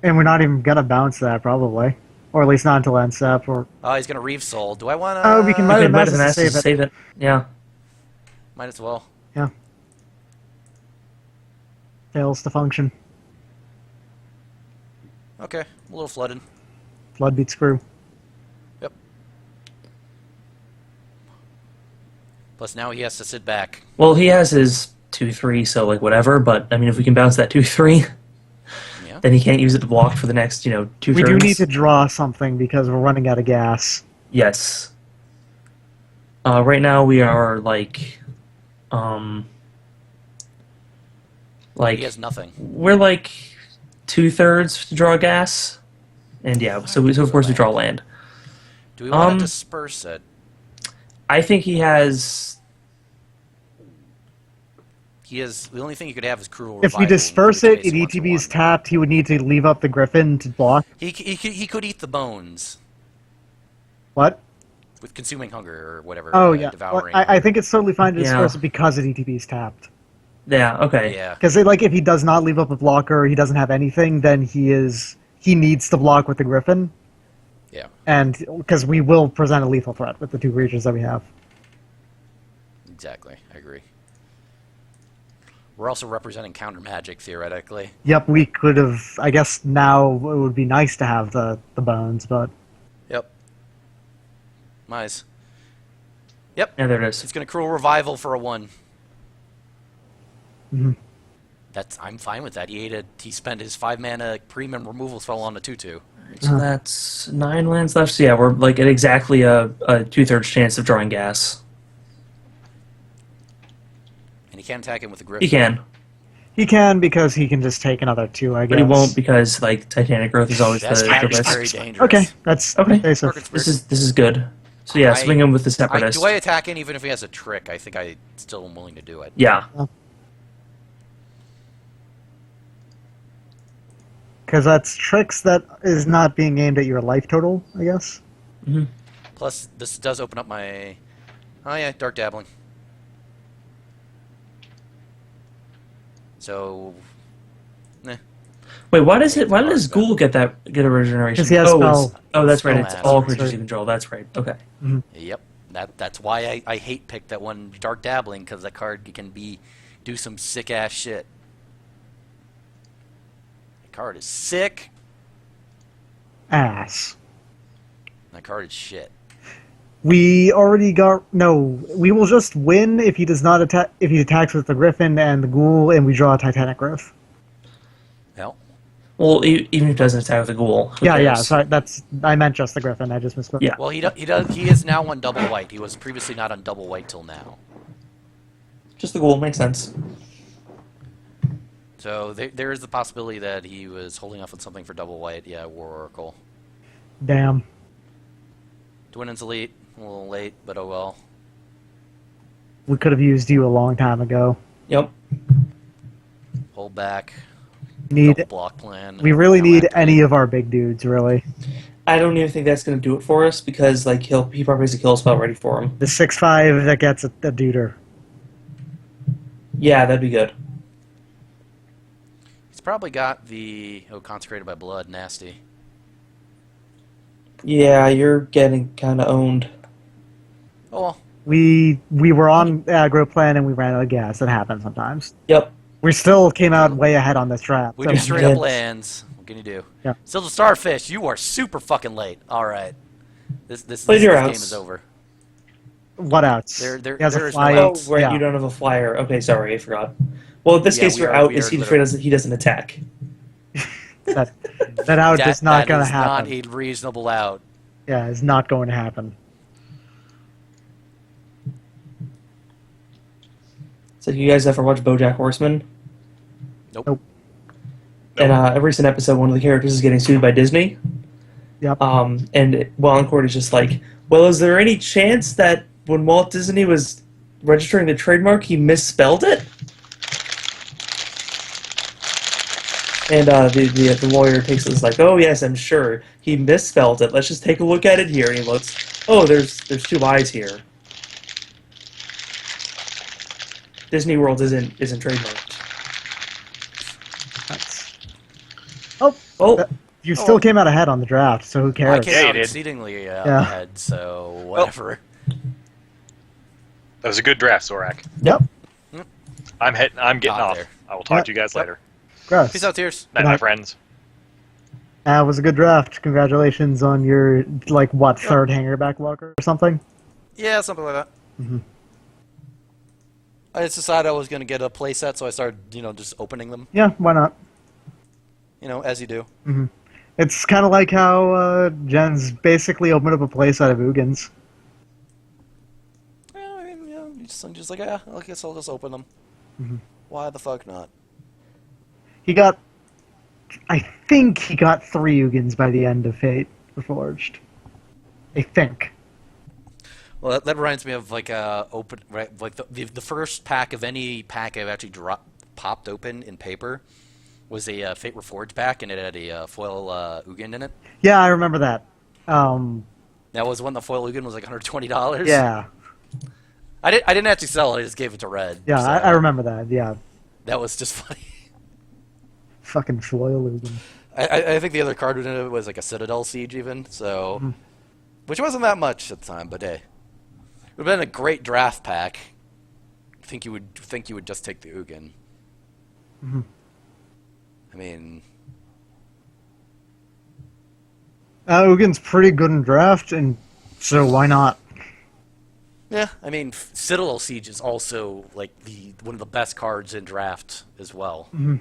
S4: And we're not even going to bounce that, probably. Or at least not until end step, or...
S2: Oh, he's going to Reeve Soul. Do I want to...
S4: Oh, we can
S1: You
S4: Might of
S1: can
S4: the
S1: Might of the
S4: Masses to
S1: Masses to
S4: save it.
S1: save it. Yeah.
S2: Might as well.
S4: Yeah. Fails to function.
S2: Okay, a little flooded.
S4: Flood beats screw.
S2: Yep. Plus now he has to sit back.
S1: Well, he has his 2/3, so like whatever. But I mean, if we can bounce that 2/3,
S2: Yeah.
S1: then he can't use it to block for the next 2
S4: We
S1: turns.
S4: do need to draw something because we're running out of gas.
S1: Yes. Right now we are like
S2: He has nothing.
S1: we're like 2/3 to draw gas, and yeah, so of course we draw land.
S2: Do we want to disperse it?
S1: I think he has.
S2: He has... The only thing he could have is Cruel
S4: If
S2: Revival.
S4: we disperse
S2: in
S4: it,
S2: which case
S4: and
S2: he wants a
S4: ETB is
S2: 1.
S4: tapped, he would need to leave up the Griffin to block.
S2: He could eat the bones
S4: What?
S2: with Consuming Hunger or whatever.
S4: Oh, yeah. Well,
S2: Devouring.
S4: I think it's totally fine to
S1: Yeah.
S4: disperse it because ETB is tapped.
S1: Yeah. Okay.
S2: Yeah.
S4: Because like if he does not leave up a blocker, he doesn't have anything, then he needs to block with the Griffin,
S2: Yeah.
S4: and because we will present a lethal threat with the 2 creatures that we have.
S2: Exactly. I agree. We're also representing counter magic, theoretically.
S4: Yep, we could have. I guess now it would be nice to have the bones, but
S2: Yep. Nice. Yep.
S1: Yeah, there it is.
S2: It's going to Cruel Revival for a 1.
S4: Mhm.
S2: I'm fine with that. He spent his 5 mana premium removal spell on a 2/2.
S1: So that's 9 lands left. So yeah, we're like at exactly a 2/3 chance of drawing gas.
S2: And he can't attack him with the Griffin.
S1: He can,
S4: he can because he can just take another 2. I guess.
S1: but he won't because like Titanic Growth is always
S2: That's
S1: the
S2: very
S1: best.
S2: dangerous.
S4: Okay, that's
S1: Okay.
S4: basic.
S2: Orchid
S1: This
S2: Spirit.
S1: is good. So yeah, swing him with the Separatist.
S2: Do I attack him even if he has a trick? I think I still am willing to do it.
S1: Yeah.
S4: Because that's tricks that is not being aimed at your life total, I guess.
S2: Plus, this does open up my Oh yeah, Dark Dabbling. So,
S1: Wait, why does Ghoul get a regeneration?
S4: Because he has spell.
S1: That's right.
S2: Spell
S1: It's
S2: master.
S1: all creatures you control. That's right. Okay.
S2: yep. That's why I hate pick that one Dark Dabbling, because that card can do some sick ass shit. That card is sick.
S4: Ass.
S2: That card is shit.
S4: We already got no. We will just win if he does not attack. If he attacks with the Griffin and the Ghoul, and we draw a Titanic Growth.
S1: Well, even if he doesn't attack with the Ghoul. Who
S4: Yeah.
S1: cares?
S4: Sorry, I meant just the Griffin. I just misspoke.
S1: Yeah.
S2: Well, he is now on double white. He was previously not on double white till now.
S1: Just the Ghoul makes sense.
S2: So there is the possibility that he was holding off on something for double white. Yeah, War Oracle.
S4: Damn.
S2: Dwinen's Elite. A little late, but oh well.
S4: We could have used you a long time ago.
S1: Yep.
S2: Hold back.
S4: Need.
S2: Double block plan.
S4: We really
S2: Now
S4: need
S2: activate.
S4: any of our big dudes, really.
S1: I don't even think that's going to do it for us because he probably has a kill spell ready for him.
S4: The 6/5 that gets a duder.
S1: Yeah, that'd be good.
S2: He's probably got the Consecrated by Blood. Nasty.
S1: Yeah, you're getting kind of owned.
S2: Oh well.
S4: We were on aggro plan and we ran out of gas. That happens sometimes.
S1: Yep.
S4: We still came out way ahead on this draft.
S2: We
S4: so-
S2: do straight
S1: Yes.
S2: up lands. What can you do?
S4: Yeah.
S2: Still the Starfish. You are super fucking late. All right. This
S1: Played your
S2: game
S1: outs.
S2: is over.
S4: What outs?
S2: There
S4: He has a
S2: is no
S4: fly.
S1: Oh,
S2: outs.
S1: right,
S4: Yeah.
S1: you don't have a flyer. Okay, sorry, I forgot. Well, in this
S2: Yeah,
S1: case,
S2: we
S1: your
S2: are-
S1: out
S2: we
S1: is
S2: are
S1: he doesn't attack.
S4: That out is not going to happen.
S2: That is not a reasonable out.
S4: Yeah, it's not going to happen.
S1: So you guys ever watch BoJack Horseman?
S2: Nope.
S1: In a recent episode, one of the characters is getting sued by Disney.
S4: Yep.
S1: And Wallencourt is just like, well, is there any chance that when Walt Disney was registering the trademark, he misspelled it? And the lawyer takes it as like, oh yes, I'm sure he misspelled it. Let's just take a look at it here. And he looks, oh, there's two eyes here. Disney World isn't trademarked.
S4: That's...
S1: Oh,
S4: You still came out ahead on the draft, so who
S2: I
S4: cares?
S2: came
S3: Yeah, you
S2: out
S3: did.
S2: exceedingly
S4: Yeah.
S2: ahead, so whatever.
S3: That was a good draft, Zorak.
S4: Yep.
S3: I'm getting
S2: Got
S3: off.
S2: there.
S3: I will talk
S4: Yep.
S3: to you guys later.
S4: Gross.
S2: Peace out, Tyrs.
S3: Night,
S4: Good
S3: my
S4: night.
S3: friends.
S4: That was a good draft. Congratulations on your, third hanger backwalker or something?
S2: Yeah, something like that.
S4: Mhm.
S2: I just decided I was going to get a playset, so I started, just opening them,
S4: Yeah, why not?
S2: as you do.
S4: It's kind of like how Jen's basically opened up a place out of Ugins.
S2: Yeah, I mean, I'm just like, I guess I'll just open them.
S4: Mhm.
S2: Why the fuck not?
S4: I think he got 3 Ugins by the end of Fate Reforged. I think.
S2: Well, that reminds me of the first pack of any pack I've actually popped open in paper was a Fate Reforged pack, and it had a foil Ugin in it.
S4: Yeah, I remember that.
S2: That was when the foil Ugin was like $120.
S4: Yeah.
S2: I didn't actually sell it. I just gave it to Red.
S4: Yeah,
S2: so
S4: I remember that. Yeah.
S2: that was just funny.
S4: Fucking foil Ugin.
S2: I think the other card in it was like a Citadel Siege even, so which wasn't that much at the time, but hey, it would have been a great draft pack. I think you would just take the Ugin.
S4: Mhm.
S2: I mean,
S4: Ugin's pretty good in draft, and so why not?
S2: yeah, I mean Citadel Siege is also like one of the best cards in draft as well.
S4: Mhm.